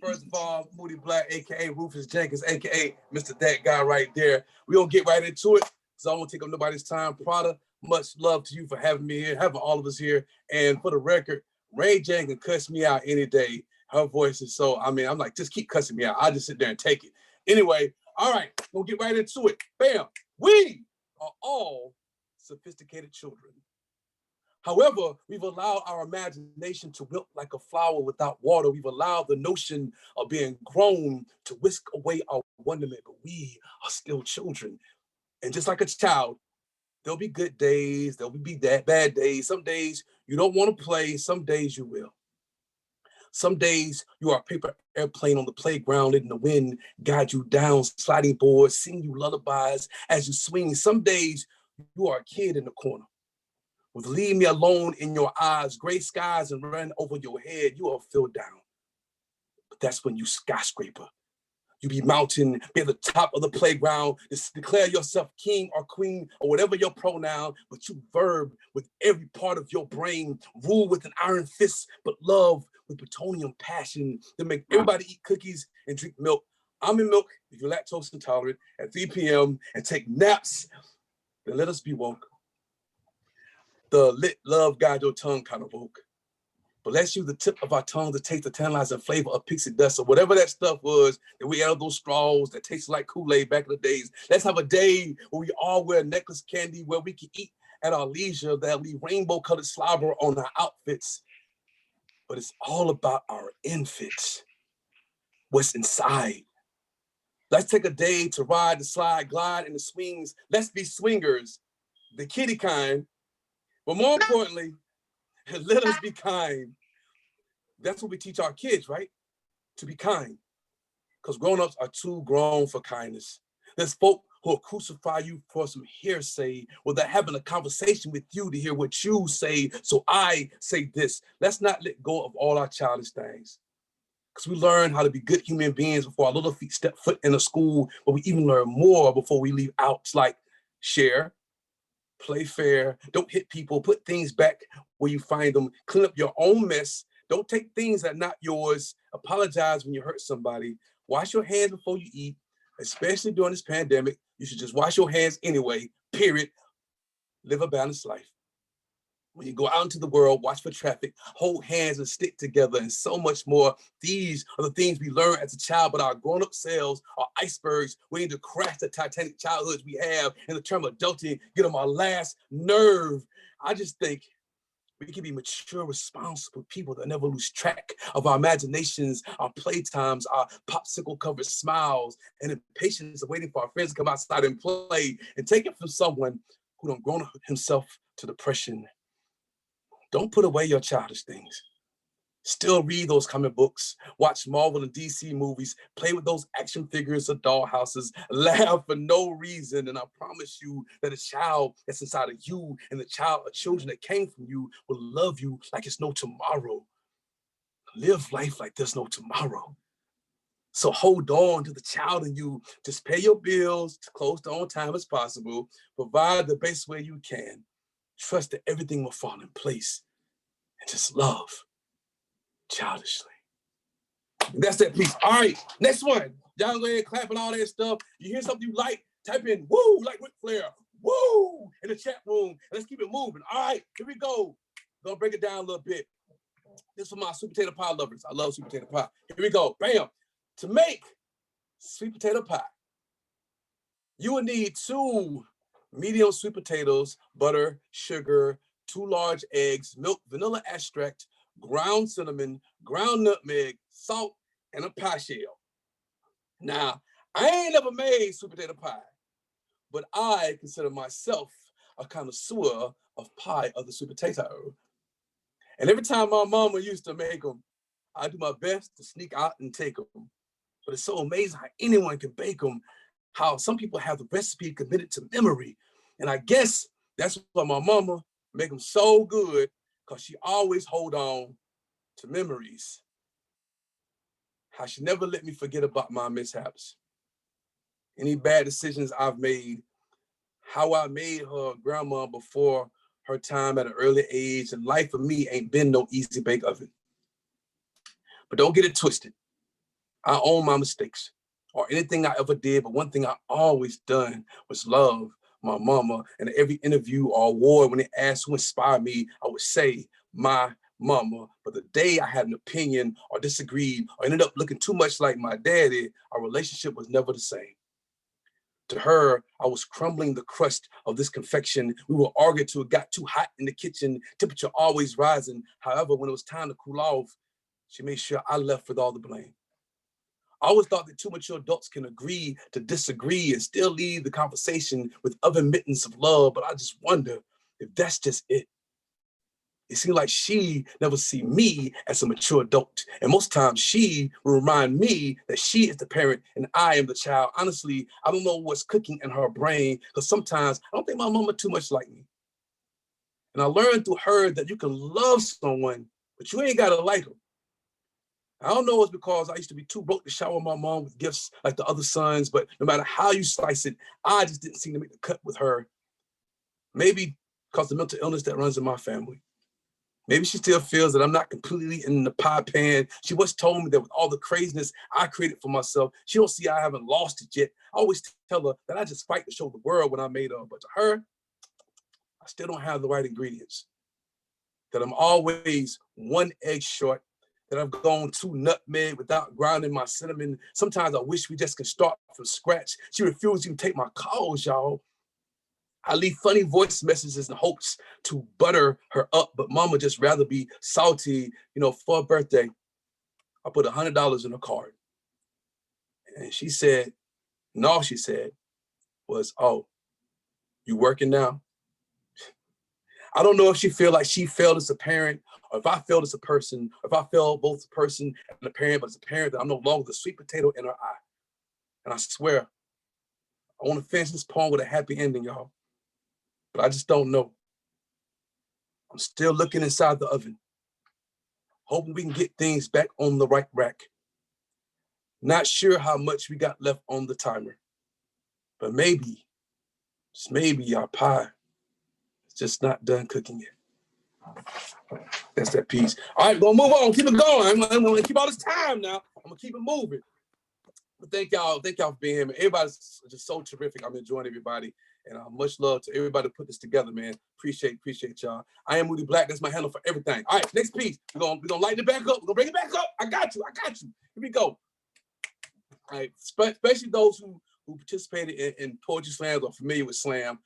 First of all, Moody Black, aka Rufus Jenkins, aka Mr. That Guy right there. We gonna get right into it because I don't want to take up nobody's time. Prada, Much love to you for having me here, having all of us here. And for the record, Rayne Jane can cuss me out any day. Her voice is so, I mean, I'm like, just keep cussing me out. I'll just sit there and take it. Anyway, all right, we'll get right into it. Bam. We are all sophisticated children. However, we've allowed our imagination to wilt like a flower without water. We've allowed the notion of being grown to whisk away our wonderment, but we are still children. And just like a child, there'll be good days, there'll be bad days. Some days you don't want to play, some days you will. Some days you are a paper airplane on the playground, letting the wind guide you down sliding boards, sing you lullabies as you swing. Some days you are a kid in the corner with leave me alone in your eyes, gray skies and run over your head. You are filled down. But that's when you skyscraper. You be mountain, be at the top of the playground, just declare yourself king or queen or whatever your pronoun, but you verb with every part of your brain, rule with an iron fist, but love with plutonium passion to make everybody eat cookies and drink milk. Almond milk, if you're lactose intolerant, at 3 p.m. and take naps, then let us be woke. The lit love guide your tongue kind of woke. But let's use the tip of our tongue to taste the tantalizing flavor of pixie dust or whatever that stuff was that we had those straws that tasted like Kool-Aid back in the days. Let's have a day where we all wear necklace candy, where we can eat at our leisure, that leave rainbow colored slobber on our outfits. But it's all about our infants, what's inside. Let's take a day to ride the slide, glide in the swings. Let's be swingers, the kiddie kind. But more importantly, let us be kind. That's what we teach our kids, right? To be kind. Because grown-ups are too grown for kindness. There's folk who will crucify you for some hearsay without having a conversation with you to hear what you say. So I say this. Let's not let go of all our childish things. Because we learn how to be good human beings before our little feet step foot in a school, but we even learn more before we leave out. It's like share, play fair, don't hit people, put things back where you find them, clean up your own mess, don't take things that are not yours, apologize when you hurt somebody, wash your hands before you eat, especially during this pandemic. You should just wash your hands anyway, period. Live a balanced life. When you go out into the world, watch for traffic, hold hands and stick together, and so much more. These are the things we learn as a child, but our grown-up selves are icebergs waiting to crash the Titanic childhoods we have in the term of adulting, get on my last nerve. I just think we can be mature, responsible people that never lose track of our imaginations, our playtimes, our popsicle-covered smiles, and impatience of waiting for our friends to come outside and play, and take it from someone who done grown himself to depression. Don't put away your childish things. Still read those comic books, watch Marvel and DC movies, play with those action figures or dollhouses, laugh for no reason. And I promise you that a child that's inside of you and the children that came from you will love you like it's no tomorrow. Live life like there's no tomorrow. So hold on to the child in you. Just pay your bills to close to on time as possible. Provide the best way you can. Trust that everything will fall in place, and just love childishly. And that's that piece. All right, next one. Y'all go ahead and clap and all that stuff. You hear something you like, type in woo, like Ric Flair, woo, in the chat room, and let's keep it moving. All right, here we go. Gonna break it down a little bit. This is for my sweet potato pie lovers. I love sweet potato pie. Here we go, bam. To make sweet potato pie, you will need 2 medium sweet potatoes, butter, sugar, 2 large eggs, milk, vanilla extract, ground cinnamon, ground nutmeg, salt, and a pie shell. Now, I ain't never made sweet potato pie, but I consider myself a connoisseur of pie of the sweet potato. And every time my mama used to make them, I do my best to sneak out and take them. But it's so amazing how anyone can bake them, how some people have the recipe committed to memory. And I guess that's why my mama make them so good, because she always hold on to memories. How she never let me forget about my mishaps. Any bad decisions I've made, how I made her grandma before her time at an early age, and life for me ain't been no easy bake oven. But don't get it twisted. I own my mistakes or anything I ever did, but one thing I always done was love my mama. And every interview or award, when they asked who inspired me, I would say my mama. But the day I had an opinion or disagreed or ended up looking too much like my daddy, our relationship was never the same. To her, I was crumbling the crust of this confection. We were arguing till it got too hot in the kitchen, temperature always rising. However, when it was time to cool off, she made sure I left with all the blame. I always thought that two mature adults can agree to disagree and still leave the conversation with other mittens of love, but I just wonder if that's just it. It seemed like she never see me as a mature adult. And most times she will remind me that she is the parent and I am the child. Honestly, I don't know what's cooking in her brain because sometimes I don't think my mama too much like me. And I learned through her that you can love someone, but you ain't gotta like them. I don't know it's because I used to be too broke to shower my mom with gifts like the other sons, but no matter how you slice it, I just didn't seem to make the cut with her. Maybe because of the mental illness that runs in my family. Maybe she still feels that I'm not completely in the pie pan. She once told me that with all the craziness I created for myself, she don't see I haven't lost it yet. I always tell her that I just fight to show the world what I made of. But to her, I still don't have the right ingredients. That I'm always one egg short, that I've gone 2 nutmeg without grinding my cinnamon. Sometimes I wish we just could start from scratch. She refused to even take my calls, y'all. I leave funny voice messages in hopes to butter her up, but mama just rather be salty, for her birthday. I put $100 in her card. And she said, and all she said was, "Oh, you working now?" I don't know if she feel like she failed as a parent, or if I failed as a person, or if I failed both as a person and a parent, but as a parent that I'm no longer the sweet potato in her eye. And I swear, I want to finish this poem with a happy ending, y'all. But I just don't know. I'm still looking inside the oven, hoping we can get things back on the right rack. Not sure how much we got left on the timer, but maybe, just maybe our pie is just not done cooking yet. That's that piece. All right, gonna move on, keep it going. I'm gonna keep all this time now. I'm gonna keep it moving. But thank y'all for being here, man. Everybody's just so terrific. I'm enjoying everybody. And much love to everybody who put this together, man. Appreciate y'all. I am Moody Black. That's my handle for everything. All right, next piece. We're gonna lighten it back up. We're gonna bring it back up. I got you. Here we go. All right, especially those who participated in poetry slams or familiar with slam.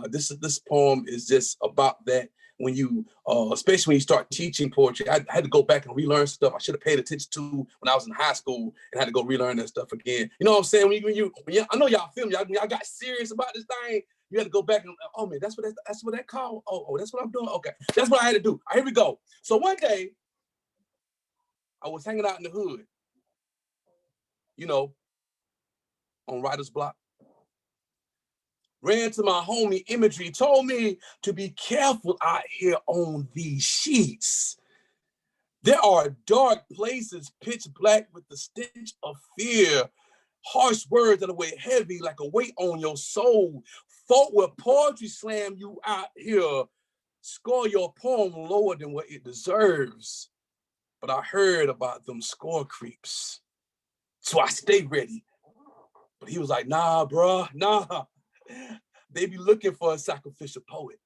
This poem is just about that. When you, especially when you start teaching poetry, I had to go back and relearn stuff I should have paid attention to when I was in high school and had to go relearn that stuff again. You know what I'm saying? When you I know y'all feel me. Y'all got serious about this thing. You had to go back and, oh man, that's what that called. Oh, that's what I'm doing. Okay, that's what I had to do. All right, here we go. So one day, I was hanging out in the hood, on writer's block. Ran to my homie Imagery, told me to be careful out here on these sheets. There are dark places, pitch black with the stench of fear. Harsh words that weigh heavy like a weight on your soul. Folk will poetry slam you out here. Score your poem lower than what it deserves. But I heard about them score creeps. So I stayed ready. But he was like, nah, bruh, nah. They be looking for a sacrificial poet.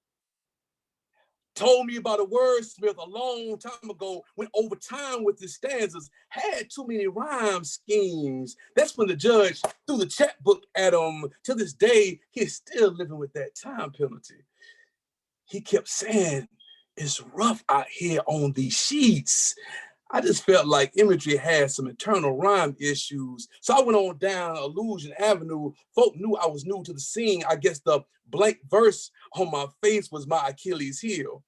Told me about a wordsmith a long time ago, went over time with his stanzas, had too many rhyme schemes. That's when the judge threw the checkbook at him. To this day, he's still living with that time penalty. He kept saying, it's rough out here on these sheets. I just felt like Imagery had some internal rhyme issues. So I went on down Illusion Avenue. Folk knew I was new to the scene. I guess the blank verse on my face was my Achilles heel.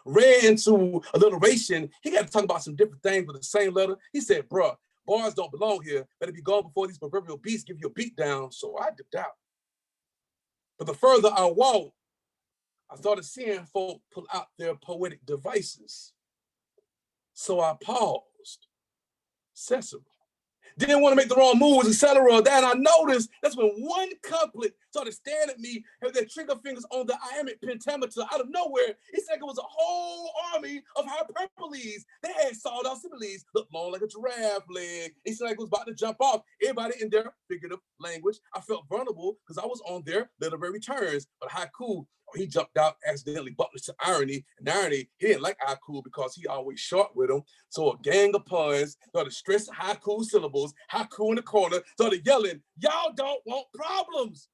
Ran into alliteration. He got to talk about some different things with the same letter. He said, bruh, bars don't belong here. Better be gone before these proverbial beasts give you a beat down. So I dipped out. But the further I walked, I started seeing folk pull out their poetic devices. So I paused. Cecil, didn't want to make the wrong moves, etc. Then I noticed that's when one couplet started staring at me, had their trigger fingers on the iambic pentameter out of nowhere. It's like it was a whole army of hyperboles. They had sawed-off similes, looked long like a giraffe leg. It seemed like it was about to jump off. Everybody in their figurative language. I felt vulnerable because I was on their literary terms. But haiku, he jumped out, accidentally bumped into irony. And irony, he didn't like haiku because he always short with him. So a gang of puns started stressing haiku syllables, haiku in the corner, started yelling, y'all don't want problems.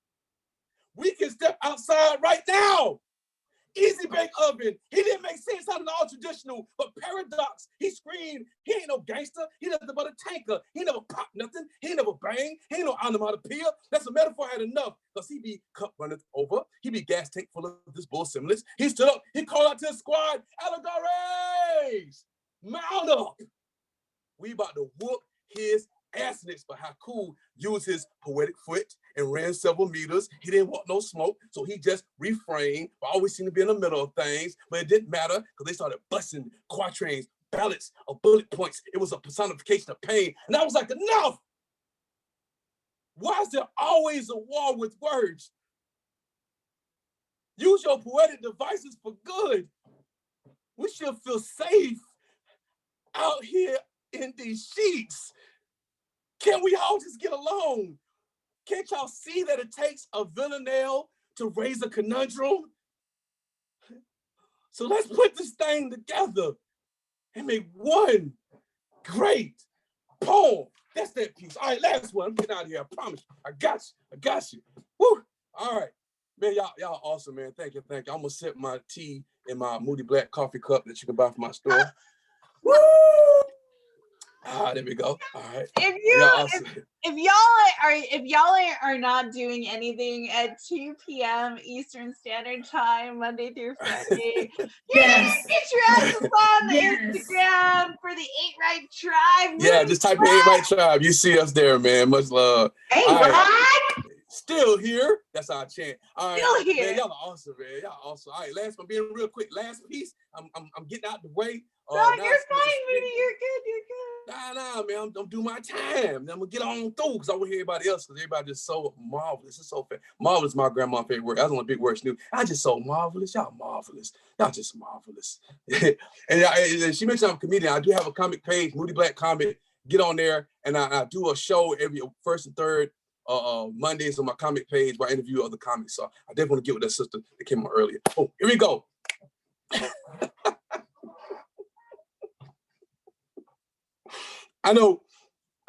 We can step outside right now. Easy bake oven. He didn't make sense out of all traditional, but paradox. He screamed, he ain't no gangster. He nothing but a tanker. He never popped nothing. He never bang. He ain't no onomatopoeia. That's a metaphor I had enough. Because he be cup runneth over. He be gas tank full of this bull semblance. He stood up. He called out to his squad, allegories, mount up. We about to whoop his ass next, but haiku used his poetic foot and ran several meters. He didn't want no smoke, so he just refrained, but always seemed to be in the middle of things. But it didn't matter because they started busting quatrains, ballads of bullet points. It was a personification of pain. And I was like, enough! Why is there always a war with words? Use your poetic devices for good. We should feel safe out here in these sheets. Can we all just get along? Can't y'all see that it takes a villanelle to raise a conundrum? So let's put this thing together and make one great poem. That's that piece. All right, last one. I'm getting out of here. I promise you. I got you. Woo! All right. Man, y'all awesome, man. Thank you. I'm gonna sip my tea in my Moody Black coffee cup that you can buy from my store. Woo! There we go. All right. If y'all are not doing anything at 2 p.m. Eastern Standard Time, Monday through Friday, Yes. Get your asses on the Instagram for the 8 Right Tribe. Yeah, just type in 8 Right Tribe. You see us there, man. Much love. 8 Right. Still here. That's our chant. All right. Still here. Man, y'all are awesome, man. Y'all awesome. All right, last one, being real quick. Last piece. I'm getting out the way. No, you're fine, Moody. You're good. Nah, man. I'm doing my time. Then I'm gonna get on through because I want to hear everybody else because everybody just so marvelous. It's so marvelous. My grandma's favorite word. That's one of the big words new. I just so marvelous. Y'all marvelous. Y'all just marvelous. and she mentioned I'm a comedian. I do have a comic page, Moody Black Comic. Get on there, and I do a show every first and third Mondays on my comic page where I interview other comics. So I definitely want to get with that sister that came on earlier. Oh, here we go. I know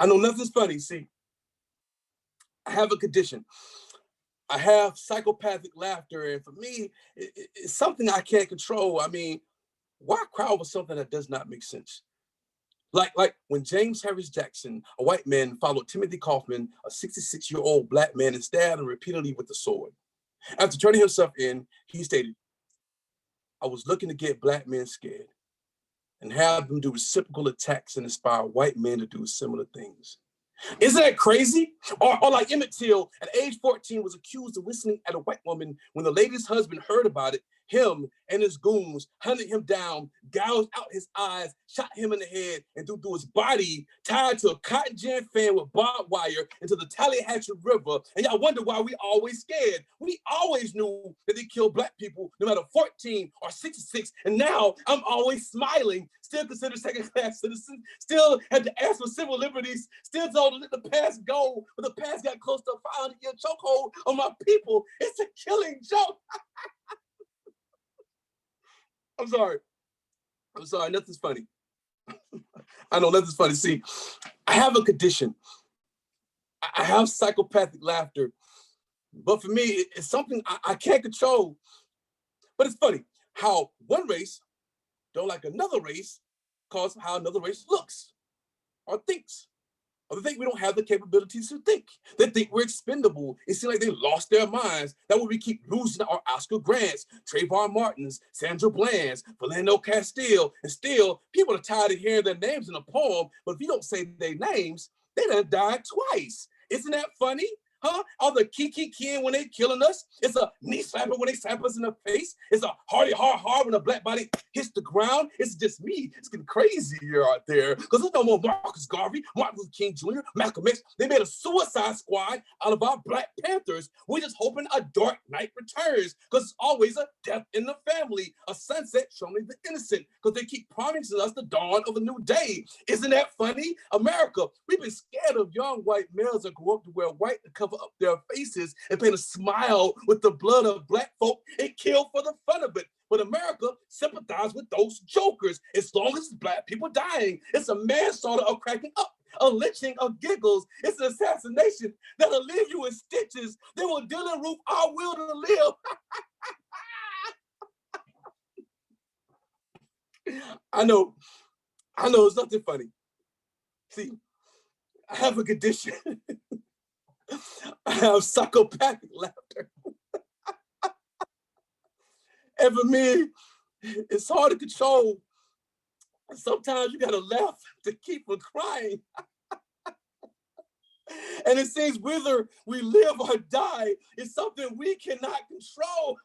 nothing's funny. See, I have a condition. I have psychopathic laughter, and for me, it's something I can't control. I mean, why cry over something that does not make sense? Like when James Harris Jackson, a white man, followed Timothy Kaufman, a 66-year-old Black man, and stabbed him repeatedly with a sword. After turning himself in, he stated, I was looking to get Black men scared and have them do reciprocal attacks and inspire white men to do similar things. Isn't that crazy? Or like Emmett Till, at age 14, was accused of whistling at a white woman when the lady's husband heard about it. Him and his goons hunted him down, gouged out his eyes, shot him in the head, and threw his body tied to a cotton gin fan with barbed wire into the Tallahatchie River. And y'all wonder why we always scared. We always knew that they killed Black people, no matter 14 or 66. And now I'm always smiling, still considered second-class citizen, still had to ask for civil liberties, still told to let the past go, but the past got close to a 500-year chokehold on my people. It's a killing joke. I'm sorry, nothing's funny. I know nothing's funny. See, I have a condition. I have psychopathic laughter, but for me, it's something I can't control. But it's funny how one race don't like another race because how another race looks or thinks. Or they think we don't have the capabilities to think. They think we're expendable. It seems like they lost their minds. That way we keep losing our Oscar Grants, Trayvon Martins, Sandra Bland's, Philando Castile, and still people are tired of hearing their names in a poem, but if you don't say their names, they done died twice. Isn't that funny? Huh? All the kiki when they killing us. It's a knee slapper when they slap us in the face. It's a hardy hard when a black body hits the ground. It's just me. It's getting crazy here out there. Because there's no more Marcus Garvey, Martin Luther King Jr., Malcolm X. They made a suicide squad out of our Black Panthers. We're just hoping a dark night returns. Because it's always a death in the family. A sunset showing the innocent. Because they keep promising us the dawn of a new day. Isn't that funny? America, we've been scared of young white males that grew up to wear white to cover up their faces and paint a smile with the blood of black folk and kill for the fun of it. But America sympathizes with those jokers as long as it's black people dying. It's a manslaughter of cracking up, a lynching of giggles. It's an assassination that'll leave you in stitches. They will Dylan Roof our will to live. I know it's nothing funny. See, I have a condition. I have psychopathic laughter. And for me, it's hard to control. Sometimes you gotta laugh to keep from crying. And it seems whether we live or die is something we cannot control.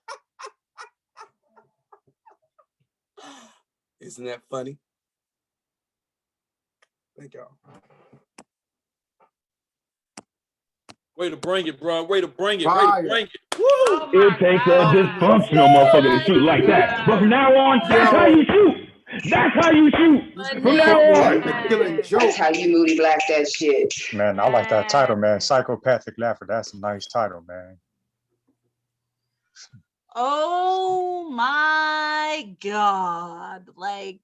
Isn't that funny? Thank y'all. Way to bring it, bro. Way to bring it. Fire. Way to bring it. Woo! It takes a dysfunctional motherfucker to shoot like that. But from now on, that's how you shoot. That's how you shoot. From now on. That's how you Moody Black that shit. Man, I like that title, man. Psychopathic Laughter. That's a nice title, man. Oh my God. Like,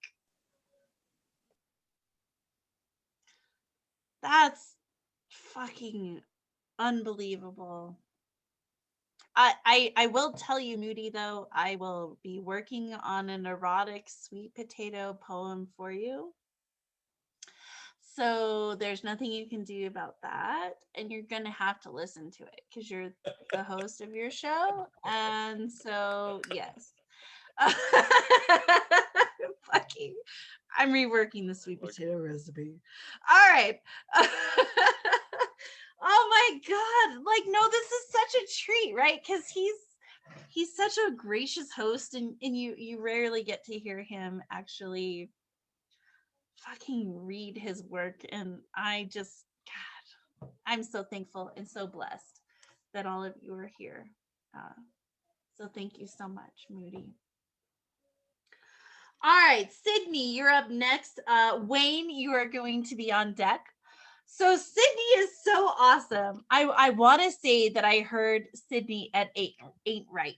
that's fucking unbelievable. I will tell you, Moody, though, I will be working on an erotic sweet potato poem for you. So there's nothing you can do about that. And you're going to have to listen to it because you're the host of your show. And so, yes. Fucking, I'm reworking the sweet potato recipe. All right. Oh my God. Like, no, this is such a treat, right? Because he's such a gracious host, and you rarely get to hear him actually fucking read his work. And I just, God, I'm so thankful and so blessed that all of you are here. So thank you so much, Moody. All right, Sydney, you're up next. Wayne, you are going to be on deck. So Sydney is so awesome. I want to say that I heard Sydney at Ain't Right.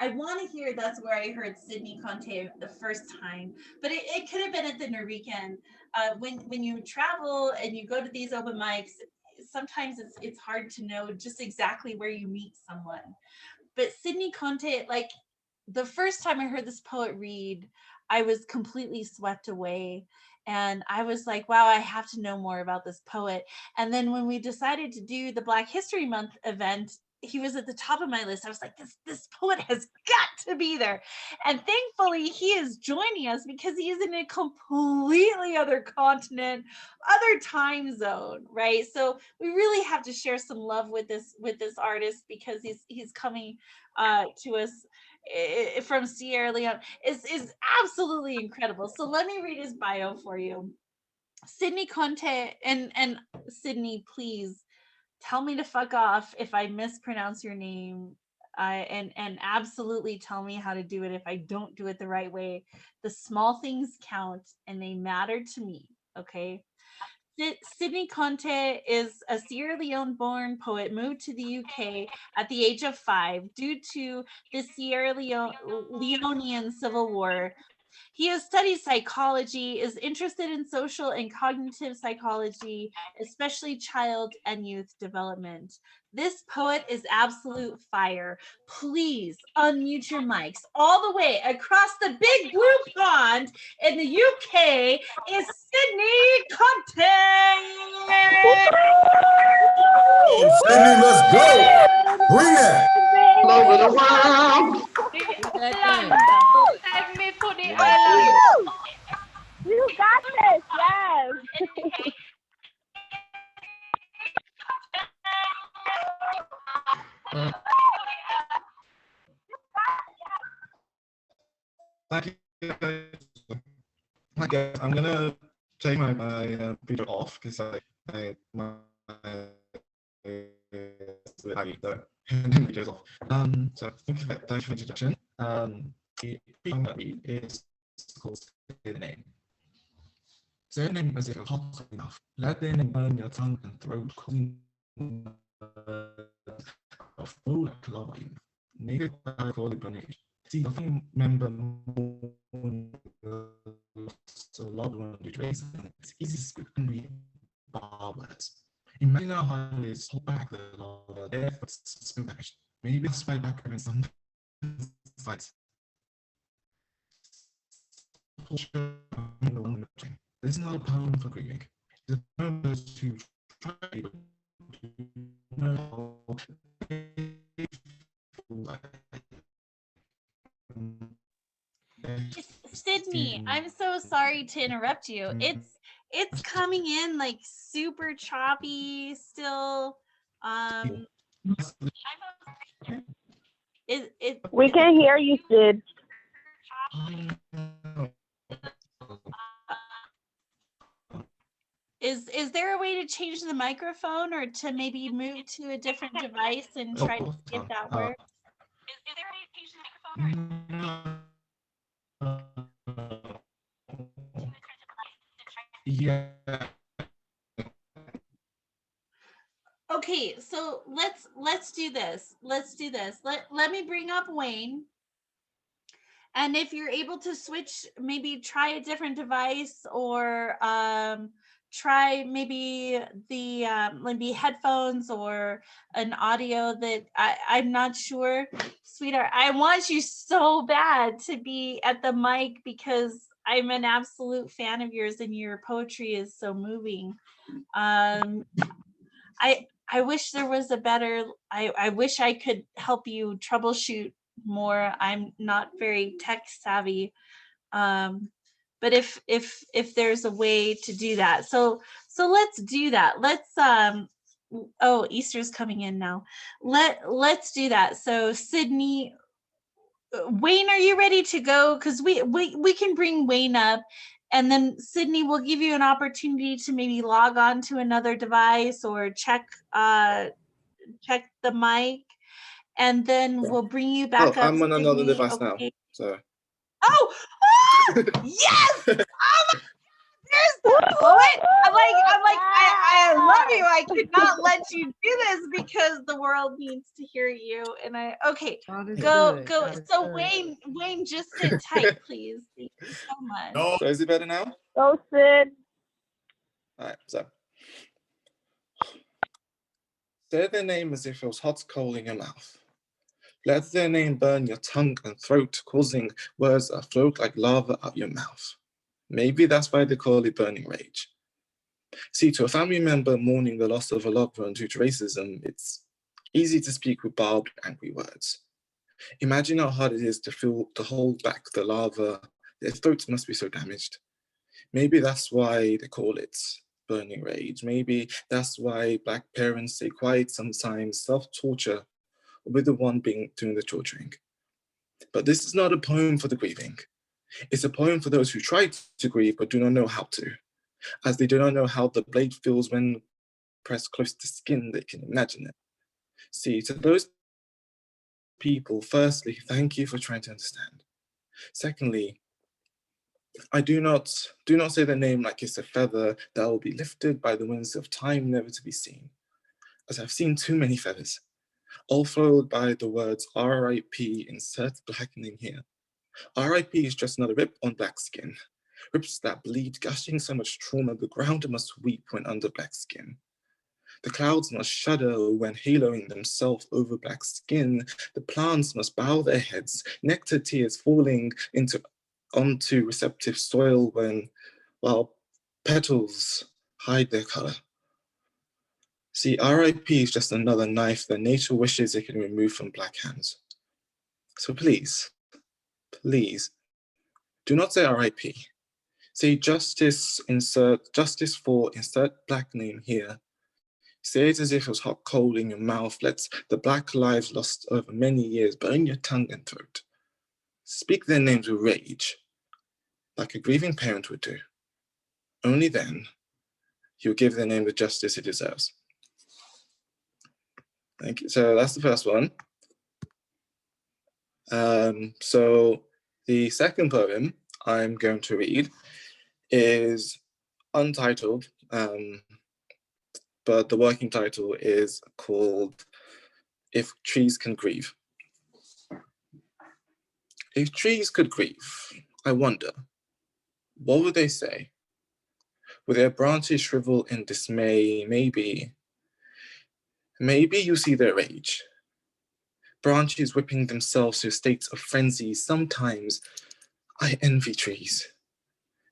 I want to hear that's where I heard Sydney Conte the first time, but it could have been at the Norwegian. When you travel and you go to these open mics, sometimes it's hard to know just exactly where you meet someone. But Sydney Conte, like, the first time I heard this poet read, I was completely swept away. And I was like, wow, I have to know more about this poet. And then when we decided to do the Black History Month event, he was at the top of my list. I was like, this poet has got to be there. And thankfully he is joining us because he is in a completely other continent, other time zone, right? So we really have to share some love with this artist because he's coming to us from Sierra Leone. Is absolutely incredible. So let me read his bio for you. Sydney Conte, and Sydney, please tell me to fuck off if I mispronounce your name, and absolutely tell me how to do it if I don't do it the right way. The small things count and they matter to me, okay? Sydney Conte is a Sierra Leone-born poet, moved to the UK at the age of 5 due to the Sierra Leonean Civil War. He has studied psychology, is interested in social and cognitive psychology, especially child and youth development. This poet is absolute fire. Please unmute your mics all the way across the big blue pond in the UK is Sydney Conte. Sydney, let's go. Bring that. All over the world. Take me to the island. You got this, yes. Thank you. I guess I'm gonna take my video off because my videos off. So thank you for the introduction. The song that we is called Say the Name. Say the name as if you're hot enough. Let the name burn your tongue and throat, causing a full like lava. Make it call it burning. See, I think remember so loved one to trace and it's easy to speak and read barbers. Imagine how hard it is to hold back the lava there, but it's been banished. Maybe that's why back having some fights. This is not a poem for grieving. It's a poem to try to know Sydney, I'm so sorry to interrupt you. It's coming in like super choppy still. We can't hear you, Sid. Is there a way to change the microphone or to maybe move to a different device and try to see if that works? Is there a way to change the microphone? Yeah. Okay, so let's do this. Let's do this. Let me bring up Wayne. And if you're able to switch, maybe try a different device or try maybe the maybe headphones or an audio that I'm not sure. Sweetheart, I want you so bad to be at the mic because I'm an absolute fan of yours and your poetry is so moving. I wish there was a better, I wish I could help you troubleshoot more. I'm not very tech savvy. But if there's a way to do that. So let's do that. Let's oh, Easter's coming in now. Let's do that. So Sydney, Wayne, are you ready to go? Because we can bring Wayne up. And then Sydney will give you an opportunity to maybe log on to another device or check the mic, and then we'll bring you back up. I'm on another Sydney. device Okay. now. So. Oh, yes! Oh my, there's the poet. I love you. I could not let you do this because the world needs to hear you. And go. So Wayne, just sit tight, please. Thank you so much. No. So is it better now? Go, Sid. All right. So. Say their name as if it was hot coal in your mouth. Let their name burn your tongue and throat, causing words that float like lava out your mouth. Maybe that's why they call it burning rage. See, to a family member mourning the loss of a loved one due to racism, it's easy to speak with barbed, angry words. Imagine how hard it is to hold back the lava. Their throats must be so damaged. Maybe that's why they call it burning rage. Maybe that's why Black parents stay quiet sometimes, self-torture, with the one doing the torturing. But this is not a poem for the grieving. It's a poem for those who try to grieve but do not know how to, as they do not know how the blade feels when pressed close to skin. They can imagine it. See, to those people, firstly, thank you for trying to understand. Secondly, I do not say their name like it's a feather that will be lifted by the winds of time, never to be seen, as I've seen too many feathers, all followed by the words R.I.P. insert black name here. R.I.P. is just another rip on black skin. Rips that bleed, gushing so much trauma, the ground must weep when under black skin. The clouds must shudder when haloing themselves over black skin. The plants must bow their heads, nectar tears falling onto receptive soil while petals hide their color. See, R.I.P. is just another knife that nature wishes it can remove from black hands. So please, do not say R.I.P. Say justice for insert black name here. Say it as if it was hot coal in your mouth. Let the black lives lost over many years burn your tongue and throat. Speak their names with rage, like a grieving parent would do. Only then you'll give their name the justice it deserves. Thank you. So that's the first one. So the second poem I'm going to read is Untitled, but the working title is called If Trees Can Grieve. If trees could grieve, I wonder, what would they say? Would their branches shrivel in dismay? Maybe you see their rage. Branches whipping themselves to states of frenzy. Sometimes I envy trees.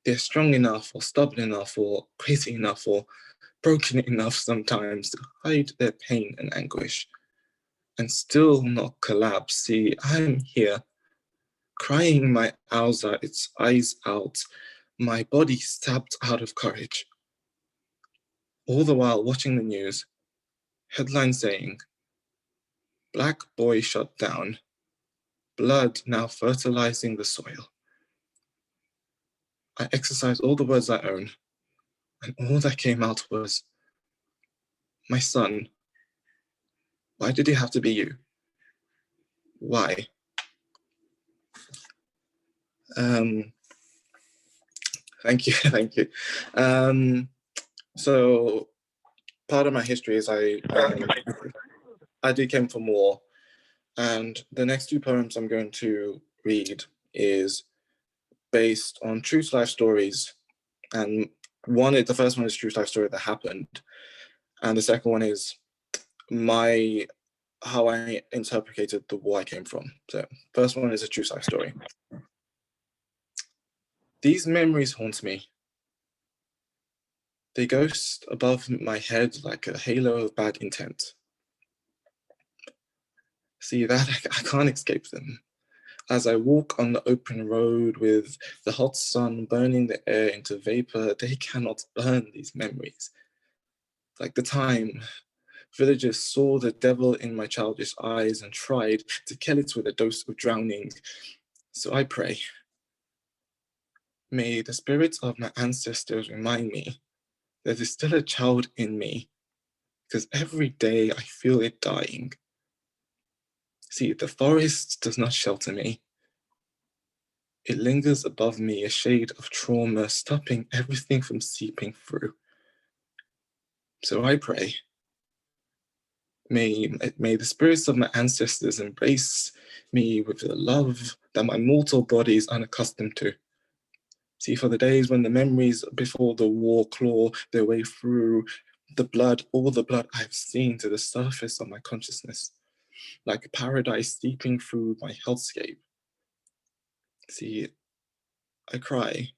They're strong enough or stubborn enough or crazy enough or broken enough sometimes to hide their pain and anguish and still not collapse. See, I'm here crying my eyes out, my body stabbed out of courage. All the while watching the news, headline saying, Black boy shot down, blood now fertilizing the soil. I exercised all the words I own, and all that came out was, my son, why did it have to be you? Why? Thank you, thank you. So part of my history is I did come from war, and the next two poems I'm going to read is based on true life stories, and the first one is true life story that happened, and the second one is how I interpreted the war I came from. So first one is a true life story. These memories haunt me. They ghost above my head like a halo of bad intent. See that I can't escape them. As I walk on the open road with the hot sun burning the air into vapor, they cannot burn these memories. Like the time villagers saw the devil in my childish eyes and tried to kill it with a dose of drowning. So I pray, may the spirits of my ancestors remind me that there's still a child in me, because every day I feel it dying. See, the forest does not shelter me. It lingers above me, a shade of trauma, stopping everything from seeping through. So I pray, may the spirits of my ancestors embrace me with the love that my mortal body is unaccustomed to. See, for the days when the memories before the war claw their way through the blood, all the blood I've seen to the surface of my consciousness, like a paradise seeping through my hellscape. See, I cry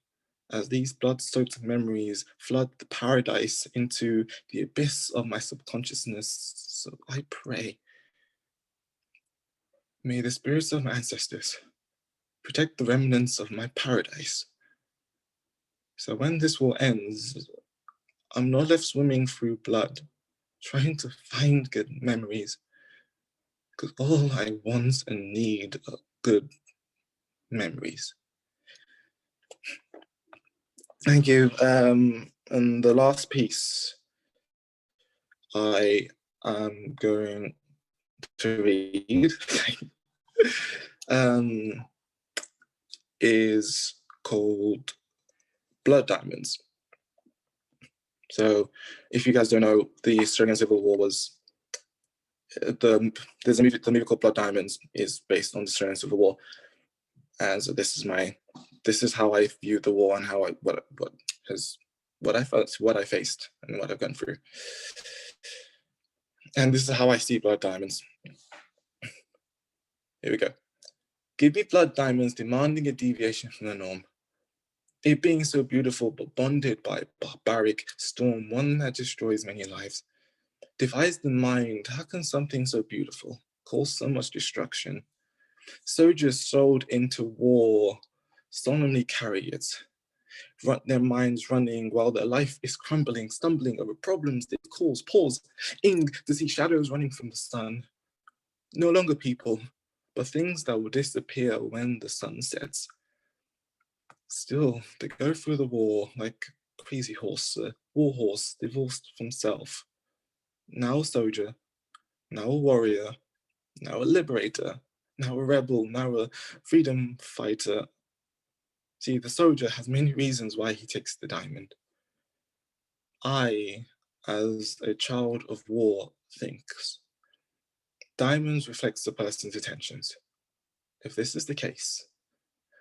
as these blood-soaked memories flood the paradise into the abyss of my subconsciousness. So I pray, may the spirits of my ancestors protect the remnants of my paradise. So when this war ends, I'm not left swimming through blood, trying to find good memories, because all I want and need are good memories. Thank you. And the last piece I am going to read is called Blood Diamonds. So if you guys don't know, the Australian Civil War was, there's a movie, the movie called Blood Diamonds is based on the Australian Civil War. And so this is how I view the war and how what I felt, what I faced and what I've gone through. And this is how I see blood diamonds. Here we go. Give me blood diamonds demanding a deviation from the norm. It being so beautiful, but bonded by a barbaric storm, one that destroys many lives. Divides the mind, how can something so beautiful cause so much destruction? Soldiers sold into war solemnly carry it. Run their minds running while their life is crumbling, stumbling over problems they cause. Pause, to see shadows running from the sun. No longer people, but things that will disappear when the sun sets. Still, they go through the war like a crazy horse, a war horse divorced from self. Now a soldier, now a warrior, now a liberator, now a rebel, now a freedom fighter. See, the soldier has many reasons why he takes the diamond. I, as a child of war, thinks diamonds reflects the person's intentions. If this is the case,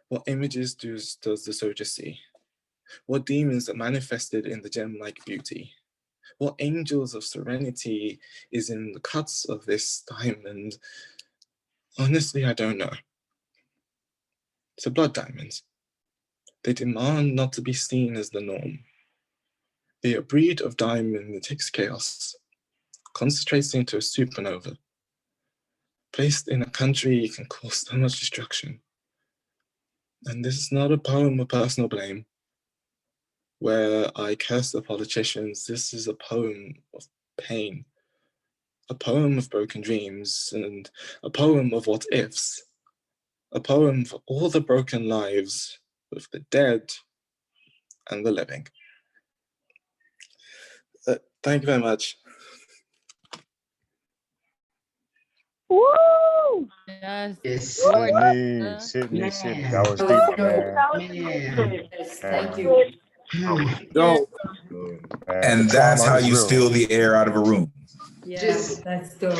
what images does the soldier see? What demons are manifested in the gem-like beauty? What angels of serenity is in the cuts of this diamond? Honestly, I don't know. It's a blood diamond. They demand not to be seen as the norm. They are a breed of diamond that takes chaos, concentrates into a supernova. Placed in a country, it can cause so much destruction. And this is not a poem of personal blame, where I curse the politicians. This is a poem of pain, a poem of broken dreams, and a poem of what ifs, a poem for all the broken lives of the dead and the living. Thank you very much. Woo! Yes. Sydney. That was deep, man. Thank you. Yo. And that's how you steal the air out of a room. Just that's dope.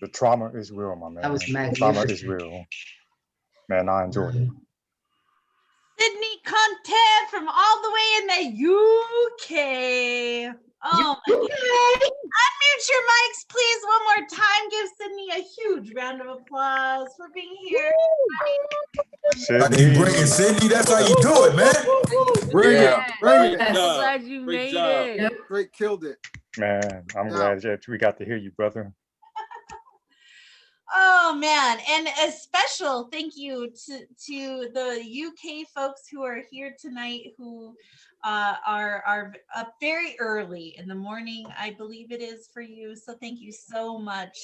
The trauma is real, my man. That was The trauma magnificent. is real. Man, I enjoyed it. Sydney Conte from all the way in the UK. Oh my God. Unmute your mics, please, one more time. Give Sydney a huge round of applause for being here. Sydney, that's how you do it, man. Bring it. Bring it. I'm so glad you made it. Great, killed it. Man, I'm glad that we got to hear you, brother. Oh man, and a special thank you to the UK folks who are here tonight, who are up very early in the morning, I believe it is for you. So thank you so much,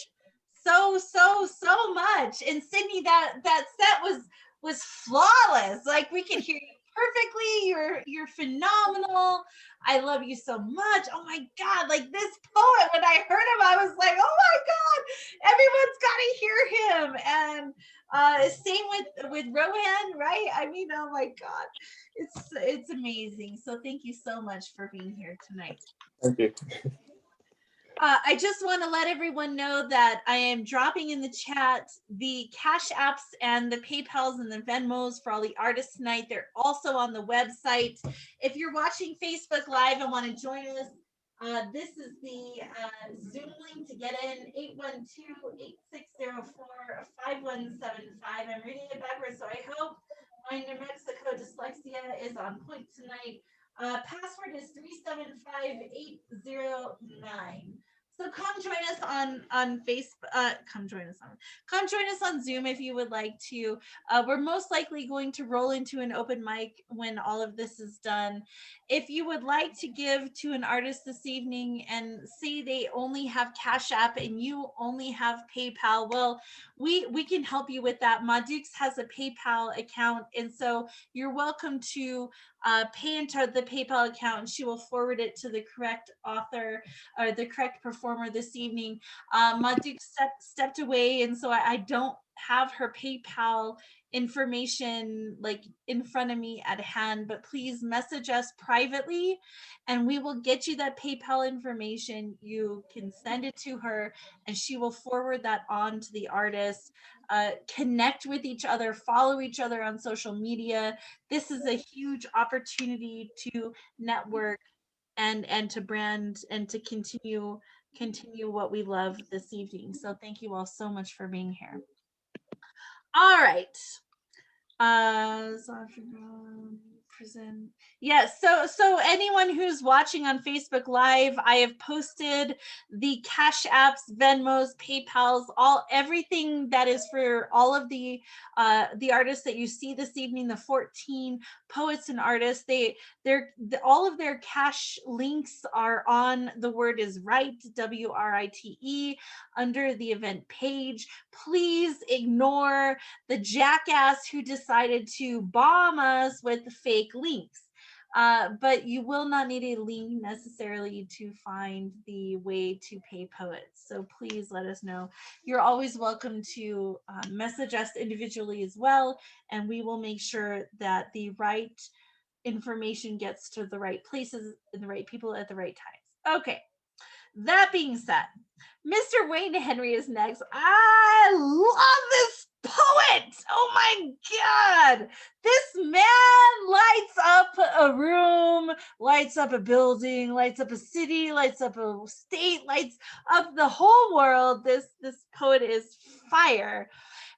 so much. And Sydney, that set was flawless. Like, we could hear you perfectly. You're phenomenal. I love you so much. Oh my God, like this poet, when I heard him, I was like, oh my God, everyone's got to hear him. And same with Rohan, right? I mean, oh my God, it's amazing. So thank you so much for being here tonight. Thank you. I just want to let everyone know that I am dropping in the chat the Cash Apps and the PayPals and the Venmos for all the artists tonight. They're also on the website. If you're watching Facebook Live and want to join us, this is the Zoom link to get in, 812-8604-5175. I'm reading it backwards, so I hope my New Mexico dyslexia is on point tonight. Password is 375809. So come join us on Facebook. Come join us on Zoom if you would like to. We're most likely going to roll into an open mic when all of this is done. If you would like to give to an artist this evening and say they only have Cash App and you only have PayPal, well, we can help you with that. Madux has a PayPal account, and so you're welcome to pay into the PayPal account, and she will forward it to the correct author or the correct performer this evening. Madux stepped away, and so I don't have her PayPal information like in front of me at hand, but please message us privately and we will get you that PayPal information. You can send it to her and she will forward that on to the artist. Connect with each other, follow each other on social media. This is a huge opportunity to network and to brand and to continue what we love this evening. So thank you all so much for being here. All right. prison. Yes. So anyone who's watching on Facebook Live, I have posted the Cash Apps, Venmos, PayPals, everything that is for all of the artists that you see this evening, the 14 poets and artists. All of their cash links are on The Word Is Right, WRITE, under the event page. Please ignore the jackass who decided to bomb us with fake links. But you will not need a link necessarily to find the way to pay poets. So please let us know. You're always welcome to message us individually as well, and we will make sure that the right information gets to the right places and the right people at the right times. Okay. That being said, Mr. Wayne Henry is next. I love this poet. Oh my God. This man lights up a room, lights up a building, lights up a city, lights up a state, lights up the whole world. This poet is fire.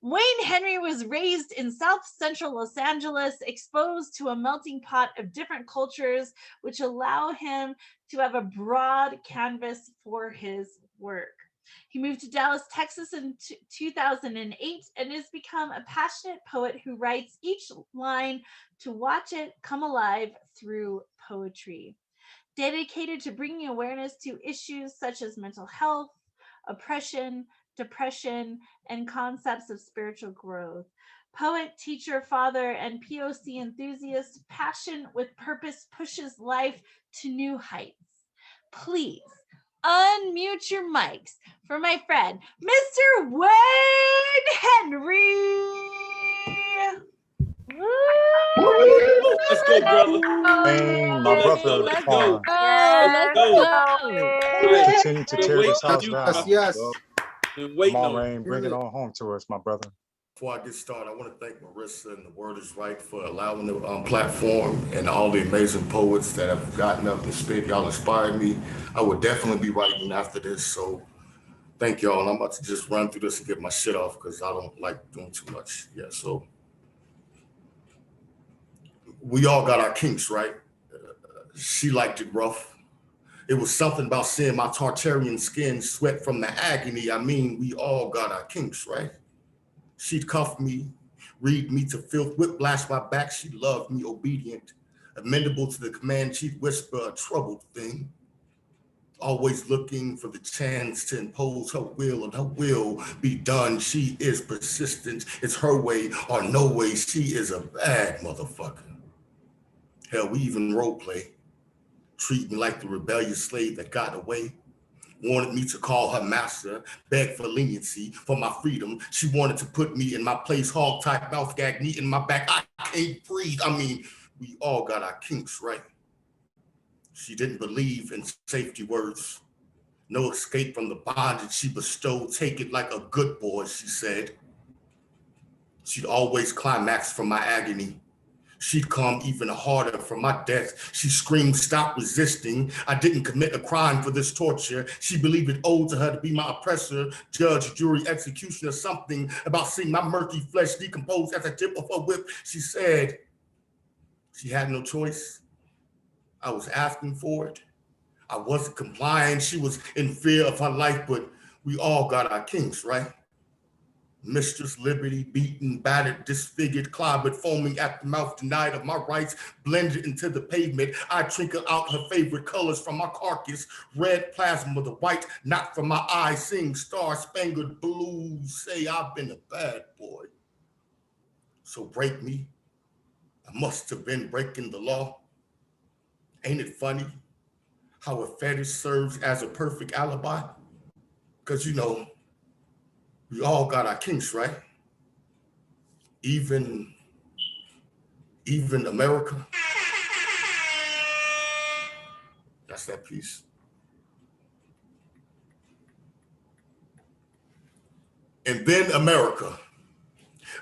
Wayne Henry was raised in South Central Los Angeles, exposed to a melting pot of different cultures, which allow him to have a broad canvas for his work. He moved to Dallas, Texas in 2008 and has become a passionate poet who writes each line to watch it come alive through poetry. Dedicated to bringing awareness to issues such as mental health, oppression, depression, and concepts of spiritual growth. Poet, teacher, father, and POC enthusiast, passion with purpose pushes life to new heights. Please unmute your mics for my friend, Mr. Wayne Henry. Let's go, brother. Wayne, my brother, Let's Quan. go. Let's go. Continue to tear this house down. Yes. Come on, Rayne, bring it on home to us, my brother. Before I get started, I want to thank Marissa and The Word Is Right for allowing the platform, and all the amazing poets that have gotten up and spit. Y'all inspired me. I would definitely be writing after this, so thank y'all. And I'm about to just run through this and get my shit off because I don't like doing too much. Yeah, so we all got our kinks, right? She liked it rough. It was something about seeing my Tartarian skin sweat from the agony. I mean, we all got our kinks, right? She'd cuff me, read me to filth, whiplash my back. She loved me, obedient, amenable to the command. She'd whisper a troubled thing, always looking for the chance to impose her will, and her will be done. She is persistent. It's her way or no way. She is a bad motherfucker. Hell, we even role play. Treat me like the rebellious slave that got away. Wanted me to call her master, beg for leniency, for my freedom. She wanted to put me in my place, hog-tied, mouth gag, knee in my back. I can't breathe. I mean, we all got our kinks, right? She didn't believe in safety words. No escape from the bondage she bestowed. Take it like a good boy, she said. She'd always climax from my agony. She'd come even harder from my death. She screamed, stop resisting. I didn't commit a crime for this torture. She believed it owed to her to be my oppressor, judge, jury, executioner, something about seeing my murky flesh decompose at the tip of her whip. She said she had no choice. I was asking for it. I wasn't complying. She was in fear of her life, but we all got our kinks, right? Mistress Liberty, beaten, battered, disfigured, clobbered, foaming at the mouth, denied of my rights, blended into the pavement. I trinkle out her favorite colors from my carcass, red plasma, the white, not from my eyes, sing star-spangled blues, say I've been a bad boy. So break me. I must have been breaking the law. Ain't it funny how a fetish serves as a perfect alibi? Because, you know, we all got our kinks, right? Even America. That's that piece. And then America.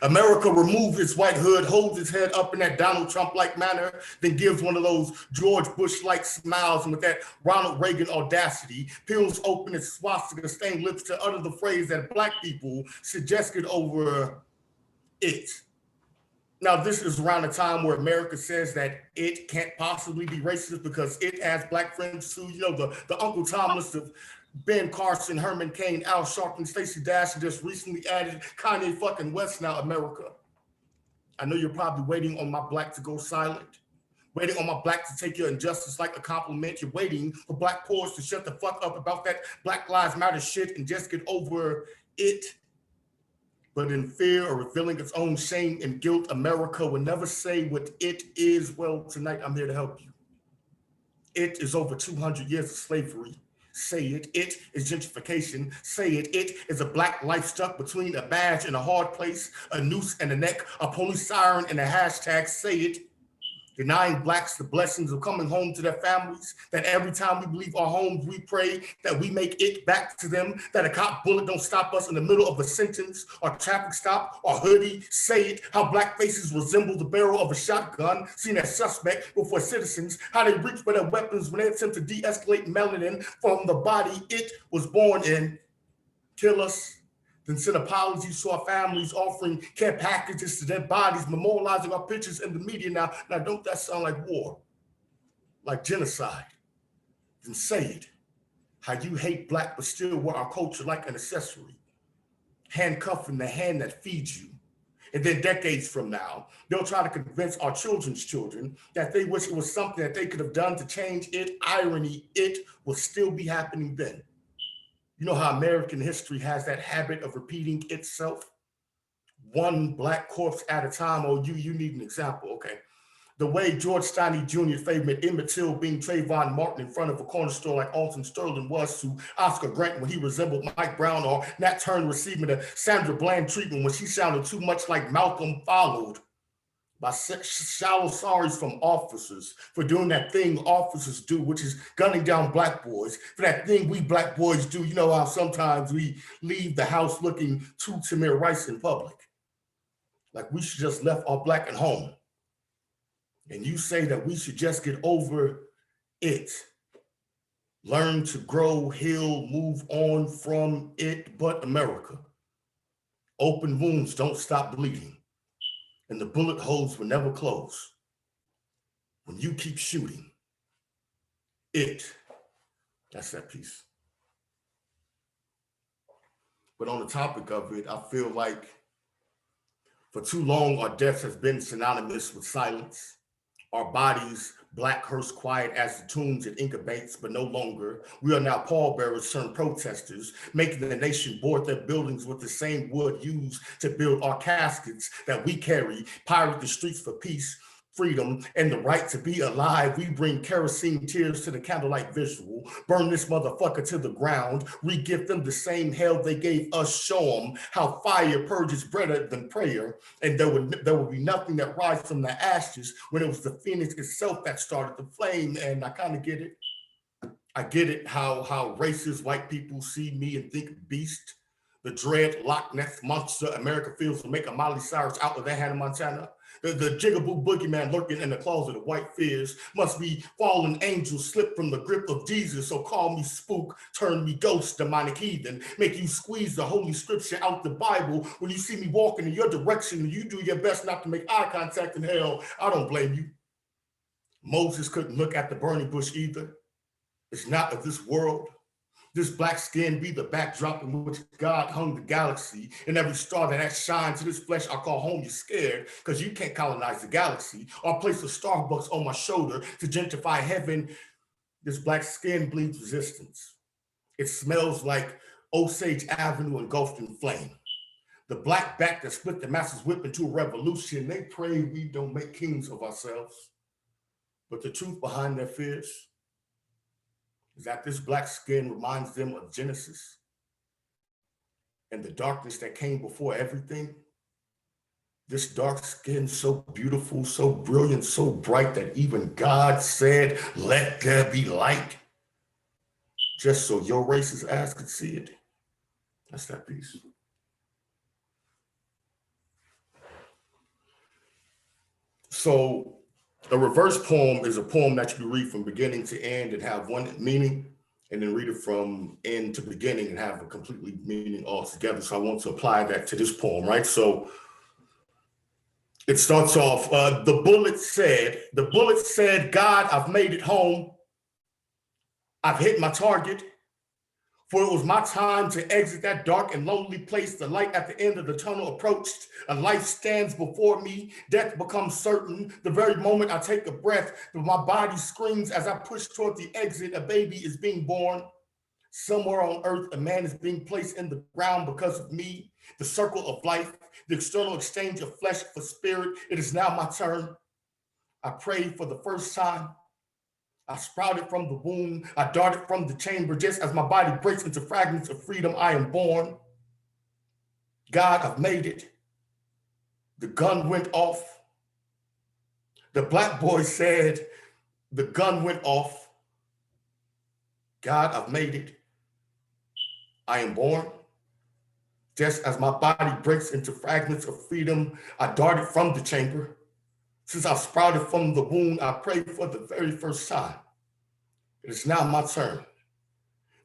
America removes its white hood, holds its head up in that Donald Trump-like manner, then gives one of those George Bush-like smiles, and with that Ronald Reagan audacity, peels open its swastika-stained lips to utter the phrase that Black people suggested over it. Now, this is around the time where America says that it can't possibly be racist because it has black friends too. You know, the Uncle Tom list of Ben Carson, Herman Cain, Al Sharpton, Stacey Dash, and just recently added Kanye fucking West. Now, America. I know you're probably waiting on my black to go silent, waiting on my black to take your injustice like a compliment. You're waiting for black poets to shut the fuck up about that Black Lives Matter shit and just get over it. But in fear of revealing its own shame and guilt, America will never say what it is. Well, tonight I'm here to help you. It is over 200 years of slavery. Say it. It is gentrification. Say it. It is a black life stuck between a badge and a hard place, a noose and a neck, a police siren and a hashtag. Say it. Denying blacks the blessings of coming home to their families, that every time we leave our homes, we pray that we make it back to them, that a cop bullet don't stop us in the middle of a sentence or traffic stop or hoodie. Say it, how black faces resemble the barrel of a shotgun, seen as suspect before citizens, how they reach for their weapons when they attempt to de-escalate melanin from the body it was born in. Kill us, then send apologies to our families, offering care packages to their bodies, memorializing our pictures in the media now. Now, don't that sound like war? Like genocide? Then say it. How you hate black, but still wear our culture like an accessory. Handcuffing the hand that feeds you. And then decades from now, they'll try to convince our children's children that they wish it was something that they could have done to change it. Irony, it will still be happening then. You know how American history has that habit of repeating itself? One black corpse at a time. Oh, you need an example, okay. The way George Steiny Jr. favored Emmett Till being Trayvon Martin in front of a corner store like Alton Sterling was to Oscar Grant when he resembled Mike Brown, or Nat Turner receiving the Sandra Bland treatment when she sounded too much like Malcolm, followed by shallow sorries from officers for doing that thing officers do, which is gunning down black boys, for that thing we black boys do. You know how sometimes we leave the house looking too Tamir Rice in public. Like we should just left our black at home. And you say that we should just get over it. Learn to grow, heal, move on from it, but America. Open wounds don't stop bleeding. And the bullet holes will never close. When you keep shooting, that's that piece. But on the topic of it, I feel like for too long, our deaths has been synonymous with silence. Our bodies, black hearse quiet as the tombs it incubates, but no longer. We are now pallbearers turned protesters, making the nation board their buildings with the same wood used to build our caskets that we carry, pirate the streets for peace, freedom, and the right to be alive. We bring kerosene tears to the candlelight visual, burn this motherfucker to the ground, re-gift them the same hell they gave us, show them how fire purges better than prayer, and there would be nothing that rises from the ashes when it was the phoenix itself that started the flame. And I kind of get it. I get it how racist white people see me and think beast, the dread Loch Ness monster America feels to make a Miley Cyrus out of their Hannah Montana. The jigaboo boogeyman lurking in the closet of white fears must be fallen angels slipped from the grip of Jesus. So call me spook, turn me ghost, demonic heathen, make you squeeze the holy scripture out the Bible when you see me walking in your direction and you do your best not to make eye contact. In hell, I don't blame you. Moses couldn't look at the burning bush either. It's not of this world. This black skin be the backdrop in which God hung the galaxy, and every star that shines to this flesh I call home. You're scared because you can't colonize the galaxy or place a Starbucks on my shoulder to gentrify heaven. This black skin bleeds resistance. It smells like Osage Avenue engulfed in flame. The black back that split the masses whip into a revolution. They pray we don't make kings of ourselves. But the truth behind their fears is that this black skin reminds them of Genesis and the darkness that came before everything. This dark skin so beautiful, so brilliant, so bright that even God said, let there be light, just so your racist ass could see it. That's that piece. So a reverse poem is a poem that you can read from beginning to end and have one meaning, and then read it from end to beginning and have a completely meaning altogether. So I want to apply that to this poem, right? So It starts off, the bullet said, God, I've made it home. I've hit my target. For it was my time to exit that dark and lonely place. The light at the end of the tunnel approached. A life stands before me. Death becomes certain. The very moment I take a breath, my body screams as I push toward the exit. A baby is being born. Somewhere on earth, a man is being placed in the ground because of me. The circle of life, the external exchange of flesh for spirit. It is now my turn. I prayed for the first time. I sprouted from the womb. I darted from the chamber. Just as my body breaks into fragments of freedom, I am born. God, I've made it. The gun went off. The black boy said, the gun went off. God, I've made it. I am born. Just as my body breaks into fragments of freedom, I darted from the chamber. Since I sprouted from the womb, I prayed for the very first time. It is now my turn.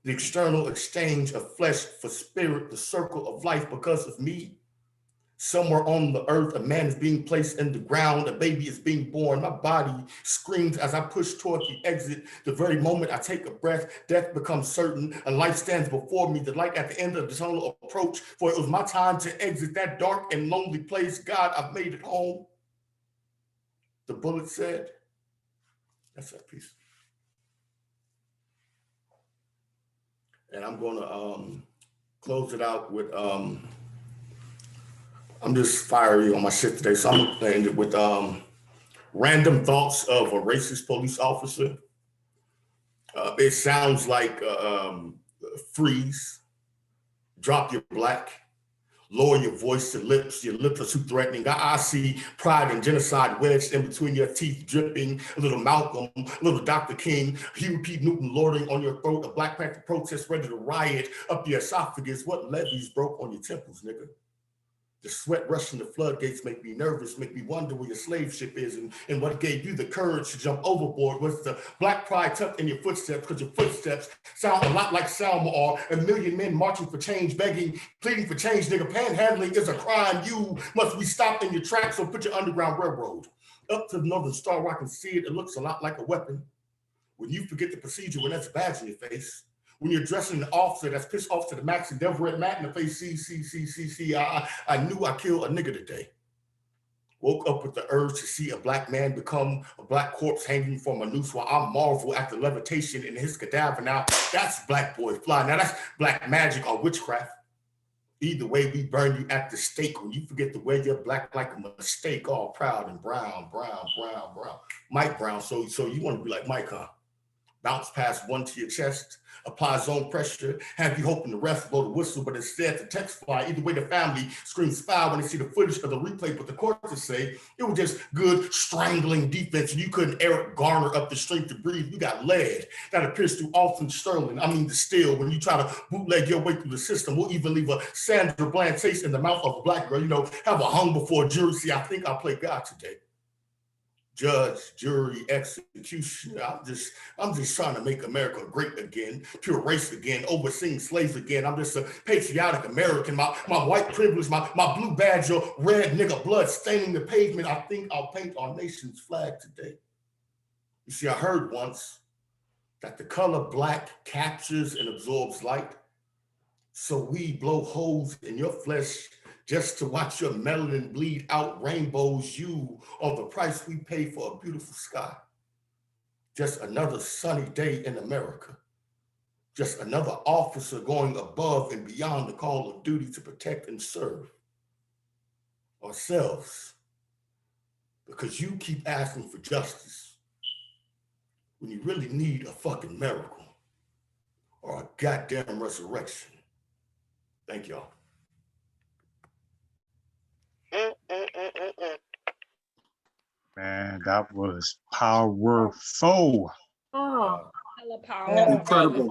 The external exchange of flesh for spirit, the circle of life because of me. Somewhere on the earth, a man is being placed in the ground, a baby is being born. My body screams as I push toward the exit. The very moment I take a breath, death becomes certain. A life stands before me, the light at the end of the tunnel approach. For it was my time to exit that dark and lonely place. God, I've made it home. The bullet said, that's that piece. And I'm gonna close it out with, I'm just fiery on my shit today, so I'm gonna end it with random thoughts of a racist police officer. It sounds like freeze, drop your black, lower your voice to lips, your lips are too threatening. I see pride and genocide wedged in between your teeth, dripping. A little Malcolm, a little Dr. King, Huey P. Newton lording on your throat, a Black Panther protest ready to riot up your esophagus. What levees broke on your temples, nigga? The sweat rushing the floodgates make me nervous, make me wonder where your slave ship is and what gave you the courage to jump overboard. Was the black pride tucked in your footsteps? Because your footsteps sound a lot like Selma or a million men marching for change, begging, pleading for change. Nigga, panhandling is a crime. You must be stopped in your tracks, so put your underground railroad up to the Northern Star where I can see it. It looks a lot like a weapon. When you forget the procedure, when that's a badge in your face. When you're dressing an officer that's pissed off to the max and devil red mat in the face, I knew I killed a nigga today. Woke up with the urge to see a black man become a black corpse hanging from a noose while I marvel at the levitation in his cadaver. Now, that's black boy fly. Now, that's black magic or witchcraft. Either way, we burn you at the stake when you forget to wear your black like a mistake, all proud and brown. Mike Brown, so you want to be like Mike, huh? Bounce past one to your chest, apply zone pressure, have you hoping the ref blow the whistle, but instead the text fly. Either way, the family screams foul when they see the footage of the replay, but the courts say it was just good strangling defense and you couldn't Eric Garner up the strength to breathe. You got lead that appears through Alton Sterling. I mean the steel, when you try to bootleg your way through the system, we'll even leave a Sandra Bland taste in the mouth of a black girl, have a hung before jury. See, I think I'll play God today. Judge, jury, execution. I'm just trying to make America great again, pure race again, overseeing slaves again. I'm just a patriotic American. My white privilege, my blue badge, your red nigga blood staining the pavement. I think I'll paint our nation's flag today. You see, I heard once that the color black captures and absorbs light. So we blow holes in your flesh just to watch your melanin bleed out rainbows. You are the price we pay for a beautiful sky. Just another sunny day in America. Just another officer going above and beyond the call of duty to protect and serve ourselves. Because you keep asking for justice when you really need a fucking miracle or a goddamn resurrection. Thank y'all. Man, that was powerful. Oh, Incredible.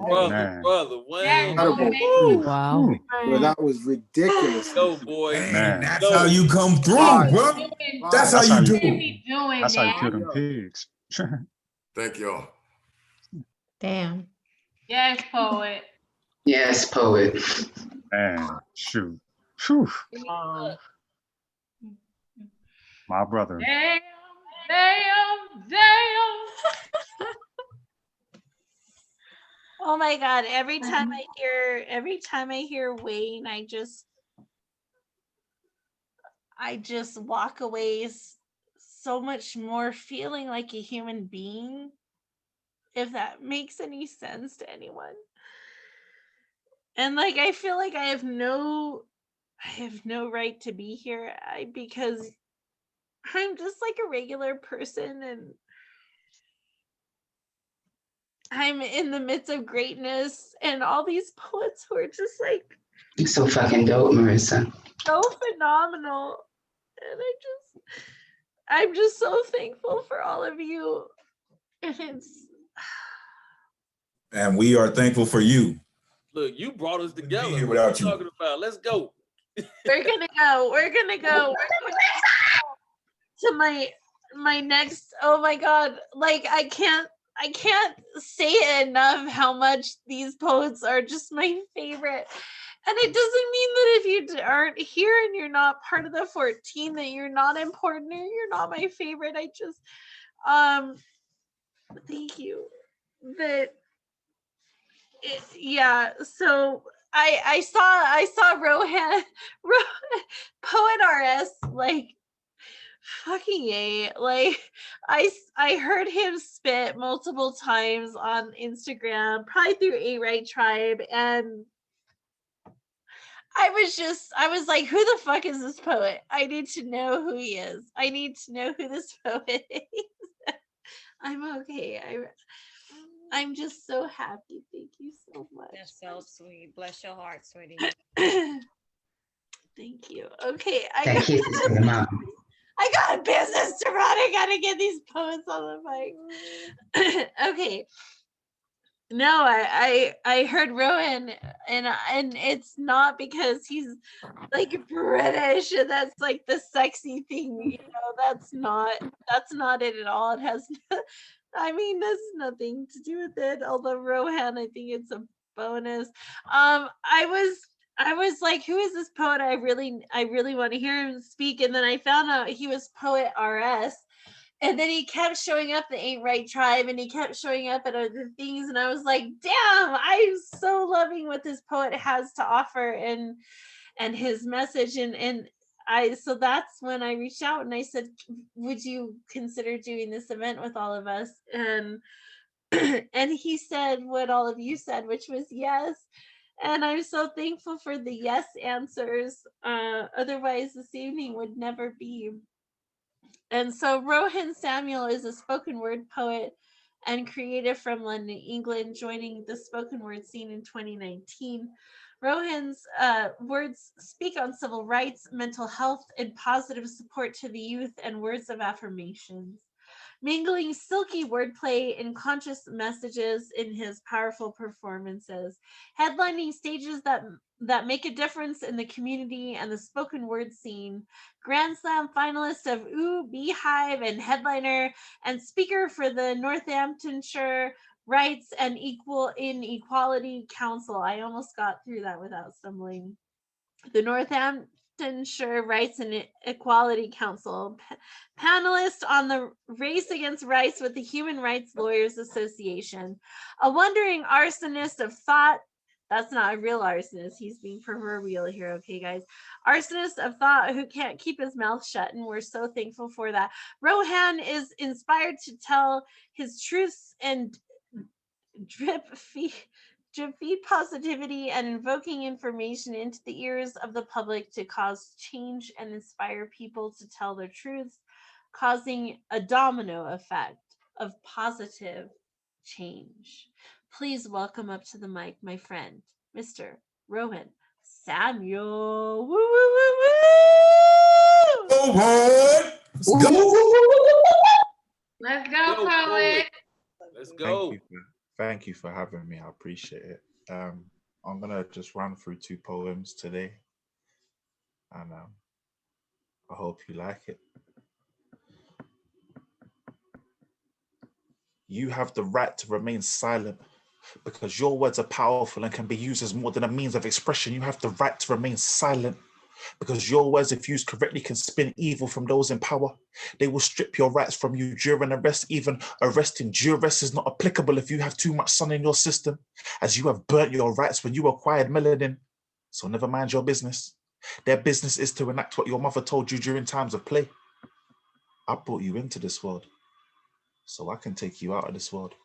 Brother, Wayne. Incredible. Wow. Well, that was ridiculous. Yo, boy. Man, that's how you come through, bro. That's how you do it. That's how you kill them pigs. Thank y'all. Damn. Yes, poet. Yes, poet. Man, shoot. Whew. My brother. Damn, damn, damn. Oh my God! Every time I hear Wayne, I just walk away so much more feeling like a human being. If that makes any sense to anyone. And like I feel like I have no right to be here because I'm just like a regular person and I'm in the midst of greatness and all these poets who are just like You're so fucking dope, Marissa. so phenomenal. And I'm just so thankful for all of you. And And we are thankful for you. Look, you brought us together. Here What without you you. talking about? Let's go. we're gonna go to my next. Oh my God, like I can't say it enough how much these poets are just my favorite. And it doesn't mean that if you aren't here and you're not part of the 14 that you're not important or you're not my favorite. I just thank you. Yeah, so I saw Rohan Poet RS like fucking A. Like I heard him spit multiple times on Instagram, probably through A Right Tribe, and I was like, who the fuck is this poet? I need to know who he is. I need to know who this poet is. I'm okay. I'm just so happy. Thank you so much. That's so sweet. Bless your heart, sweetie. Thank you. Okay, That kiss is for the mom. I got a business to run. I gotta get these poets on the mic. Okay. No, I heard Rowan, and it's not because he's like British and that's like the sexy thing, you know. That's not it at all. It has I mean, there's nothing to do with it. Although Rohan, I think it's a bonus. I was like, who is this poet? I really want to hear him speak. And then I found out he was Poet RS. And then he kept showing up the Ain't Right Tribe, and he kept showing up at other things. And I was like, damn, I'm so loving what this poet has to offer and his message. So that's when I reached out and I said, would you consider doing this event with all of us? And and he said what all of you said, which was yes. And I'm so thankful for the yes answers. Otherwise this evening would never be. And so Rohan Samuel is a spoken word poet and creative from London, England, joining the spoken word scene in 2019. Rohan's words speak on civil rights, mental health, and positive support to the youth and words of affirmations, mingling silky wordplay and conscious messages in his powerful performances, headlining stages that make a difference in the community and the spoken word scene, Grand Slam finalist of Ooh Beehive and headliner and speaker for the Northamptonshire Rights and Equality Council. I almost got through that without stumbling. The Northamptonshire Rights and Equality Council, panelist on the Race Against Rights with the Human Rights Lawyers Association, a wandering arsonist of thought. That's not a real arsonist. He's being proverbial here, okay, guys? Arsonist of thought who can't keep his mouth shut, and we're so thankful for that. Rohan is inspired to tell his truths and drip feed positivity and invoking information into the ears of the public to cause change and inspire people to tell their truths, causing a domino effect of positive change. Please welcome up to the mic my friend, Mr. Rohan Samuel. Woo, woo, woo, woo! Oh, let's go. Let's go, poet. Let's go. Thank you for having me. I appreciate it. I'm gonna just run through 2 poems today, and I hope you like it. You have the right to remain silent because your words are powerful and can be used as more than a means of expression. You have the right to remain silent Because your words, if used correctly, can spin evil from those in power. They will strip your rights from you during arrest. Even arresting duress is not applicable if you have too much sun in your system, as you have burnt your rights when you acquired melanin. So never mind your business. Their business is to enact what your mother told you during times of play. I brought you into this world, so I can take you out of this world.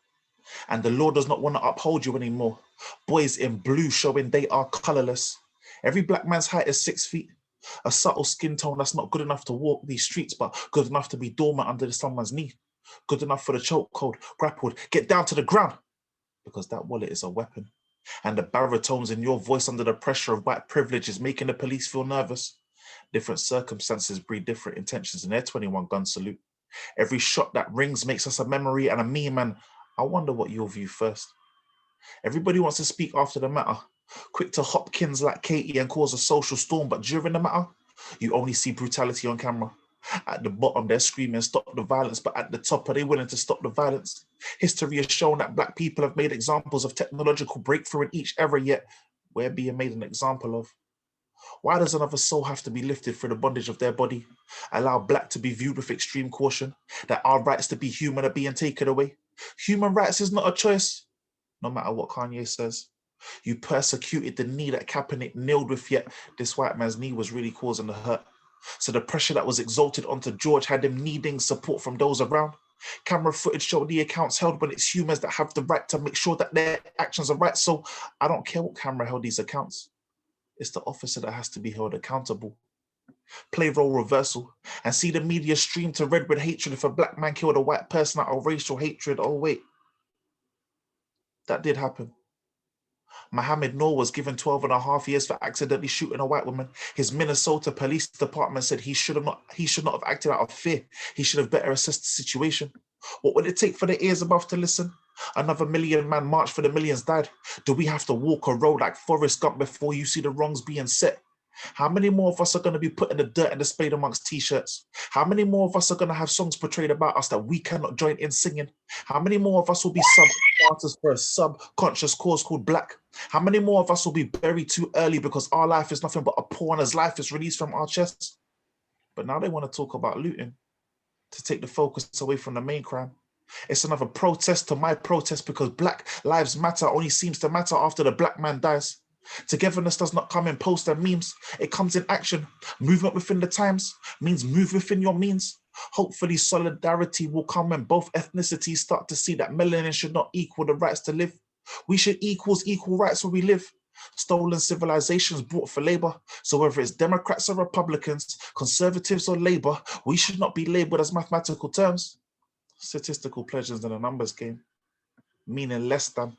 And the law does not want to uphold you anymore. Boys in blue showing they are colorless. Every black man's height is 6 feet. A subtle skin tone that's not good enough to walk these streets, but good enough to be dormant under someone's knee. Good enough for the chokehold, grappled, get down to the ground. Because that wallet is a weapon. And the baritones in your voice under the pressure of white privilege is making the police feel nervous. Different circumstances breed different intentions in their 21 gun salute. Every shot that rings makes us a memory and a meme, and I wonder what you'll view first. Everybody wants to speak after the matter. Quick to Hopkins like Katie and cause a social storm, but during the matter, you only see brutality on camera. At the bottom, they're screaming, stop the violence, but at the top, are they willing to stop the violence? History has shown that black people have made examples of technological breakthrough in each era, yet we're being made an example of. Why does another soul have to be lifted through the bondage of their body? Allow black to be viewed with extreme caution, that our rights to be human are being taken away. Human rights is not a choice, no matter what Kanye says. You persecuted the knee that Kaepernick kneeled with, yet this white man's knee was really causing the hurt. So the pressure that was exalted onto George had him needing support from those around. Camera footage showed the accounts held when it's humans that have the right to make sure that their actions are right. So I don't care what camera held these accounts. It's the officer that has to be held accountable. Play role reversal and see the media stream to red with hatred if a black man killed a white person out of racial hatred. Oh wait, that did happen. Mohammed Noor was given 12.5 years for accidentally shooting a white woman. His Minnesota police department said he should not have acted out of fear. He should have better assessed the situation. What would it take for the ears above to listen? Another million man march for the millions died. Do we have to walk a road like Forrest Gump before you see the wrongs being set? How many more of us are going to be put in the dirt and displayed amongst t-shirts? How many more of us are going to have songs portrayed about us that we cannot join in singing? How many more of us will be sub-artists for a subconscious cause called black? How many more of us will be buried too early because our life is nothing but a pawn as life is released from our chests? But now they want to talk about looting, to take the focus away from the main crime. It's another protest to my protest because Black Lives Matter only seems to matter after the black man dies. Togetherness does not come in posts and memes. It comes in action. Movement within the times means move within your means. Hopefully solidarity will come when both ethnicities start to see that melanin should not equal the rights to live. We should equal rights where we live. Stolen civilizations brought for labor. So whether it's Democrats or Republicans, conservatives or labor, we should not be labeled as mathematical terms. Statistical pleasures in a numbers game, meaning less than.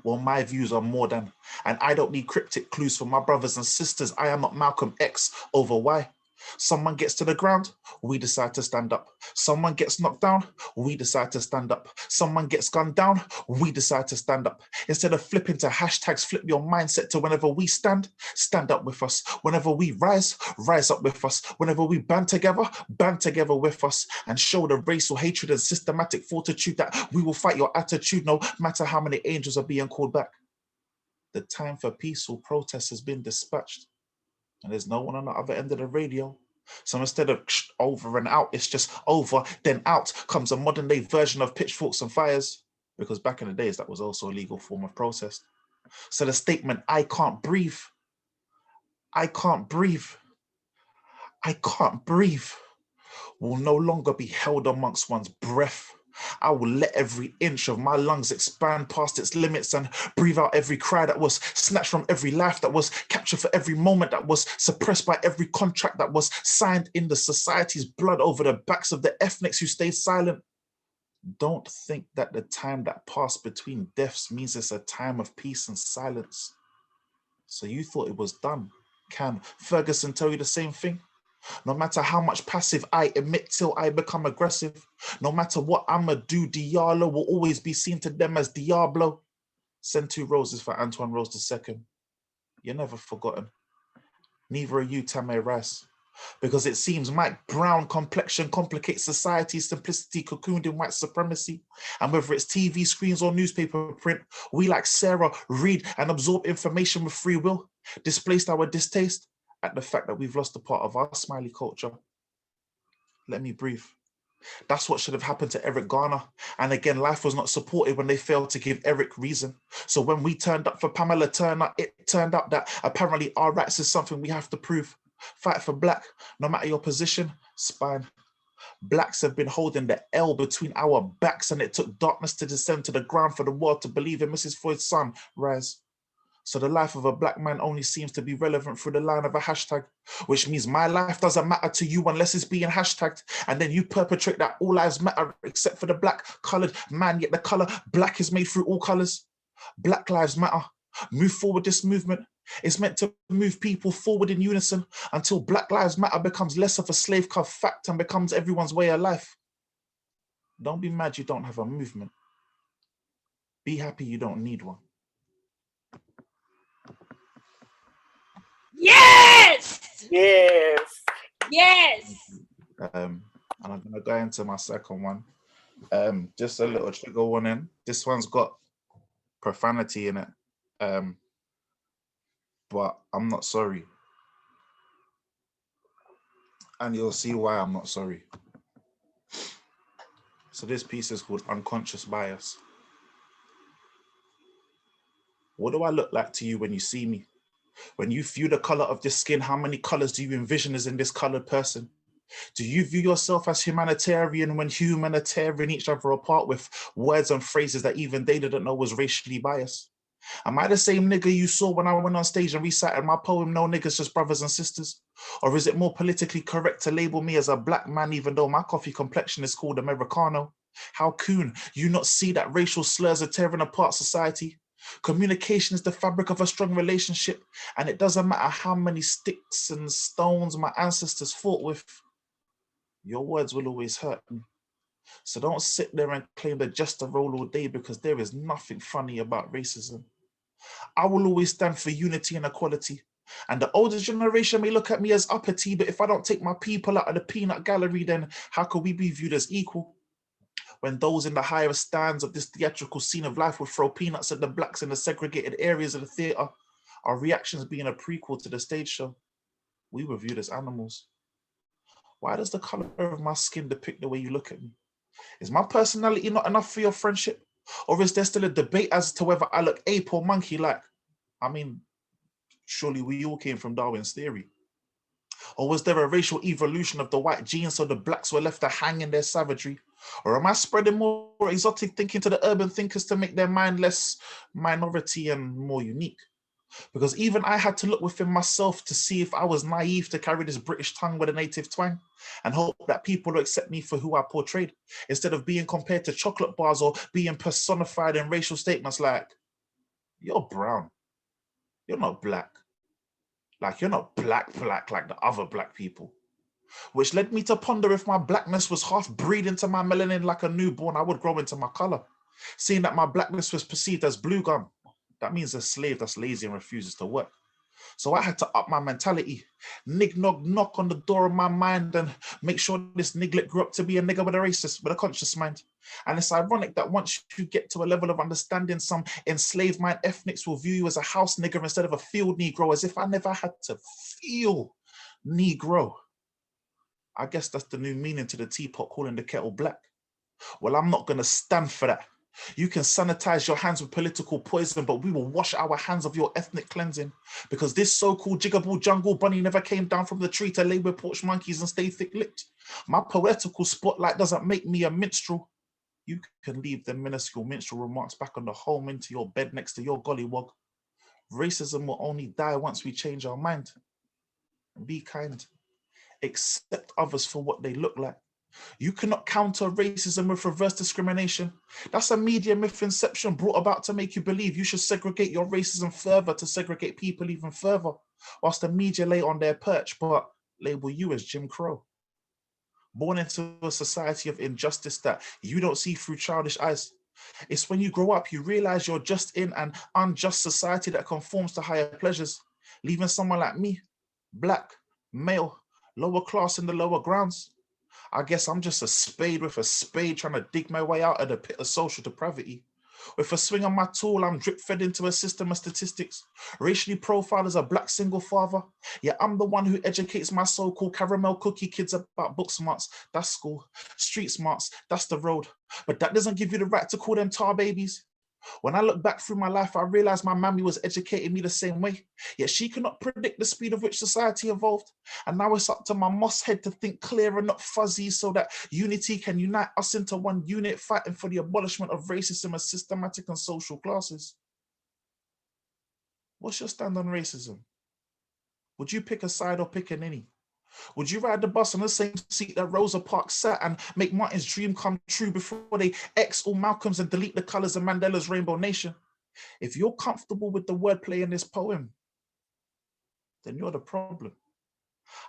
Well, my views are more than, and I don't need cryptic clues from my brothers and sisters. I am not Malcolm X over why. Someone gets to the ground, we decide to stand up. Someone gets knocked down, we decide to stand up. Someone gets gunned down, we decide to stand up. Instead of flipping to hashtags, flip your mindset to whenever we stand up with us. Whenever we rise up with us. Whenever we band together with us. And show the racial hatred and systematic fortitude that we will fight your attitude no matter how many angels are being called back. The time for peaceful protest has been dispatched. And there's no one on the other end of the radio. So instead of over and out, it's just over, then out comes a modern day version of pitchforks and fires. Because back in the days, that was also a legal form of protest. So the statement, I can't breathe, will no longer be held amongst one's breath. I will let every inch of my lungs expand past its limits and breathe out every cry that was snatched from every life that was captured for every moment that was suppressed by every contract that was signed in the society's blood over the backs of the ethnics who stayed silent. Don't think that the time that passed between deaths means it's a time of peace and silence. So you thought it was done. Can Ferguson tell you the same thing? No matter how much passive I emit till I become aggressive, no matter what I'ma do, Diallo will always be seen to them as Diablo. Send 2 roses for Antoine Rose II. You're never forgotten. Neither are you, Tamir Rice. Because it seems Mike Brown complexion complicates society's simplicity cocooned in white supremacy. And whether it's TV screens or newspaper print, we like Sarah read and absorb information with free will, displaced our distaste at the fact that we've lost a part of our smiley culture. Let me breathe. That's what should have happened to Eric Garner. And again, life was not supported when they failed to give Eric reason. So when we turned up for Pamela Turner, it turned out that apparently our rights is something we have to prove. Fight for black, no matter your position, spine. Blacks have been holding the L between our backs, and it took darkness to descend to the ground for the world to believe in Mrs. Floyd's son rise. So the life of a black man only seems to be relevant through the line of a hashtag, which means my life doesn't matter to you unless it's being hashtagged. And then you perpetrate that all lives matter except for the black colored man, yet the color black is made through all colors. Black lives matter. Move forward this movement. It's meant to move people forward in unison until Black Lives Matter becomes less of a slave car fact and becomes everyone's way of life. Don't be mad you don't have a movement. Be happy you don't need one. Yes! Yes! Yes! And I'm gonna go into my second one. Just a little trigger warning. This one's got profanity in it. But I'm not sorry. And you'll see why I'm not sorry. So this piece is called Unconscious Bias. What do I look like to you when you see me? When you view the color of this skin, how many colors do you envision as in this colored person? Do you view yourself as humanitarian when human are tearing each other apart with words and phrases that even they didn't know was racially biased? Am I the same nigga you saw when I went on stage and recited my poem, No Niggas, Just Brothers and Sisters? Or is it more politically correct to label me as a black man even though my coffee complexion is called Americano? How coon you not see that racial slurs are tearing apart society? Communication is the fabric of a strong relationship, and it doesn't matter how many sticks and stones my ancestors fought with. Your words will always hurt me. So don't sit there and claim the jester role all day because there is nothing funny about racism. I will always stand for unity and equality. And the older generation may look at me as uppity, but if I don't take my people out of the peanut gallery, then how could we be viewed as equal? When those in the higher stands of this theatrical scene of life would throw peanuts at the blacks in the segregated areas of the theatre, our reactions being a prequel to the stage show, we were viewed as animals. Why does the colour of my skin depict the way you look at me? Is my personality not enough for your friendship? Or is there still a debate as to whether I look ape or monkey-like? I mean, surely we all came from Darwin's theory. Or was there a racial evolution of the white gene so the blacks were left to hang in their savagery? Or am I spreading more exotic thinking to the urban thinkers to make their mind less minority and more unique? Because even I had to look within myself to see if I was naive to carry this British tongue with a native twang and hope that people will accept me for who I portrayed, instead of being compared to chocolate bars or being personified in racial statements like, you're brown, you're not black. Like, you're not black like the other black people. Which led me to ponder if my blackness was half breed into my melanin like a newborn, I would grow into my color. Seeing that my blackness was perceived as blue gum, that means a slave that's lazy and refuses to work. So I had to up my mentality, knock on the door of my mind and make sure this niglet grew up to be a nigger with a conscious mind. And it's ironic that once you get to a level of understanding, some enslaved mind ethnics will view you as a house nigger instead of a field negro, as if I never had to feel negro. I guess that's the new meaning to the teapot calling the kettle black. Well, I'm not gonna stand for that. You can sanitize your hands with political poison, but we will wash our hands of your ethnic cleansing, because this so-called jiggable jungle bunny never came down from the tree to lay with porch monkeys and stay thick-lipped. My poetical spotlight doesn't make me a minstrel. You can leave the minuscule minstrel remarks back on the home into your bed next to your gollywog. Racism will only die once we change our mind. Be kind. Accept others for what they look like. You cannot counter racism with reverse discrimination. That's a media myth-inception brought about to make you believe you should segregate your racism further to segregate people even further, whilst the media lay on their perch but label you as Jim Crow. Born into a society of injustice that you don't see through childish eyes. It's when you grow up, you realize you're just in an unjust society that conforms to higher pleasures, leaving someone like me, black, male, lower class in the lower grounds. I guess I'm just a spade with a spade trying to dig my way out of the pit of social depravity. With a swing on my tool, I'm drip fed into a system of statistics. Racially profiled as a black single father. Yeah, I'm the one who educates my so-called caramel cookie kids about book smarts. That's school. Street smarts, that's the road. But that doesn't give you the right to call them tar babies. When I look back through my life, I realized my mammy was educating me the same way. Yet she could not predict the speed of which society evolved. And now it's up to my moss head to think clear and not fuzzy so that unity can unite us into one unit fighting for the abolishment of racism as systematic and social classes. What's your stand on racism? Would you pick a side or pick an innie? Would you ride the bus on the same seat that Rosa Parks sat and make Martin's dream come true before they X all Malcolm's and delete the colors of Mandela's Rainbow Nation? If you're comfortable with the wordplay in this poem, then you're the problem.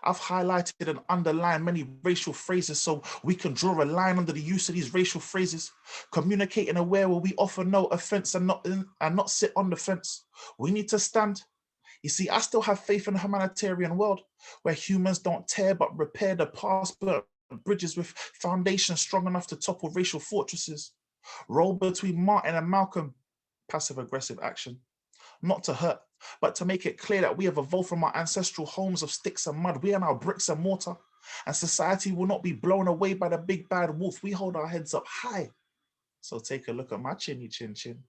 I've highlighted and underlined many racial phrases so we can draw a line under the use of these racial phrases, communicate in a way where we offer no offense and not sit on the fence. We need to stand. You see, I still have faith in a humanitarian world where humans don't tear but repair the past, but bridges with foundations strong enough to topple racial fortresses. Roll between Martin and Malcolm, passive-aggressive action. Not to hurt, but to make it clear that we have evolved from our ancestral homes of sticks and mud. We are now bricks and mortar, and society will not be blown away by the big bad wolf. We hold our heads up high. So take a look at my chinny chin chin.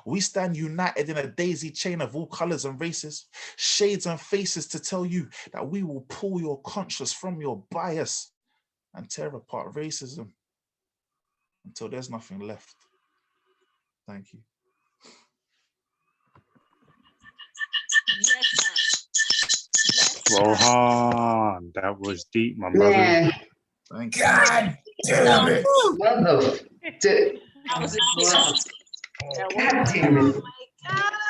We stand united in a daisy chain of all colors and races, shades and faces to tell you that we will pull your conscience from your bias and tear apart racism until there's nothing left. Thank you. Rohan, that was deep, my brother. Man. Thank you. God damn it. God damn it.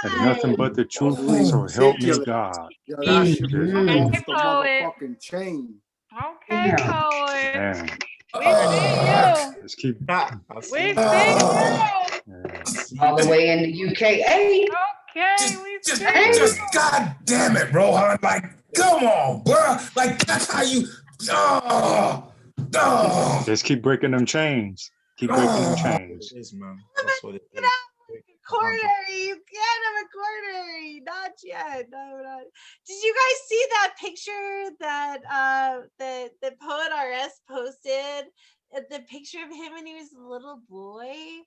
And nothing but the truth, so help me God. Yo, that shit was Mhm. off the motherfucking chain. Okay, poet. Man. We see you. Let's keep. We see you. All the way in the UK. Hey. Okay, we see Just you. God damn it, Rohan. Like, come on, bro. Like, that's how you. Just keep breaking them chains. Keep breaking them chains. It is, man. That's what it is. Coronary, you can't have a coronary, not yet. No, not. Did you guys see that picture that the Poet RS posted? The picture of him when he was a little boy,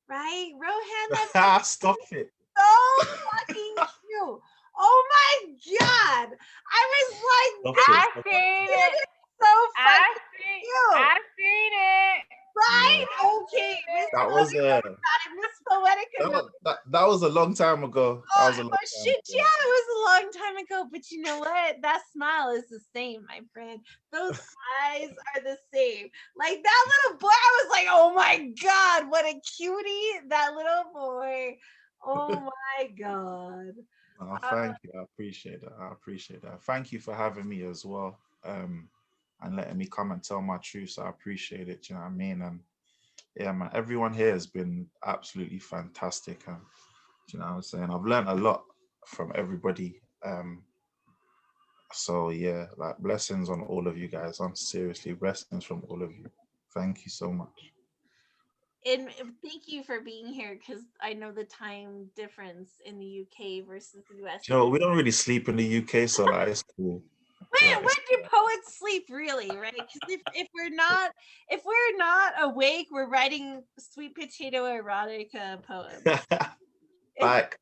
right? Rohan, that's Stop it. so fucking cute. Oh my god! I was like, I seen it. So fucking cute. I seen it. Right? Okay. That was Miss Poetica. that was a long time ago. That was a long time Shit, ago. yeah, it was a long time ago. But you know what? That smile is the same, my friend. Those eyes are the same. Like that little boy, I was like, oh my god, what a cutie! That little boy. Oh my god. Oh, thank you. I appreciate that. I appreciate that. Thank you for having me as well. And letting me come and tell my truth. So I appreciate it. You know what I mean? And yeah, man, everyone here has been absolutely fantastic. And you know what I'm saying? I've learned a lot from everybody. So yeah, like blessings on all of you guys. I'm seriously blessings from all of you. Thank you so much. And thank you for being here because I know the time difference in the UK versus the US. You know, we don't really sleep in the UK, so like, it's cool. When do poets sleep really, right? Because if we're not awake, we're writing sweet potato erotica poems. Like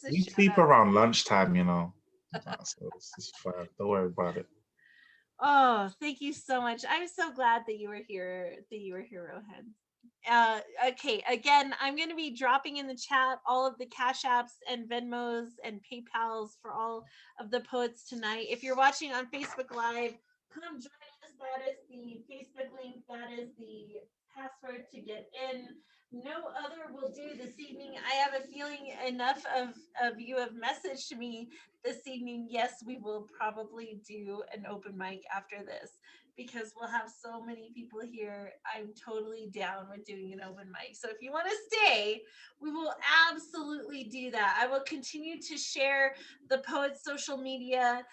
we sleep around lunchtime, you know. So it's fine. Don't worry about it. Oh, thank you so much. I'm so glad that you were here, Rohan. Okay, again, I'm going to be dropping in the chat all of the Cash Apps and Venmos and PayPals for all of the poets tonight. If you're watching on Facebook Live, come join us. That is the Facebook link. That is the password to get in. No other will do this evening. I have a feeling enough of you have messaged me this evening. Yes, we will probably do an open mic after this because we'll have so many people here. I'm totally down with doing an open mic. So if you want to stay, we will absolutely do that. I will continue to share the poets' social media,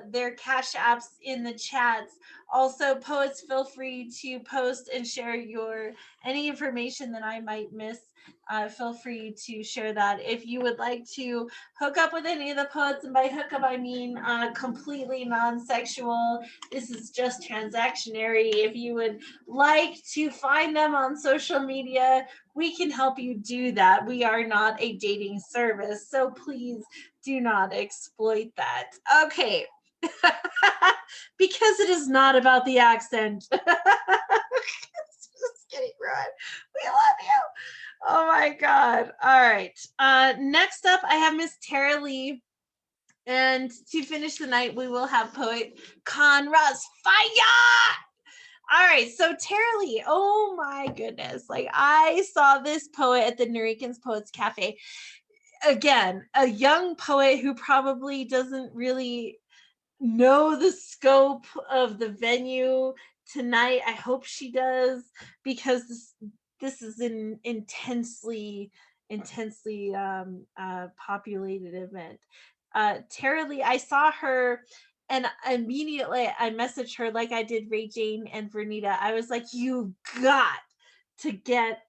their Cash Apps in the chats. Also, poets, feel free to post and share any information that I might miss feel free to share that. If you would like to hook up with any of the poets, and by hook up I mean completely non-sexual, this is just transactionary. If you would like to find them on social media, we can help you do that. We are not a dating service, so please do not exploit that. Okay. Because it is not about the accent. Just kidding, Ron. We love you. Oh my God. All right. Next up, I have Miss Tara Lee. And to finish the night, we will have poet Conrad's Fire. All right, so Tara Lee, oh my goodness. Like, I saw this poet at the Nurikins Poets Cafe. Again, a young poet who probably doesn't really know the scope of the venue tonight. I hope she does, because this is an intensely populated event. Tara Lee, I saw her and immediately I messaged her like I did Ray Jane and Vernita. I was like, you got to get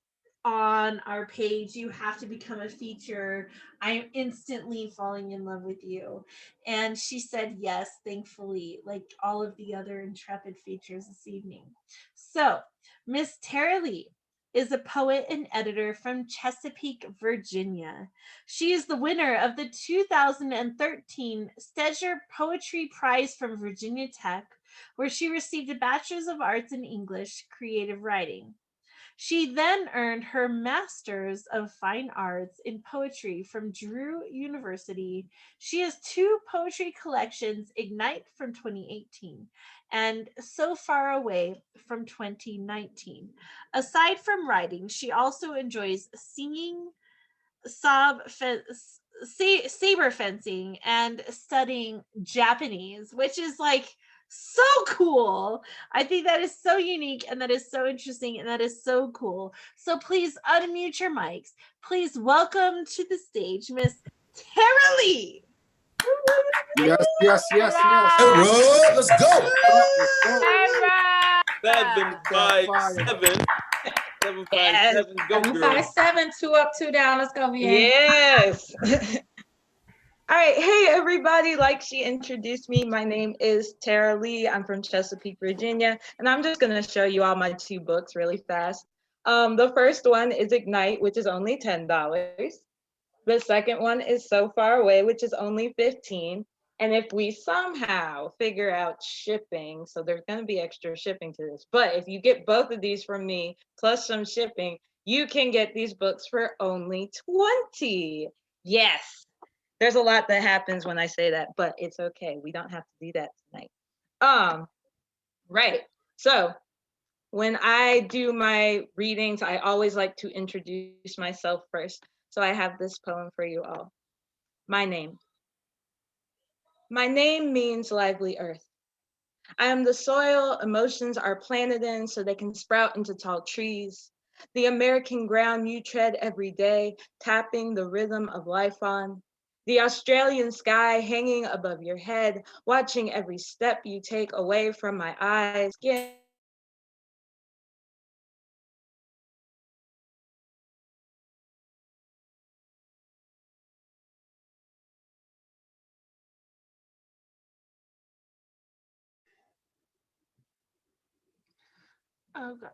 on our page. You have to become a feature. I am instantly falling in love with you. And she said yes, thankfully, like all of the other intrepid features this evening. So Miss Tara Lee is a poet and editor from Chesapeake, Virginia. She is the winner of the 2013 Steger Poetry Prize from Virginia Tech, where she received a Bachelor's of Arts in English Creative Writing. She then earned her Master's of Fine Arts in Poetry from Drew University. She has two poetry collections, Ignite from 2018 and So Far Away from 2019. Aside from writing, she also enjoys singing, saber fencing, and studying Japanese, which is like so cool. I think that is so unique, and that is so interesting, and that is so cool. So please unmute your mics. Please welcome to the stage Miss Tara Lee. Yes. Let's go. 757. 757. Go, girl. 757, 2 up, 2 down. Let's go, Pierre. Yes. All right. Hey, everybody. Like she introduced me, my name is Tara Lee. I'm from Chesapeake, Virginia, and I'm just going to show you all my two books really fast. The first one is Ignite, which is only $10. The second one is So Far Away, which is only $15. And if we somehow figure out shipping, so there's going to be extra shipping to this, but if you get both of these from me plus some shipping, you can get these books for only $20. Yes. There's a lot that happens when I say that, but it's okay. We don't have to do that tonight. Right. So when I do my readings, I always like to introduce myself first. So I have this poem for you all. My name. My name means lively earth. I am the soil emotions are planted in so they can sprout into tall trees. The American ground you tread every day, tapping the rhythm of life on. The Australian sky hanging above your head, watching every step you take away from my eyes. Oh God.